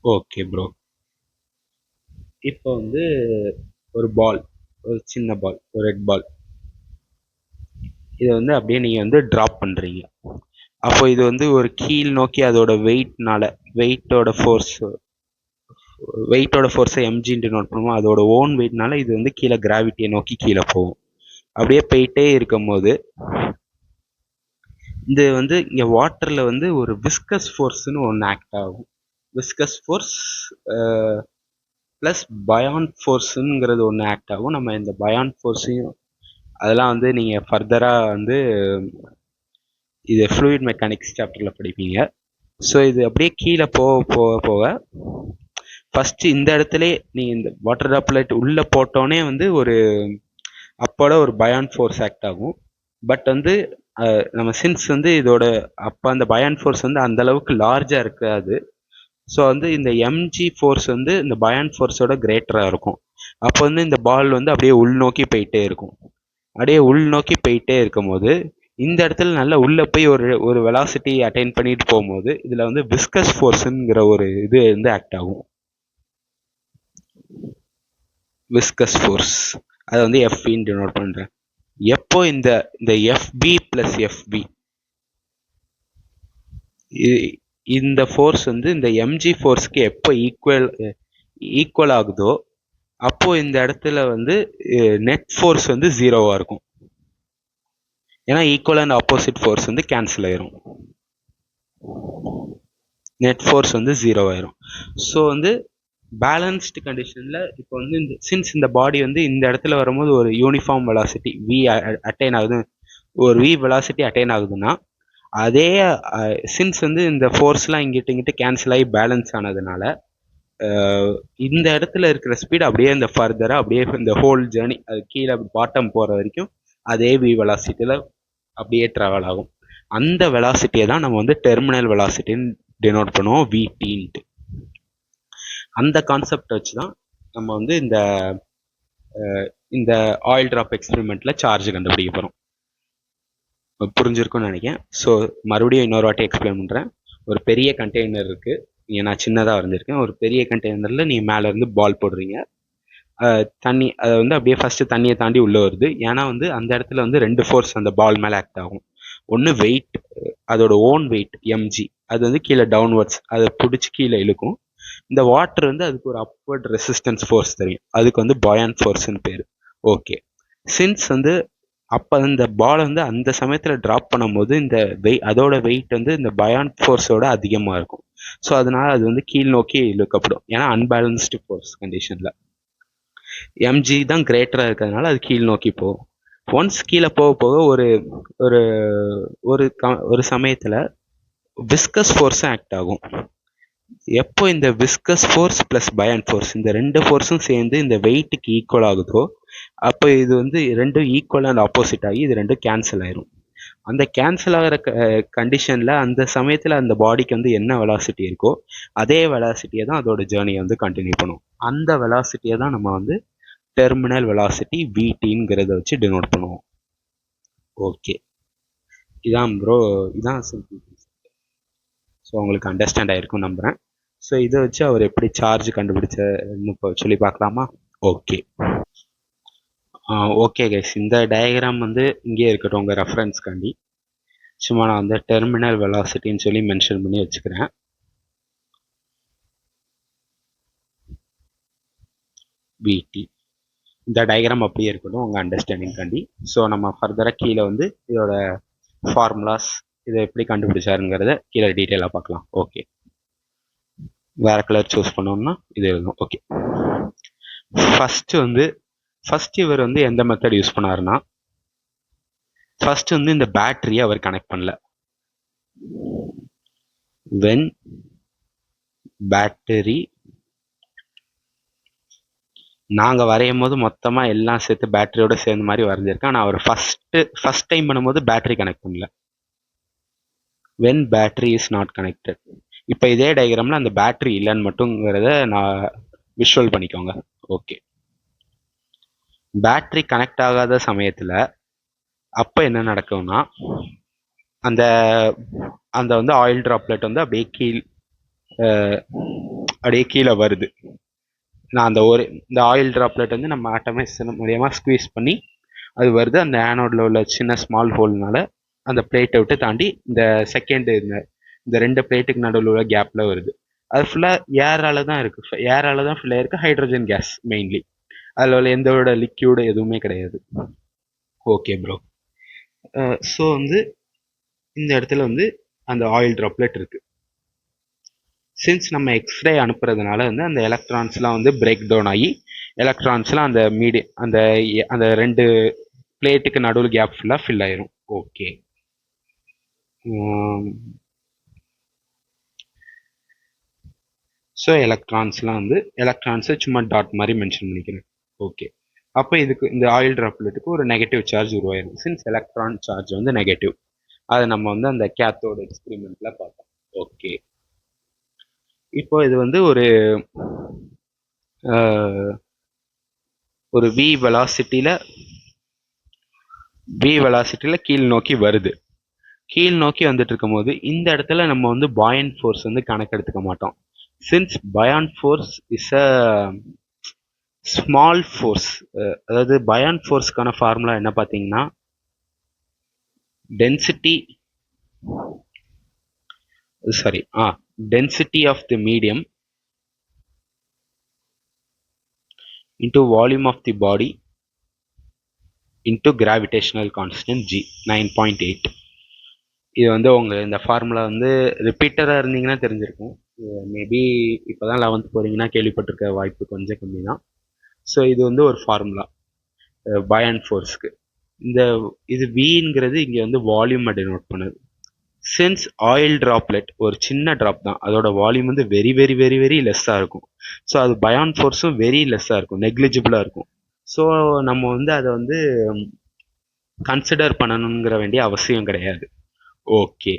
ஓகே ப்ரோ, இப்போ வந்து ஒரு சின்ன பால், ஒரு ரெட் பால், இதை வந்து அப்படியே நீங்கள் வந்து ட்ராப் பண்ணுறீங்க. அப்போ இது வந்து ஒரு கீழ் நோக்கி அதோட வெயிட்டோட ஃபோர்ஸை எம்ஜின்ட்டு நோட் பண்ணுவோம். அதோட ஓன் வெயிட்னால இது வந்து கீழே கிராவிட்டியை நோக்கி கீழே போகும். அப்படியே போயிட்டே இருக்கும் போது இது வந்து இங்கே வாட்டரில் வந்து ஒரு விஸ்கஸ் ஃபோர்ஸ்னு ஒன்று ஆக்ட் ஆகும். விஸ்கஸ் ஃபோர்ஸ் ப்ளஸ் பயான் ஃபோர்ஸுங்கிறது ஒன்று ஆக்ட் ஆகும். நம்ம இந்த பயான் ஃபோர்ஸையும் அதெல்லாம் வந்து நீங்கள் ஃபர்தராக வந்து இது ஃப்ளூயிட் மெக்கானிக்ஸ் சாப்டரில் படிப்பீங்க. ஸோ இது அப்படியே கீழே போக ஃபஸ்ட்டு இந்த இடத்துல நீங்கள் இந்த வாட்டர் ட்ராப்லெட் உள்ளே போட்டோன்னே வந்து அப்போட ஒரு பயான் ஃபோர்ஸ் ஆக்ட் ஆகும். பட் வந்து நம்ம சின்ஸ் வந்து அப்போ அந்த பயான் ஃபோர்ஸ் வந்து அந்த அளவுக்கு லார்ஜாக இருக்காது. ஸோ வந்து இந்த எம்ஜி ஃபோர்ஸ் வந்து இந்த பயான் ஃபோர்ஸோட கிரேட்டராக இருக்கும். அப்போ வந்து இந்த பால் வந்து அப்படியே உள்நோக்கி போயிட்டே இருக்கும். அப்படியே உள்நோக்கி போயிட்டே இருக்கும் போது இந்த இடத்துல நல்லா உள்ளே போய் ஒரு வெலாசிட்டி அட்டைன் பண்ணிட்டு போகும்போது இதில் வந்து விஸ்கஸ் ஃபோர்ஸுங்கிற ஒரு இது வந்து ஆக்ட் ஆகும். விஸ்கஸ் ஃபோர்ஸ் அதை வந்து எஃப்இன்னு டினோட் பண்ணுறேன். எப்போ இந்த எஃப்பி ப்ளஸ் எஃப்பி இந்த ஃபோர்ஸ் வந்து இந்த எம்ஜி ஃபோர்ஸ்க்கு எப்போ ஈக்குவல் ஆகுதோ அப்போ இந்த இடத்துல வந்து நெட் ஃபோர்ஸ் வந்து 0வா இருக்கும். ஏன்னா ஈக்குவல் அண்ட் ஆப்போசிட் ஃபோர்ஸ் வந்து கேன்சல் ஆயிரும். நெட் ஃபோர்ஸ் வந்து 0 ஆயிரும். ஸோ வந்து பேலன்ஸ்டு கண்டிஷனில் இப்போ வந்து சின்ஸ் இந்த பாடி வந்து இந்த இடத்துல வரும்போது ஒரு யூனிஃபார்ம் வெலாசிட்டி வி அட்டைன் ஆகுது, ஒரு வி வெலாசிட்டி அட்டைன் ஆகுதுன்னா அதே சின்ஸ் வந்து இந்த ஃபோர்ஸ்லாம் இங்கிட்டு கேன்சல் ஆகி பேலன்ஸ் ஆனதுனால இந்த இடத்துல இருக்கிற ஸ்பீட் அப்படியே இந்த ஃபர்தராக அப்படியே இந்த ஹோல் ஜேர்னி அது கீழே பாட்டம் போகிற வரைக்கும் அதே வி வெலாசிட்டியில் அப்படியே ட்ராவல் ஆகும். அந்த வெலாசிட்டியை தான் நம்ம வந்து டெர்மினல் வெலாசிட்டின்னு டினோட் பண்ணுவோம், விடின்ட்டு. அந்த கான்செப்ட் வச்சு தான் நம்ம வந்து இந்த ஆயில் ட்ராப் எக்ஸ்பெரிமெண்ட்ல சார்ஜ் கண்டுபிடிக்க போகிறோம். புரிஞ்சிருக்கும்னு நினைக்கிறேன். ஸோ மறுபடியும் இன்னொரு வாட்டி எக்ஸ்பிளைன் பண்ணுறேன். ஒரு பெரிய கண்டெய்னர் இருக்குது, நான் சின்னதாக வரைஞ்சிருக்கேன். ஒரு பெரிய கண்டெய்னரில் நீங்கள் மேலேருந்து பால் போடுறீங்க. தண்ணி அதை வந்து அப்படியே ஃபஸ்ட்டு தண்ணியை தாண்டி உள்ளே வருது. ஏன்னா வந்து அந்த இடத்துல வந்து 2 ஃபோர்ஸ் அந்த பால் மேலே ஆக்ட் ஆகும். ஒன்று வெயிட், அதோட ஓன் வெயிட் எம்ஜி, அது வந்து கீழே டவுன்வர்ட்ஸ் அதை பிடிச்சி கீழே இழுக்கும். இந்த வாட்டர் வந்து அதுக்கு ஒரு அப்வர்ட் ரெசிஸ்டன்ஸ் ஃபோர்ஸ் தெரியும், அதுக்கு வந்து பாயான் ஃபோர்ஸ்ன்னு பேர். ஓகே, சின்ஸ் வந்து அப்போ இந்த பால் வந்து அந்த சமயத்தில் ட்ராப் பண்ணும்போது இந்த அதோட வெயிட் வந்து இந்த பயான் ஃபோர்ஸோட அதிகமாக இருக்கும். ஸோ அதனால அது வந்து கீழ் நோக்கி இழுக்கப்படும். ஏன்னா அன்பேலன்ஸ்டு ஃபோர்ஸ் கண்டிஷனில் எம்ஜி தான் கிரேட்டராக இருக்கிறதுனால அது கீழ் நோக்கி போகும். ஒன்ஸ் கீழே போக போக ஒரு ஒரு ஒரு சமயத்தில் விஸ்கஸ் ஃபோர்ஸும் ஆக்ட் ஆகும். எப்போ இந்த விஸ்கஸ் ஃபோர்ஸ் ப்ளஸ் பயான் ஃபோர்ஸ் இந்த 2 ஃபோர்ஸும் சேர்ந்து இந்த வெயிட்டுக்கு ஈக்குவல் ஆகுதோ அப்போ இது வந்து ரெண்டும் ஈக்குவல் அண்ட் ஆப்போசிட் ஆகி இது ரெண்டும் கேன்சல் ஆயிரும். அந்த கேன்சல் ஆகிற கண்டிஷனில் அந்த சமயத்தில் அந்த பாடிக்கு வந்து என்ன வெலாசிட்டி இருக்கோ அதே வெலாசிட்டியை தான் அதோட ஜேர்னியை வந்து கண்டினியூ பண்ணும். அந்த வெலாசிட்டியை தான் நம்ம வந்து டெர்மினல் வெலாசிட்டி விடிங்கிறத வச்சு டினோட் பண்ணுவோம். ஓகே, இதான் ப்ரோ, இதான் சிம்பிள். ஸோ உங்களுக்கு அண்டர்ஸ்டாண்ட் ஆகிருக்கும் நம்புகிறேன். ஸோ இதை வச்சு அவர் எப்படி சார்ஜ் கண்டுபிடிச்சன்னு இப்போ சொல்லி பார்க்கலாமா? ஓகே ஓகே கைஸ், இந்த டயக்ராம் வந்து இங்கே இருக்கட்டும் உங்கள் ரெஃபரன்ஸ்காண்டி. சும்மா நான் வந்து டெர்மினல் வெலாசிட்டின்னு சொல்லி மென்ஷன் பண்ணி வச்சுக்கிறேன். விடி இந்த டயக்ராம் அப்படியே இருக்கட்டும் உங்கள் அண்டர்ஸ்டாண்டிங்காண்டி. ஸோ நம்ம ஃபர்தராக கீழே வந்து இதோட ஃபார்முலாஸ் இதை எப்படி கண்டுபிடிச்சாருங்கிறத கீழே டீட்டெயிலாக பார்க்கலாம். ஓகே, வேறு கலர் சூஸ் பண்ணோம்னா இது எழுதும். ஓகே, ஃபஸ்ட்டு இவர் வந்து எந்த மெத்தட் யூஸ் பண்ணாருன்னா, ஃபர்ஸ்ட் வந்து இந்த பேட்டரியை அவர் கனெக்ட் பண்ணல. வென் பேட்டரி, நாங்கள் வரையும் போது மொத்தமாக எல்லாம் சேர்த்து பேட்டரியோட சேர்ந்த மாதிரி வரைஞ்சிருக்கேன். ஆனால் அவர் ஃபர்ஸ்ட் டைம் பண்ணும்போது பேட்டரி கனெக்ட் பண்ணல. When battery is not connected. இப்போ இதே டயக்ராமில் அந்த பேட்டரி இல்லைன்னு மட்டுங்கிறத நான் விஷுவல் பண்ணிக்கோங்க. ஓகே, பேட்டரி கனெக்ட் ஆகாத சமயத்தில் அப்போ என்ன நடக்கும்னா அந்த அந்த வந்து ஆயில் ட்ராப்லெட் வந்து அப்படியே கீழே வருது. நான் இந்த ஆயில் ட்ராப்லெட் வந்து நம்ம ஆட்டோமேஷன் மூலியமாக ஸ்குவீஸ் பண்ணி அது வருது. அந்த ஆனோடில் உள்ள சின்ன ஸ்மால் ஹோல்னால அந்த பிளேட்டை விட்டு தாண்டி இந்த செகண்ட் இந்த 2 பிளேட்டுக்கு நடுவில் உள்ள கேப்பில் வருது. அது ஃபுல்லாக ஏரால தான் இருக்குது, ஏரால தான் ஃபுல்லாக இருக்குது, ஹைட்ரஜன் கேஸ் மெயின்லி. அதில் உள்ள எந்தோட லிக்யூடு எதுவுமே கிடையாது. ஓகே ப்ரோ, ஸோ வந்து இந்த இடத்துல வந்து அந்த ஆயில் ட்ராப்லெட் இருக்குது. சின்ஸ் நம்ம எக்ஸ்ரே அனுப்புறதுனால வந்து அந்த எலக்ட்ரான்ஸ்லாம் வந்து பிரேக் டவுன் ஆகி எலக்ட்ரான்ஸ்லாம் அந்த அந்த 2 பிளேட்டுக்கு நடுவில் கேப் ஃபுல்லாக ஃபில் ஆயிரும். ஓகே, ஸோ எலக்ட்ரான்ஸை சும்மா டாட் மாதிரி மென்ஷன் பண்ணிக்கிறேன். ஓகே, அப்போ இதுக்கு இந்த ஆயில் ட்ராப்லெட்டுக்கு ஒரு நெகட்டிவ் சார்ஜ் உருவாயிரும். சின்ஸ் எலக்ட்ரான் சார்ஜ் வந்து நெகட்டிவ், அதை நம்ம வந்து அந்த கேத்தோட எக்ஸ்பெரிமெண்ட்ல பார்த்தோம். ஓகே, இப்போ இது வந்து ஒரு வி வெலாசிட்டியில் கீழ் நோக்கி வருது. கீழ் நோக்கி வந்துட்டு இருக்கும் போது இந்த இடத்துல நம்ம வந்து பாயன் ஃபோர்ஸ் வந்து கணக்கெடுத்துக்க மாட்டோம். Since buoyant force is a small force. அதாவது பயான் ஃபோர்ஸ்க்கான ஃபார்முலா என்ன பார்த்தீங்கன்னா, density of the medium into volume of the body into gravitational constant G 9.8. இது வந்து இந்த ஃபார்முலா வந்து ரிப்பீட்டராக இருந்தீங்கன்னா தெரிஞ்சிருக்கும். மேபி இப்போ தான் 11th போகிறீங்கன்னா கேள்விப்பட்டிருக்க வாய்ப்பு கொஞ்சம் கம்மி தான். ஸோ இது வந்து ஒரு ஃபார்முலா பயான் ஃபோர்ஸ்க்கு. இது விங்கிறது இங்கே வந்து வால்யூமை டினோட் பண்ணுது. சின்ஸ் ஆயில் ட்ராப்லெட் ஒரு சின்ன ட்ராப் தான், அதோட வால்யூம் வந்து வெரி வெரி வெரி வெரி லெஸ்ஸாக இருக்கும். ஸோ அது பயான் ஃபோர்ஸும் வெரி லெஸ்ஸாக இருக்கும், நெக்லிஜிபிளாக இருக்கும். ஸோ நம்ம வந்து அதை வந்து கன்சிடர் பண்ணணுங்கிற வேண்டிய அவசியம் கிடையாது. ஓகே.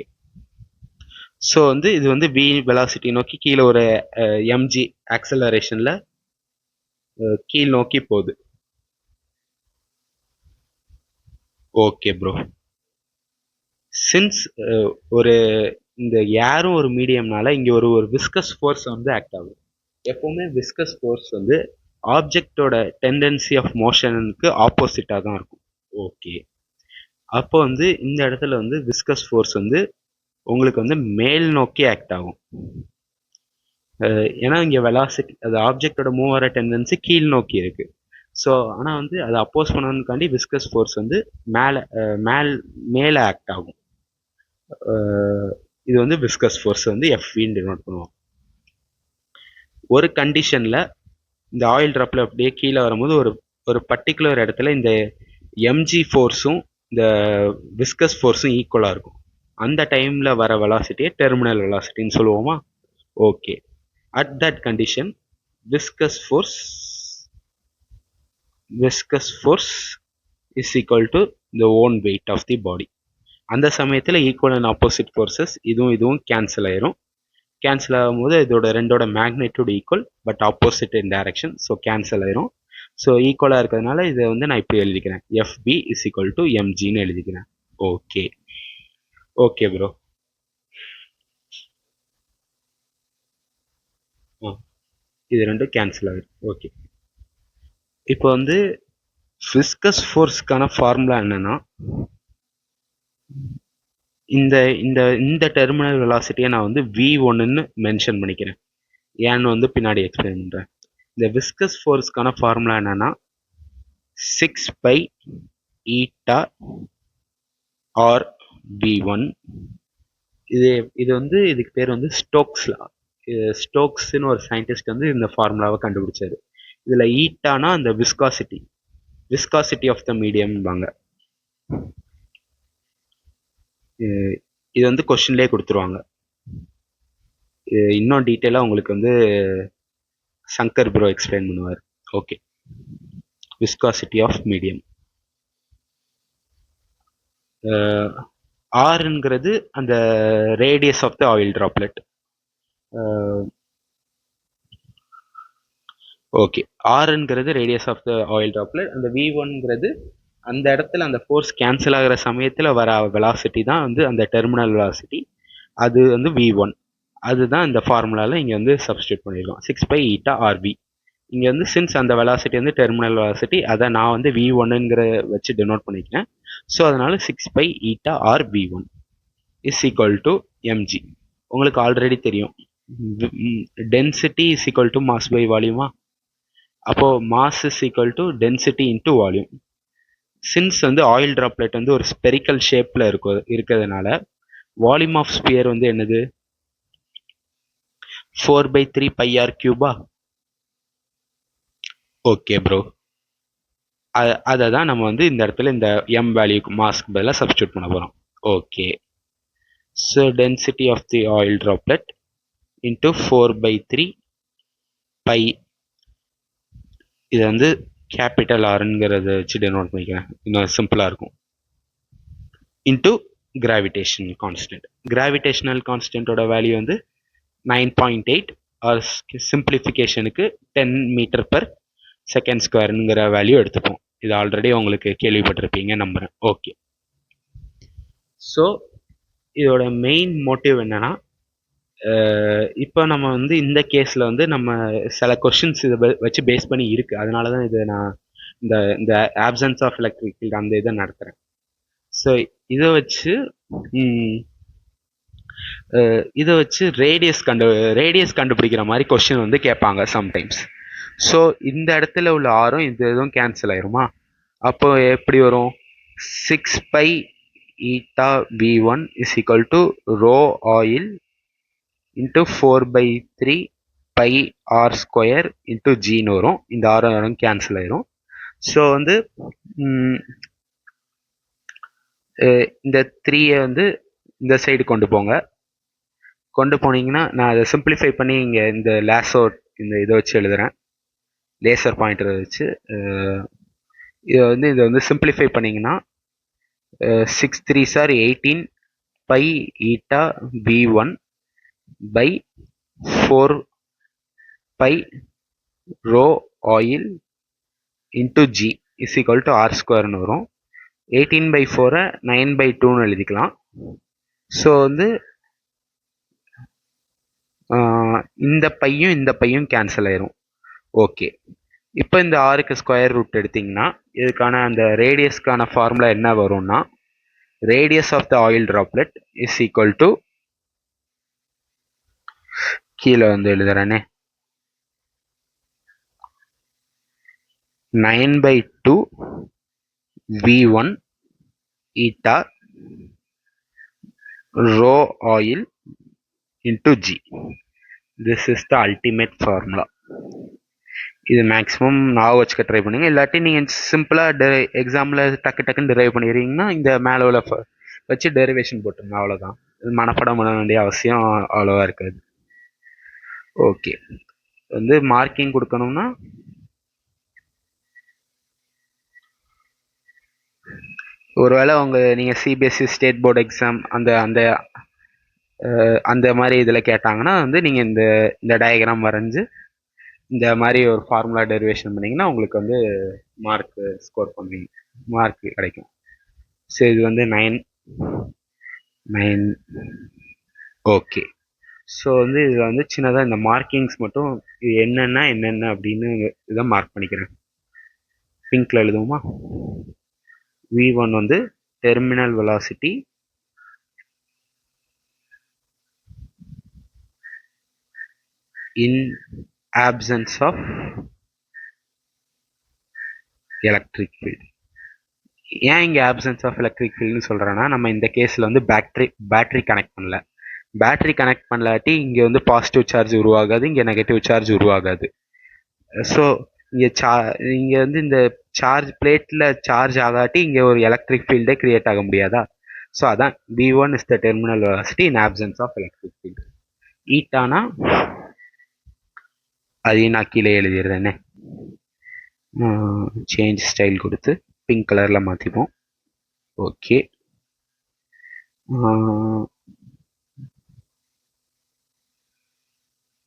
ஸோ வந்து இது வந்து v வெலாசிட்டி நோக்கி கீழே ஒரு mg ஆக்சலரேஷனில் கீழ் நோக்கி போகுது. Okay bro. சின்ஸ் ஒரு இந்த ஏரும் ஒரு மீடியம்னால இங்கே ஒரு விஸ்கஸ் ஃபோர்ஸ் வந்து ஆக்ட் ஆகும். எப்போவுமே விஸ்கஸ் ஃபோர்ஸ் வந்து ஆப்ஜெக்டோட டெண்டன்சி ஆஃப் மோஷனுக்கு ஆப்போசிட்டாக தான் இருக்கும். ஓகே. அப்போ வந்து இந்த இடத்துல வந்து விஸ்கஸ் ஃபோர்ஸ் வந்து உங்களுக்கு வந்து மேல் நோக்கி ஆக்ட் ஆகும். ஏன்னா இங்கே வெலாசிட்டி அது ஆப்ஜெக்டோட மூவ் ஆகிற டெண்டன்சி கீழ் நோக்கி இருக்கு. ஸோ ஆனால் வந்து அதை அப்போஸ் பண்ணணுக்காண்டி விஸ்கஸ் ஃபோர்ஸ் வந்து மேலே ஆக்ட் ஆகும். இது வந்து விஸ்கஸ் ஃபோர்ஸ் வந்து எஃப்வின்னு டினோட் பண்ணுவோம். ஒரு கண்டிஷனில் இந்த ஆயில் ட்ராப்பில் அப்படியே கீழே வரும்போது ஒரு பர்டிகுலர் இடத்துல இந்த எம்ஜி ஃபோர்ஸும் இந்த விஸ்கஸ் ஃபோர்ஸும் ஈக்குவலாக இருக்கும். அந்த டைமில் வர வெலாசிட்டியை டெர்மினல் வெலாசிட்டின்னு சொல்லுவோமா? Okay. At that condition viscous force is equal to the own weight of the body. அந்த சமயத்தில் ஈக்குவல் அண்ட் ஆப்போசிட் ஃபோர்ஸஸ் இதுவும் கேன்சல் ஆயிரும். கேன்சல் ஆகும்போது இதோட ரெண்டோட magnitude equal but opposite in direction. So cancel ஆயிரும். ஸோ ஈக்குவலாக இருக்கிறதுனால இதை வந்து நான் இப்படி எழுதிக்கிறேன், எஃப்பி இஸ் ஈக்குவல் டு எம்ஜின்னு எழுதிக்கிறேன். ஓகே. Okay bro. இது ரெண்டும் கேன்சல் ஆகிடும். ஓகே. இப்போ வந்து விஸ்கஸ் ஃபோர்ஸ்க்கான ஃபார்முலா என்னன்னா, இந்த டெர்மினல் வெலாசிட்டியை நான் வந்து v1ன்னு மென்ஷன் பண்ணிக்கிறேன். ஏன்னு வந்து பின்னாடி எக்ஸ்பிளைன் பண்ணுறேன். இந்த விஸ்கஸ் ஃபோர்ஸ்க்கான ஃபார்முலா என்னன்னா 6 பை ஈட்டா ஆர் v1. இது வந்து இதுக்கு பேர் வந்து ஸ்டோக்ஸ்னு ஒரு சயின்டிஸ்ட் வந்து இந்த ஃபார்முலாவை கண்டுபிடிச்சாரு. இதுல ஈட்டானா அந்த விஸ்காசிட்டி ஆஃப் த மீடியம்பாங்க. இது வந்து கொஸ்டின்லேயே கொடுத்துருவாங்க. இன்னும் டீட்டெயிலாக உங்களுக்கு வந்து சங்கர் ப்ரோ எக்ஸ்பிளைன் பண்ணுவார். ஓகே. Viscosity of medium. ஆர்ங்கிறது அந்த radius of the oil droplet. Okay. ஆர்ங்கிறது radius of the oil droplet. அந்த v1ங்கிறது அந்த இடத்துல அந்த ஃபோர்ஸ் கேன்சல் ஆகிற சமயத்தில் வர வெலாசிட்டி தான் வந்து அந்த டெர்மினல் வெலாசிட்டி. அது வந்து v1. அதுதான் இந்த ஃபார்முலாவில் இங்கே வந்து சப்ஸ்டியூட் பண்ணியிருக்கோம், 6 பை ஈட்டா ஆர்வி. இங்கே வந்து சின்ஸ் அந்த வெலாசிட்டி வந்து டெர்மினல் வெலாசிட்டி, அதை நான் வந்து v1ங்கிற வச்சு டினோட் பண்ணிக்கிறேன். ஸோ அதனால 6 by eta R v1 is equal to M G. உங்களுக்கு ஆல்ரெடி தெரியும், density is equal to mass by வால்யூமா. அப்போது mass is equal to density into volume. Since வந்து ஆயில் ட்ராப்லெட் வந்து ஒரு ஸ்பெரிக்கல் ஷேப்பில் இருக்கிறதுனால வால்யூம் ஆஃப் ஸ்பியர் வந்து என்னது, 4/3 பை ஆர் கியூபா. Okay bro. அதை தான் நம்ம வந்து இந்த இடத்துல இந்த எம் வேல்யூக்கு மாஸ்க்கு பதிலாக சப்ஸ்டியூட் பண்ண போகிறோம். ஓகே. So density of the oil droplet into 4/3 by, இதை வந்து கேபிட்டல் ஆர்ங்கிறத வச்சு டெனோட் பண்ணிக்கிறேன், இன்னும் சிம்பிளாக இருக்கும், இன்ட்டு கிராவிடேஷனல் கான்ஸ்டன்ட். கிராவிடேஷனல் கான்ஸ்டன்ட்டோட வேல்யூ வந்து 9.8 ஆர் சிம்பிளிஃபிகேஷனுக்கு 10 மீட்டர் பர் செகண்ட் ஸ்கொயருங்கிற வேல்யூ எடுத்துப்போம். இது ஆல்ரெடி உங்களுக்கு கேள்விப்பட்டிருப்பீங்க நம்புகிறேன். ஓகே. ஸோ இதோட மெயின் மோட்டிவ் என்னன்னா, இப்போ நம்ம வந்து இந்த கேஸில் வந்து நம்ம சில கொஷின்ஸ் இதை வச்சு பேஸ் பண்ணி இருக்கு. அதனால தான் இதை நான் இந்த ஆப்சன்ஸ் ஆஃப் எலக்ட்ரிக் ஃபீல்டு அந்த இதை நடத்துகிறேன். ஸோ இதை வச்சு ரேடியஸ் கண்டுபிடிக்கிற மாதிரி கொஸ்டின் வந்து கேட்பாங்க சம்டைம்ஸ். ஸோ இந்த இடத்துல உள்ள ஆரும் இது எதுவும் கேன்சல் ஆயிருமா? அப்போ எப்படி வரும், 6 by eta v1 is equal to rho oil into 4/3 by R square into ஜின்னு வரும். இந்த ஆரம் கேன்சல் ஆயிரும். ஸோ வந்து இந்த 3யை வந்து இந்த சைடு கொண்டு போனீங்கன்னா, நான் அதை சிம்பிளிஃபை பண்ணி இங்கே இந்த இந்த இதை வச்சு எழுதுறேன், லேசர் பாயிண்டரை வச்சு. இதை வந்து சிம்பிளிஃபை பண்ணிங்கன்னா 6 3s are 18 pi eta V1 by 4 pi rho oil into G is equal to R square வரும். 18/4 9/2 எழுதிக்கலாம். ஸோ வந்து இந்த பையும் இந்த பையும் கேன்சல் ஆயிரும். ஓகே, இப்போ இந்த ஆருக்கு ஸ்கொயர் ரூட் எடுத்தீங்கன்னா இதுக்கான அந்த ரேடியஸ்க்கான ஃபார்முலா என்ன வரும்னா, radius of the oil droplet is equal to, கீழே வந்து எழுதுறேனே, 9/2 V1 eta rho oil into G. This is the ultimate formula. இது மேக்ஸிமம் நான் வச்சுக்க ட்ரை பண்ணுங்க. இல்லாட்டி நீங்கள் சிம்பிளாக எக்ஸாம்பிள் டக்குன்னு டிரைவ் பண்ணிடுறீங்கன்னா இந்த மேலே உள்ள வச்சு டெரிவேஷன் போட்டுருங்க, அவ்வளோதான். மனப்படம் பண்ண வேண்டிய அவசியம் அவ்வளோவா இருக்காது. ஓகே, வந்து மார்க்கிங் கொடுக்கணும்னா ஒருவேளை நீங்கள் சிபிஎஸ்சி ஸ்டேட் போர்டு எக்ஸாம் அந்த அந்த அந்த மாதிரி இதில் கேட்டாங்கன்னா வந்து நீங்கள் இந்த டயக்ராம் வரைஞ்சி இந்த மாதிரி ஒரு ஃபார்முலா டெரிவேஷன் பண்ணிங்கன்னா உங்களுக்கு வந்து மார்க் ஸ்கோர் பண்ணுவீங்க, மார்க் கிடைக்கும். ஸோ இது வந்து 9. ஓகே, ஸோ வந்து இதில் வந்து சின்னதாக இந்த மார்க்கிங்ஸ் மட்டும் இது என்னென்ன அப்படின்னு இதை மார்க் பண்ணிக்கிறேன். பிங்க்ல எழுதுவோமா? V1 வந்து terminal velocity in absence of electric field. ஏன் இங்கே absence of electric fieldனு சொல்கிறேன்னா, நம்ம இந்த கேஸில் வந்து பேட்டரி கனெக்ட் பண்ணல. பேட்டரி கனெக்ட் பண்ணலாட்டி இங்கே வந்து பாசிட்டிவ் சார்ஜ் உருவாகாது, இங்கே நெகட்டிவ் சார்ஜ் உருவாகாது. ஸோ இங்கே வந்து இந்த சார்ஜ் பிளேட்டில் சார்ஜ் ஆகாட்டி இங்கே ஒரு எலக்ட்ரிக் ஃபீல்டே கிரியேட் ஆக முடியாதா? ஸோ அதான் V1 is the terminal velocity in absence of electric field. ஈட்டானா அதையும் நான் கீழே எழுதிடுறேனே, சேஞ்ச் ஸ்டைல் கொடுத்து பிங்க் கலரில் மாற்றிப்போம். ஓகே,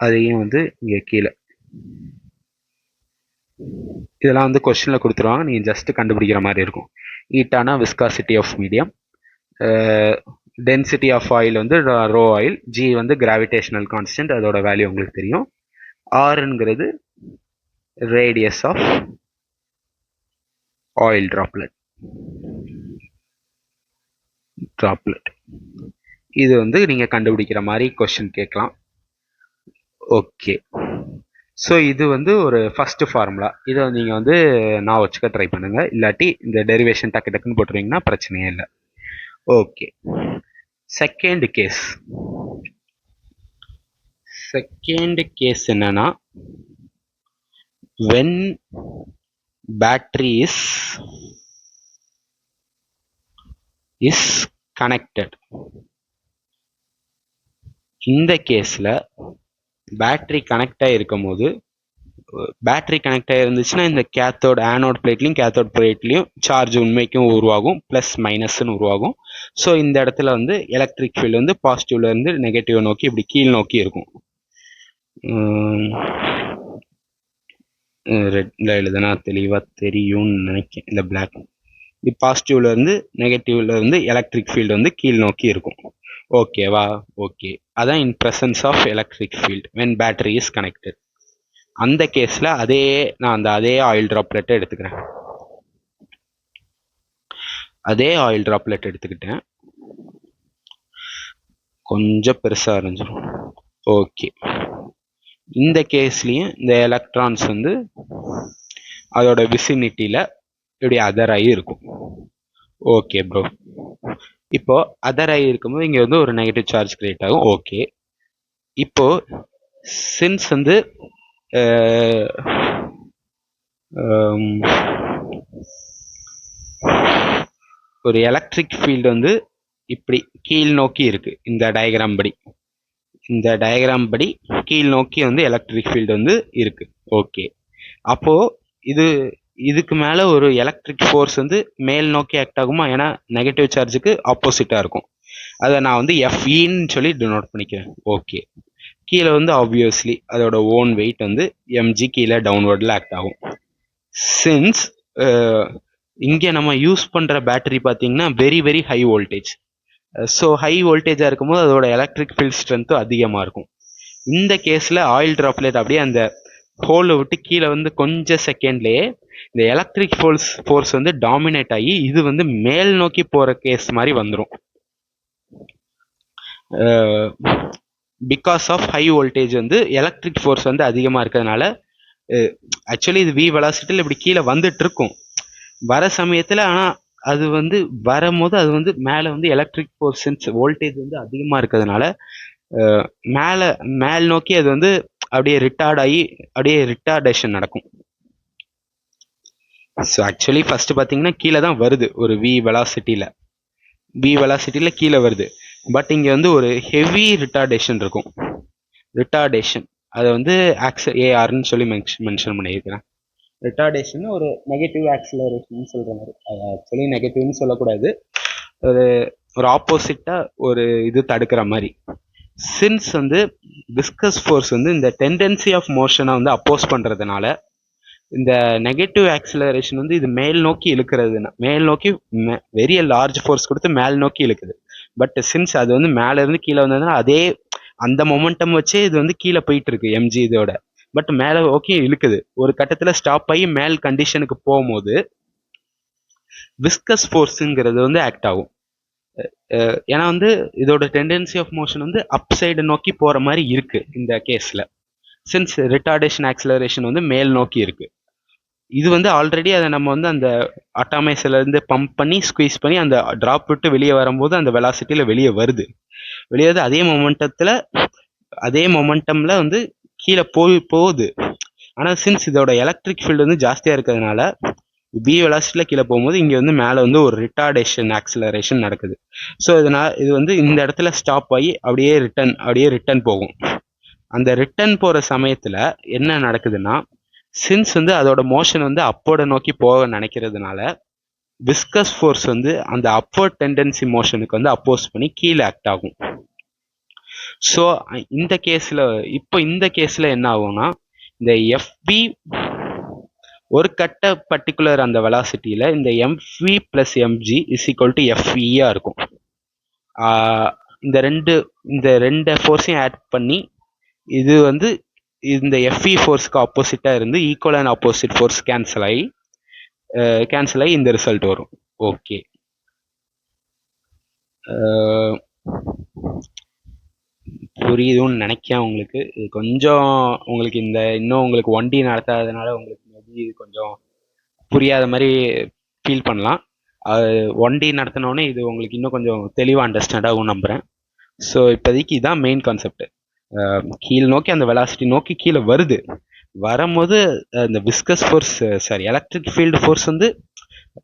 அதையும் வந்து இங்கே கீழே இதெல்லாம் வந்து கொஸ்டினில் கொடுத்துருவாங்க, நீங்கள் ஜஸ்ட் கண்டுபிடிக்கிற மாதிரி இருக்கும். ஈட்டானா viscosity of medium, density of oil வந்து ரோ ஆயில், ஜி வந்து கிராவிடேஷனல் கான்ஸ்டன்ட், அதோட வேல்யூ உங்களுக்கு தெரியும். ஆர்ங்கிறது ரேடியஸ் ஆஃப் ஆயில் ட்ராப்லெட். இது வந்து நீங்க கண்டுபிடிக்கிற மாதிரி கொஸ்டின் கேட்கலாம். ஓகே, ஸோ இது வந்து ஒரு ஃபர்ஸ்ட் ஃபார்முலா. இதை நீங்கள் வந்து நான் வச்சுக்க ட்ரை பண்ணுங்க, இல்லாட்டி இந்த டெரிவேஷன் டக்குன்னு போட்டுருவீங்கன்னா பிரச்சனையே இல்லை. ஓகே, செகண்ட் கேஸ் என்னன்னா, when battery is connected. இந்த கேஸ்ல பேட்டரி கனெக்ட் ஆகிருக்கும் போது, பேட்டரி கனெக்ட் ஆகிருந்துச்சுன்னா இந்த ஆனோட் பிளேட்லையும் கேத்தோட் பிளேட்லையும் சார்ஜ் உண்மைக்கும் உருவாகும், ப்ளஸ் மைனஸ்ன்னு உருவாகும். ஸோ இந்த இடத்துல வந்து எலக்ட்ரிக் ஃபீல்டு வந்து பாசிட்டிவ்ல இருந்து நெகட்டிவ் நோக்கி இப்படி கீழ் நோக்கி இருக்கும். ரெட்ல எழுதுனா தெளிவாக தெரியும்னு நினைக்கிறேன். இந்த பிளாக் பாசிட்டிவ்ல இருந்து நெகட்டிவ்ல இருந்து எலக்ட்ரிக் ஃபீல்டு வந்து கீழ் நோக்கி இருக்கும். ஓகேவா? ஓகே, அதான் in presence of electric field when battery is connected. அந்த கேஸ்ல நான் அதே ஆயில் ட்ராப்லெட்டை எடுத்துக்கிறேன். அதே ஆயில் ட்ராப்லெட் எடுத்துக்கிட்டேன், கொஞ்சம் பெருசா இருந்துரும். ஓகே, இந்த கேஸ்லயும் இந்த எலக்ட்ரான்ஸ் வந்து அதோட விசினிட்டியில இப்படி அதர் ஆகி இருக்கும். ஓகே ப்ரோ, இப்போ அதர் ஆகி இருக்கும்போது இங்க வந்து ஒரு நெகட்டிவ் சார்ஜ் கிரியேட் ஆகும். ஓகே, இப்போ சின்ஸ் வந்து ஒரு எலக்ட்ரிக் ஃபீல்டு வந்து இப்படி கீழ் நோக்கி இருக்கு. இந்த டயக்ராம் படி கீழ் நோக்கி வந்து எலக்ட்ரிக் ஃபீல்டு வந்து இருக்கு. ஓகே, அப்போ இது இதுக்கு மேலே ஒரு எலக்ட்ரிக் ஃபோர்ஸ் வந்து மேல் நோக்கி ஆக்ட் ஆகுமா, ஏன்னா நெகட்டிவ் சார்ஜுக்கு ஆப்போசிட்டாக இருக்கும். அதை நான் வந்து எஃப்இன்னு சொல்லி டினோட் பண்ணிக்கிறேன். ஓகே, கீழே வந்து ஆப்வியஸ்லி அதோட ஓன் வெயிட் வந்து எம்ஜி கீழே டவுன்வர்டில் ஆக்ட் ஆகும். சின்ஸ் இங்கே நம்ம யூஸ் பண்ணுற பேட்டரி பார்த்தீங்கன்னா very very high voltage. So high வோல்டேஜாக இருக்கும்போது அதோட எலக்ட்ரிக் ஃபீல்ட் ஸ்ட்ரென்த்தும் அதிகமாக இருக்கும். இந்த கேஸில் ஆயில் ட்ராப்லெட் அப்படியே அந்த ஹோலை விட்டு கீழே வந்து கொஞ்சம் செகண்ட்லேயே இந்த எலக்ட்ரிக் ஃபோர்ஸ் வந்து டாமினேட் ஆகி இது வந்து மேல் நோக்கி போகிற கேஸ் மாதிரி வந்துடும். பிகாஸ் ஆஃப் ஹை வோல்டேஜ் வந்து எலக்ட்ரிக் ஃபோர்ஸ் வந்து அதிகமாக இருக்கிறதுனால ஆக்சுவலி இது வி வெலாசிட்டியில் இப்படி கீழே வந்துட்டு இருக்கும் வர சமயத்தில். ஆனால் அது வந்து வரும்போது அது வந்து மேலே வந்து எலக்ட்ரிக் ஃபோர்ஸ் வோல்டேஜ் வந்து அதிகமாக இருக்கிறதுனால மேல் நோக்கி அது வந்து அப்படியே ரிட்டார்ட் ஆகி அப்படியே ரிட்டார்டேஷன் நடக்கும். ஸோ ஆக்சுவலி ஃபர்ஸ்ட் பார்த்தீங்கன்னா கீழே தான் வருது ஒரு வி வெலாசிட்டியில் கீழே வருது. பட் இங்கே வந்து ஒரு ஹெவி ரிட்டார்டேஷன் இருக்கும். ரிட்டார்டேஷன் அதை வந்து ஏஆர்னு சொல்லி மென்ஷன் பண்ணியிருக்கிறேன். ரிட்டார்டேஷன் ஒரு நெகட்டிவ் ஆக்சிலரேஷன் சொல்கிற மாதிரி. அது ஆக்சுவலி நெகட்டிவ்னு சொல்லக்கூடாது, ஒரு ஆப்போசிட்டாக ஒரு இது தடுக்கிற மாதிரி. சின்ஸ் வந்து விஸ்கஸ் ஃபோர்ஸ் வந்து இந்த டெண்டன்சி ஆஃப் மோஷனை வந்து அப்போஸ் பண்ணுறதுனால இந்த நெகட்டிவ் ஆக்சிலரேஷன் வந்து இது மேல் நோக்கி இழுக்கிறதுனா மேல் நோக்கி வெரிய லார்ஜ் ஃபோர்ஸ் கொடுத்து மேல் நோக்கி இழுக்குது. பட் சின்ஸ் அது வந்து மேல இருந்து கீழே வந்ததுன்னா அதே அந்த மொமெண்டம் வச்சே இது வந்து கீழே போயிட்டு இருக்கு எம்ஜி இதோட. பட் மேலே ஓகே இழுக்குது, ஒரு கட்டத்தில் ஸ்டாப் ஆகி மேல் கண்டிஷனுக்கு போகும்போது விஸ்கஸ் ஃபோர்ஸுங்கிறது வந்து ஆக்ட் ஆகும். ஏன்னா வந்து இதோட டெண்டன்சி ஆஃப் மோஷன் வந்து அப் சைடு நோக்கி போகிற மாதிரி இருக்கு இந்த கேஸில். சின்ஸ் ரிட்டார்டேஷன் ஆக்சிலரேஷன் வந்து மேல் நோக்கி இருக்கு. இது வந்து ஆல்ரெடி அதை நம்ம வந்து அந்த அட்டாமைஸ்லேருந்து பம்ப் பண்ணி ஸ்குவீஸ் பண்ணி அந்த ட்ராப் விட்டு வெளியே வரும்போது அந்த வெலாசிட்டியில் வெளியே வருது. அதே மொமெண்டமில் வந்து கீழே போகுது. ஆனால் சின்ஸ் இதோட எலக்ட்ரிக் ஃபீல்டு வந்து ஜாஸ்தியாக இருக்கிறதுனால பி வெலாசிட்டியில் கீழே போகும்போது இங்கே வந்து மேலே வந்து ஒரு ரிட்டார்டேஷன் ஆக்சிலரேஷன் நடக்குது. ஸோ இதனால் இது வந்து இந்த இடத்துல ஸ்டாப் ஆகி அப்படியே ரிட்டன் போகும். அந்த ரிட்டன் போகிற சமயத்தில் என்ன நடக்குதுன்னா, சின்ஸ் வந்து அதோட மோஷன் வந்து அப்போட நோக்கி போக நினைக்கிறதுனால விஸ்கஸ் ஃபோர்ஸ் வந்து அந்த அப்போர்ட் டெண்டன்சி மோஷனுக்கு வந்து அப்போஸ் பண்ணி கீழே ஆக்ட் ஆகும். ஸோ இந்த கேஸில் என்ன ஆகும்னா, இந்த எஃப்பி ஒரு கட்ட பர்டிகுலர் அந்த வெலாசிட்டியில் இந்த M V plus M G is equal to எஃப்இயா இருக்கும். இந்த ரெண்டு ஃபோர்ஸையும் ஆட் பண்ணி இது வந்து இந்த எஃப்இ ஃபோர்ஸ்க்கு ஆப்போசிட்டாக இருந்து equal and opposite force cancel ஆகி இந்த ரிசல்ட் வரும். ஓகே, புரியுதுன்னு நினைக்கிறேன் உங்களுக்கு. கொஞ்சம் உங்களுக்கு இன்னும் உங்களுக்கு 1D நடத்தாததுனால உங்களுக்கு மேபி கொஞ்சம் புரியாத மாதிரி ஃபீல் பண்ணலாம். 1D நடத்தினோடனே இது உங்களுக்கு இன்னும் கொஞ்சம் தெளிவாக அண்டர்ஸ்டாண்ட் ஆகும் நம்புகிறேன். ஸோ இப்போதைக்கு இதுதான் மெயின் கான்செப்ட். கீழ் நோக்கி அந்த வெலாசிட்டி நோக்கி கீழே வரும்போது அந்த viscous force electric field force வந்து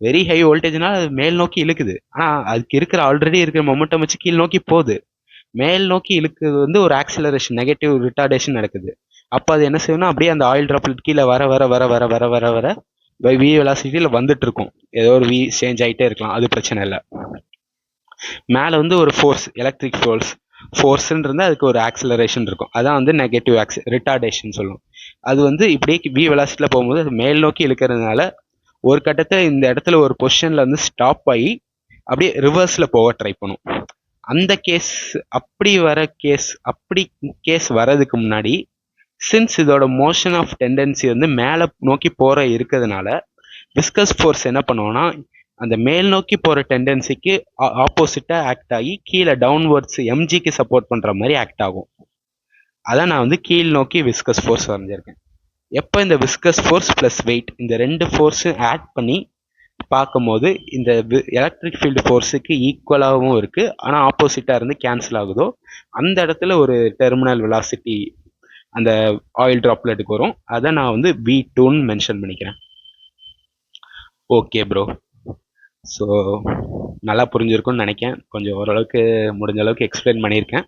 வெரி ஹை வோல்டேஜ்னால அது மேல் நோக்கி இழுக்குது. ஆனால் அதுக்கு ஆல்ரெடி இருக்கிற மொமெண்டம் வச்சு கீழ் நோக்கி போகுது. மேல் நோக்கி இழுக்குது வந்து ஒரு ஆக்சிலரேஷன் நெகட்டிவ் ரிட்டார்டேஷன் நடக்குது. அப்போ அது என்ன செய்யணும், அப்படியே அந்த ஆயில் ட்ராப்லெட் கீழே வர வர வர வர வர வர வர வி வெலாசிட்டியில் வந்துட்டு இருக்கும். ஏதோ ஒரு வி சேஞ்ச் ஆகிட்டே இருக்கலாம், அது பிரச்சனை இல்லை. மேலே வந்து ஒரு ஃபோர்ஸ் எலக்ட்ரிக் ஃபோர்ஸ்ன்னு இருந்தால் அதுக்கு ஒரு ஆக்சிலரேஷன் இருக்கும். அதான் வந்து நெகட்டிவ் ரிட்டார்டேஷன் சொல்லும். அது வந்து இப்படியே வி வெலாசிட்டியில் போகும்போது அது மேல் நோக்கி இழுக்கிறதுனால ஒரு கட்டத்தை இந்த இடத்துல ஒரு பொசிஷனில் வந்து ஸ்டாப் ஆகி அப்படியே ரிவர்ஸில் போக ட்ரை பண்ணும். அந்த அப்படி கேஸ் வரதுக்கு முன்னாடி சின்ஸ் இதோட மோஷன் ஆஃப் டெண்டன்சி வந்து மேலே நோக்கி போகிற இருக்கிறதுனால விஸ்கஸ் ஃபோர்ஸ் என்ன பண்ணுவோம்னா அந்த மேல் நோக்கி போகிற டெண்டன்சிக்கு ஆப்போசிட்டாக ஆக்ட் ஆகி கீழே டவுன்வர்ட்ஸ் எம்ஜிக்கு சப்போர்ட் பண்ணுற மாதிரி ஆக்ட் ஆகும். அதான் நான் வந்து கீழ் நோக்கி விஸ்கஸ் ஃபோர்ஸ் வரைஞ்சிருக்கேன். எப்போ இந்த விஸ்கஸ் ஃபோர்ஸ் ப்ளஸ் வெயிட் இந்த ரெண்டு ஃபோர்ஸும் ஆட் பண்ணி பார்க்கும்போது இந்த எலக்ட்ரிக் ஃபீல்டு ஃபோர்ஸுக்கு ஈக்குவலாகவும் இருக்குது ஆனால் ஆப்போசிட்டாக இருந்து கேன்சல் ஆகுதோ அந்த இடத்துல ஒரு டெர்மினல் வெலாசிட்டி அந்த ஆயில் ட்ராப்லெட்டுக்கு வரும். அதை நான் வந்து V2ன்னு மென்ஷன் பண்ணிக்கிறேன். ஓகே ப்ரோ, ஸோ நல்லா புரிஞ்சிருக்கும்னு நினைக்கிறேன். கொஞ்சம் ஓரளவுக்கு முடிஞ்ச அளவுக்கு எக்ஸ்பிளைன் பண்ணியிருக்கேன்.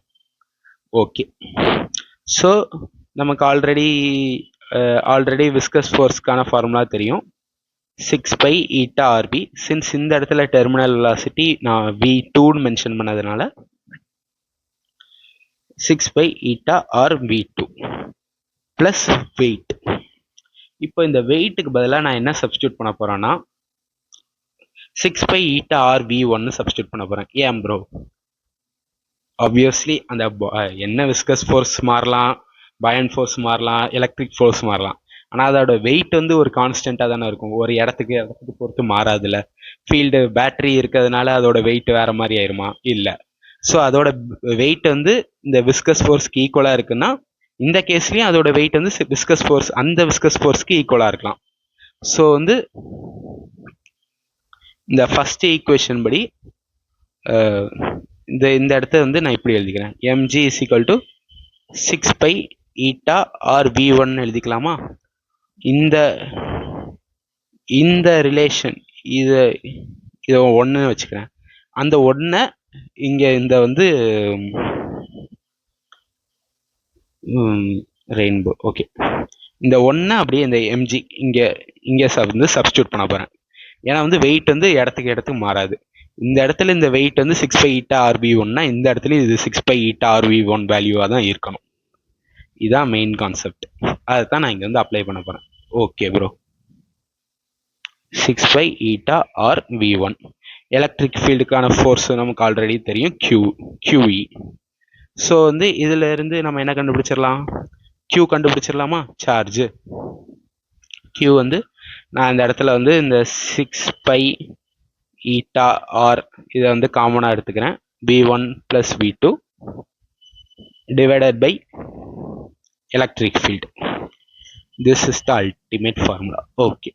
ஓகே, ஸோ நமக்கு ஆல்ரெடி விஸ்கஸ் ஃபோர்ஸ்க்கான ஃபார்முலா தெரியும். 6 பை ஈட்டா ஆர்பி. சின்ஸ் இந்த இடத்துல டெர்மினல் வெலாசிட்டி நான் v2ன்னு மென்ஷன் பண்ணதுனால 6 by eta R v2 plus weight. இப்போ இந்த வெயிட்டுக்கு பதிலாக நான் என்ன சப்ஸ்டியூட் பண்ண போகிறேன்னா 6 by eta R v1 substitute பண்ண போகிறேன். ஏன் ப்ரோ? ஆப்வியஸ்லி அந்த என்ன விஸ்கஸ் ஃபோர்ஸ் மாறலாம், பயான் ஃபோர்ஸ் மாறலாம், எலக்ட்ரிக் ஃபோர்ஸ் மாறலாம். ஆனால் அதோட வெயிட் வந்து ஒரு கான்ஸ்டண்ட்டாக தானே இருக்கும். ஒரு இடத்துக்கு பொறுத்து மாறாதுல்ல. ஃபீல்டு பேட்டரி இருக்கிறதுனால அதோட வெயிட் வேற மாதிரி ஆயிருமா? இல்லை. ஸோ அதோட வெயிட் வந்து இந்த விஸ்கஸ் ஃபோர்ஸ்க்கு ஈக்குவலாக இருக்குன்னா இந்த கேஸ்லேயும் அதோட வெயிட் வந்து விஸ்கஸ் ஃபோர்ஸ் அந்த விஸ்கஸ் ஃபோர்ஸ்க்கு ஈக்குவலாக இருக்கலாம். ஸோ வந்து இந்த ஃபர்ஸ்ட் ஈக்குவேஷன் படி இந்த இடத்த வந்து நான் இப்படி எழுதிக்கிறேன். mg is equal to 6 by eta R v1 எழுதிக்கலாமா? இந்த ரிலேஷன் இதை ஒன்று வச்சுக்கிறேன். அந்த ஒன்றை இங்கே இந்த வந்து ரெயின்போ. ஓகே, இந்த ஒன்றை அப்படியே இந்த mg இங்கே வந்து சப்ஸ்டியூட் பண்ண போகிறேன். ஏன்னா வந்து வெயிட் வந்து இடத்துக்கு மாறாது. இந்த இடத்துல இந்த வெயிட் வந்து 6 பை ஈட்டா ஆர்பி1னா இந்த இடத்துல இது 6 பை ஈட்டா ஆர்பி1 வேல்யூவாக தான் இருக்கணும். இதுதான் மெயின் கான்செப்ட். அதை தான் நான் இங்கே வந்து அப்ளை பண்ண போகிறேன். Okay bro. 6 by eta R v1. Electric ஃபீல்டுக்கான ஃபோர்ஸ் நமக்கு ஆல்ரெடி தெரியும், QE. ஸோ வந்து இதில் இருந்து நம்ம என்ன கண்டுபிடிச்சிடலாம்? Q கண்டுபிடிச்சிடலாமா? சார்ஜ் Q வந்து நான் இந்த இடத்துல வந்து இந்த 6 பை ஈட்டா ஆர் இதை வந்து காமனாக எடுத்துக்கிறேன். v1 plus v2 divided by electric field. This is the ultimate formula. Okay,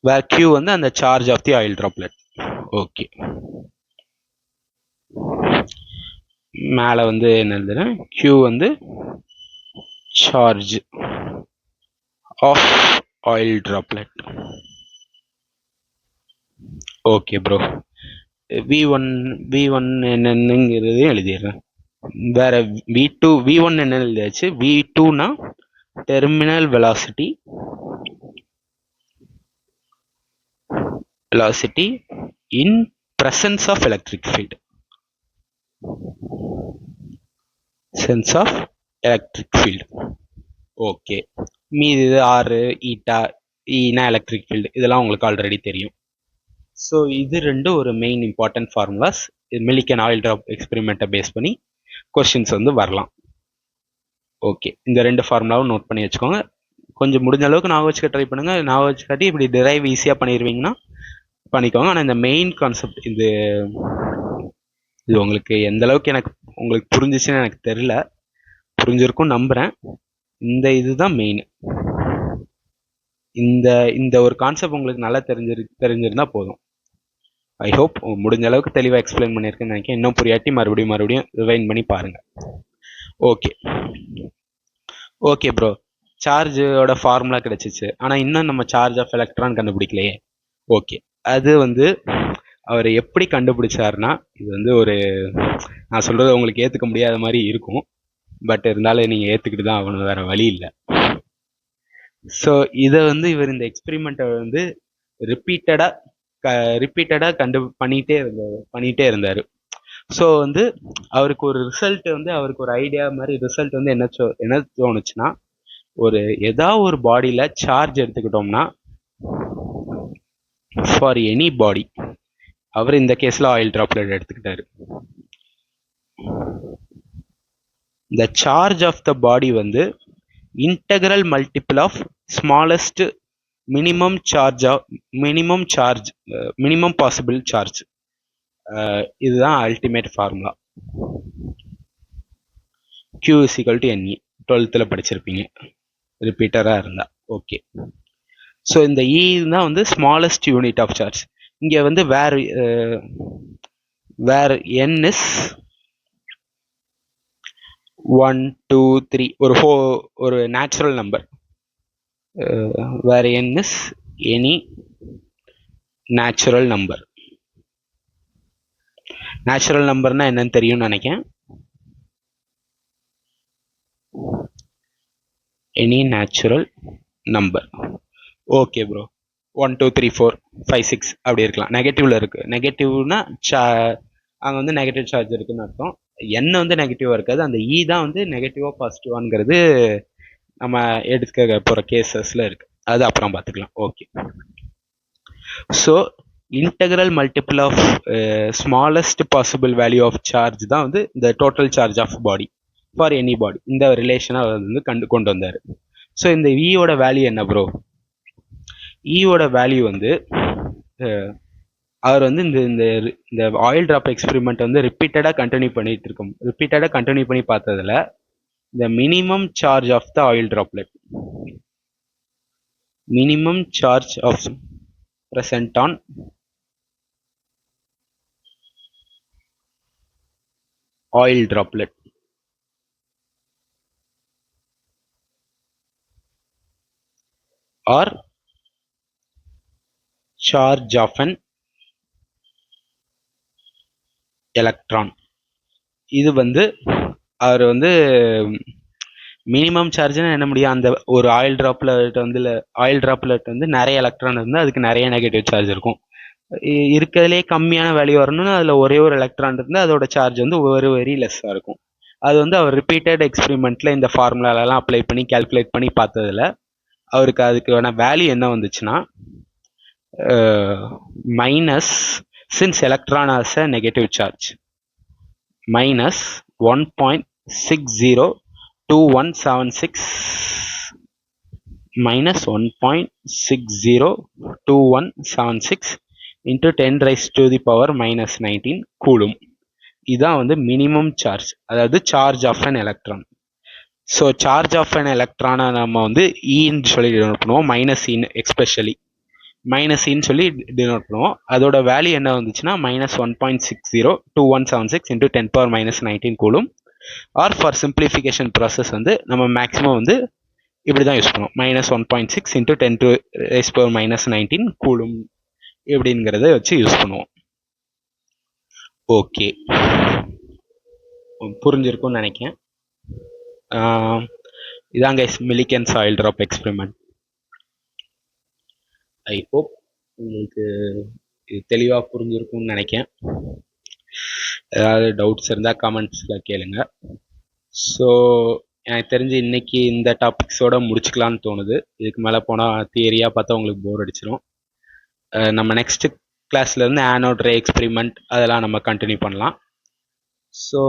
where Q வந்து அந்த charge of the oil droplet. Okay, மேலே வந்து என்ன எழுதுறேன்? Q வந்து charge of oil droplet. Okay bro. v1 என்னங்கிறது எழுதிடுறேன். வேற v1 என்ன எழுதியாச்சு. v2னா terminal velocity in presence of electric field. Sense of electric field. Okay, மீது ஆறு ஈட்டா ஈனா எலக்ட்ரிக் ஃபீல்டு இதெல்லாம் உங்களுக்கு ஆல்ரெடி தெரியும். ஸோ இது ரெண்டும் ஒரு main important formulas. Millikan oil drop எக்ஸ்பெரிமெண்ட்டை பேஸ் பண்ணி கொஸ்டின்ஸ் வந்து வரலாம். ஓகே, இந்த ரெண்டு ஃபார்முலாவும் நோட் பண்ணி வச்சுக்கோங்க. கொஞ்சம் முடிஞ்ச அளவுக்கு நான் வச்சுக்க ட்ரை பண்ணுங்க. நான் வச்சுக்காட்டி இப்படி டிரைவ் ஈஸியாக பண்ணிடுவீங்கன்னா பண்ணிக்கோங்க. ஆனால் இந்த மெயின் கான்செப்ட் இது உங்களுக்கு எந்த அளவுக்கு உங்களுக்கு புரிஞ்சிச்சுன்னு எனக்கு தெரியல. புரிஞ்சிருக்கும் நம்புறேன். இந்த இதுதான் மெயின். இந்த ஒரு கான்செப்ட் உங்களுக்கு நல்லா தெரிஞ்சிருந்தா போதும். ஐ ஹோப் முடிஞ்ச அளவுக்கு தெளிவாக எக்ஸ்பிளைன் பண்ணியிருக்கேன்னு நினைக்கிறேன். இன்னும் புரியாட்டி மறுபடியும் ரிவைண்ட் பண்ணி பாருங்க. Okay bro. சார்ஜோட ஃபார்முலா கிடைச்சிச்சு. ஆனால் இன்னும் நம்ம சார்ஜ் ஆஃப் எலக்ட்ரான் கண்டுபிடிக்கலையே. ஓகே, அது வந்து அவர் எப்படி கண்டுபிடிச்சாருன்னா, இது வந்து ஒரு நான் சொல்றது உங்களுக்கு ஏற்றுக்க முடியாத மாதிரி இருக்கும். பட் இருந்தாலும் நீங்கள் ஏற்றுக்கிட்டு தான் ஆகணும், வேற வழி இல்லை. ஸோ இதை வந்து இவர் இந்த எக்ஸ்பெரிமெண்ட்டை வந்து ரிப்பீட்டடாக பண்ணிகிட்டே இருந்தார். ஸோ வந்து அவருக்கு ஒரு ரிசல்ட் வந்து அவருக்கு ஒரு ஐடியா மாதிரி ரிசல்ட் வந்து என்ன தோணுச்சுன்னா, ஏதாவது ஒரு பாடியில் சார்ஜ் எடுத்துக்கிட்டோம்னா ஃபார் எனி பாடி, அவர் இந்த கேஸில் ஆயில் ட்ராப்லெட் எடுத்துக்கிட்டாரு. the charge of the body வந்து integral multiple of smallest minimum possible charge. இதுதான் ultimate formula. Q is equal to NE 12th படிச்சிருப்பீங்க ரிப்பீட்டராக இருந்தா. ஓகே, ஸோ இந்த E தான் வந்து ஸ்மாலஸ்ட் யூனிட் ஆஃப் சார்ஜ். இங்கே வந்து வேர் N is 1 2 3 ஒரு natural number. Where N is any natural number. Natural நம்பர்னா என்னன்னு தெரியும்னு நினைக்கிறேன். Any natural number. Okay bro, 1 2 3 4 5 6 அப்படி இருக்கலாம். நெகட்டிவ்ல இருக்கு. நெகட்டிவ்னா அங்கே வந்து நெகட்டிவ் சார்ஜ் இருக்குன்னு அர்த்தம். என்ன வந்து நெகட்டிவா இருக்காது. அந்த இ தான் வந்து நெகட்டிவா பாசிட்டிவாங்கிறது நம்ம எடுத்துக்க போற கேசஸ்ல இருக்கு. அது அப்புறம் பார்த்துக்கலாம். Okay. So integral multiple of smallest possible value of charge தான் வந்து இந்த total charge of body for any body. இந்த ரிலேஷனை வந்து கொண்டு வந்தார். ஸோ இந்த இயோட வேல்யூ என்ன ப்ரோ? இயோட வேல்யூ வந்து அவர் வந்து இந்த ஆயில் ட்ராப் எக்ஸ்பெரிமெண்ட் வந்து ரிப்பீட்டடாக கண்டினியூ பண்ணி பார்த்ததுல the minimum charge of the oil droplet of present on oil droplet or charge of an electron. இது வந்து அவர் வந்து மினிமம் சார்ஜ்னா என்ன முடியும்? அந்த ஒரு ஆயில் டிராப்லெட் வந்து நிறைய எலக்ட்ரான் இருந்து அதுக்கு நிறைய நெகட்டிவ் சார்ஜ் இருக்கும். இருக்கிறதுலே கம்மியான வேல்யூ வரணும்னா அதில் ஒரே ஒரு எலக்ட்ரான் இருந்து அதோட சார்ஜ் வந்து வெரி லெஸ்ஸாக இருக்கும். அது வந்து அவர் ரிப்பீட்டட் எக்ஸ்பெரிமெண்ட்ல இந்த ஃபார்முலாலெல்லாம் அப்ளை பண்ணி கால்குலேட் பண்ணி பார்த்ததுல அவருக்கு அதுக்கான வேல்யூ என்ன வந்துச்சுன்னா minus, since electron has a negative charge, minus 1.602176 minus 1.602176 into 10 raised to the power minus 19 கூலும். இதான் வந்து மினிமம் சார்ஜ், அதாவது charge of an electron. So charge of an எலக்ட்ரானை நம்ம வந்து ஈன்னு சொல்லி டினோட் பண்ணுவோம், மைனஸ் இன் எக்ஸ்பெஷலி மைனஸ் இன்னு சொல்லி டினோட் பண்ணுவோம். அதோட வேல்யூ என்ன வந்துச்சுன்னா -1.602176 into 10 power minus 19 கூலும். ஆர் ஃபார் சிம்பிளிஃபிகேஷன் ப்ராசஸ் வந்து நம்ம மேக்ஸிமம் வந்து இப்படி தான் யூஸ் பண்ணுவோம், -1.6 into 10 to raised power minus 19 coulomb இப்படிங்கிறத வச்சு யூஸ் பண்ணுவோம். ஓகே, புரிஞ்சிருக்கும்னு நினைக்கிறேன். இதாங்க Millikan's oil drop experiment. I hope உங்களுக்கு இது தெளிவாக புரிஞ்சிருக்கும்னு நினைக்கிறேன். ஏதாவது டவுட்ஸ் இருந்தால் கமெண்ட்ஸில் கேளுங்க. ஸோ எனக்கு தெரிஞ்சு இன்னைக்கு இந்த டாபிக்ஸோட முடிச்சுக்கலான்னு தோணுது. இதுக்கு மேலே போனால் தியரியாக பார்த்தா உங்களுக்கு போர் அடிச்சிடும். நம்ம நெக்ஸ்ட் கிளாஸ்லேருந்து ஆனோட் ரே எக்ஸ்பெரிமெண்ட் அதெல்லாம் நம்ம கண்டினியூ பண்ணலாம். ஸோ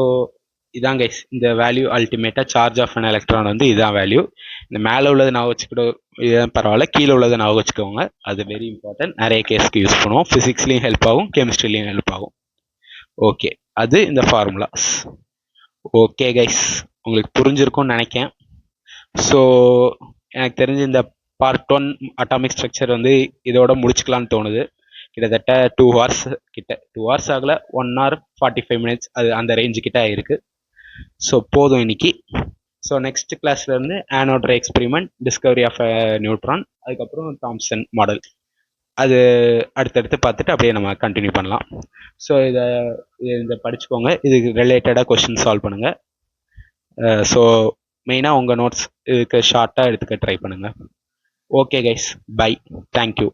இதாங்க இந்த வேல்யூ அல்டிமேட்டாக சார்ஜ் ஆஃப் அன் எலக்ட்ரான் வந்து இதான் வேல்யூ. இந்த மேலே உள்ளதை நான் வச்சுக்கிட்டு இதுதான் பரவாயில்ல, கீழே உள்ளதை நான் வச்சுக்கோங்க, அது வெரி இம்பார்ட்டன்ட். நிறைய கேஸ்க்கு யூஸ் பண்ணுவோம், ஃபிசிக்ஸ்லையும் ஹெல்ப் ஆகும், கெமிஸ்ட்ரிலையும் ஹெல்ப் ஆகும். ஓகே, அது இந்த ஃபார்முலாஸ். ஓகே கைஸ், உங்களுக்கு புரிஞ்சிருக்கும்னு நினைக்கிறேன். ஸோ எனக்கு தெரிஞ்சு இந்த பார்ட் 1 அட்டாமிக் ஸ்ட்ரக்சர் வந்து இதோட முடிச்சுக்கலான்னு தோணுது. கிட்டத்தட்ட 2 hours கிட்ட, 2 hours ஆகல, 1 hour 45 minutes அது அந்த ரேஞ்சு கிட்ட ஆயிருக்கு. ஸோ போதும் இன்னைக்கு. ஸோ நெக்ஸ்ட் கிளாஸ்ல இருந்து anode ray experiment, discovery of neutron, அதுக்கப்புறம் தாம்சன் மாடல், அது அடுத்தடுத்து பார்த்துட்டு அப்படியே நம்ம கண்டினியூ பண்ணலாம். ஸோ இதை படிச்சுக்கோங்க, இதுக்கு ரிலேட்டடாக கொஸ்டின் சால்வ் பண்ணுங்கள். ஸோ மெயினாக உங்கள் நோட்ஸ் இதுக்கு ஷார்ட்டாக எடுத்துக்க ட்ரை பண்ணுங்கள். Okay guys, bye, thank you.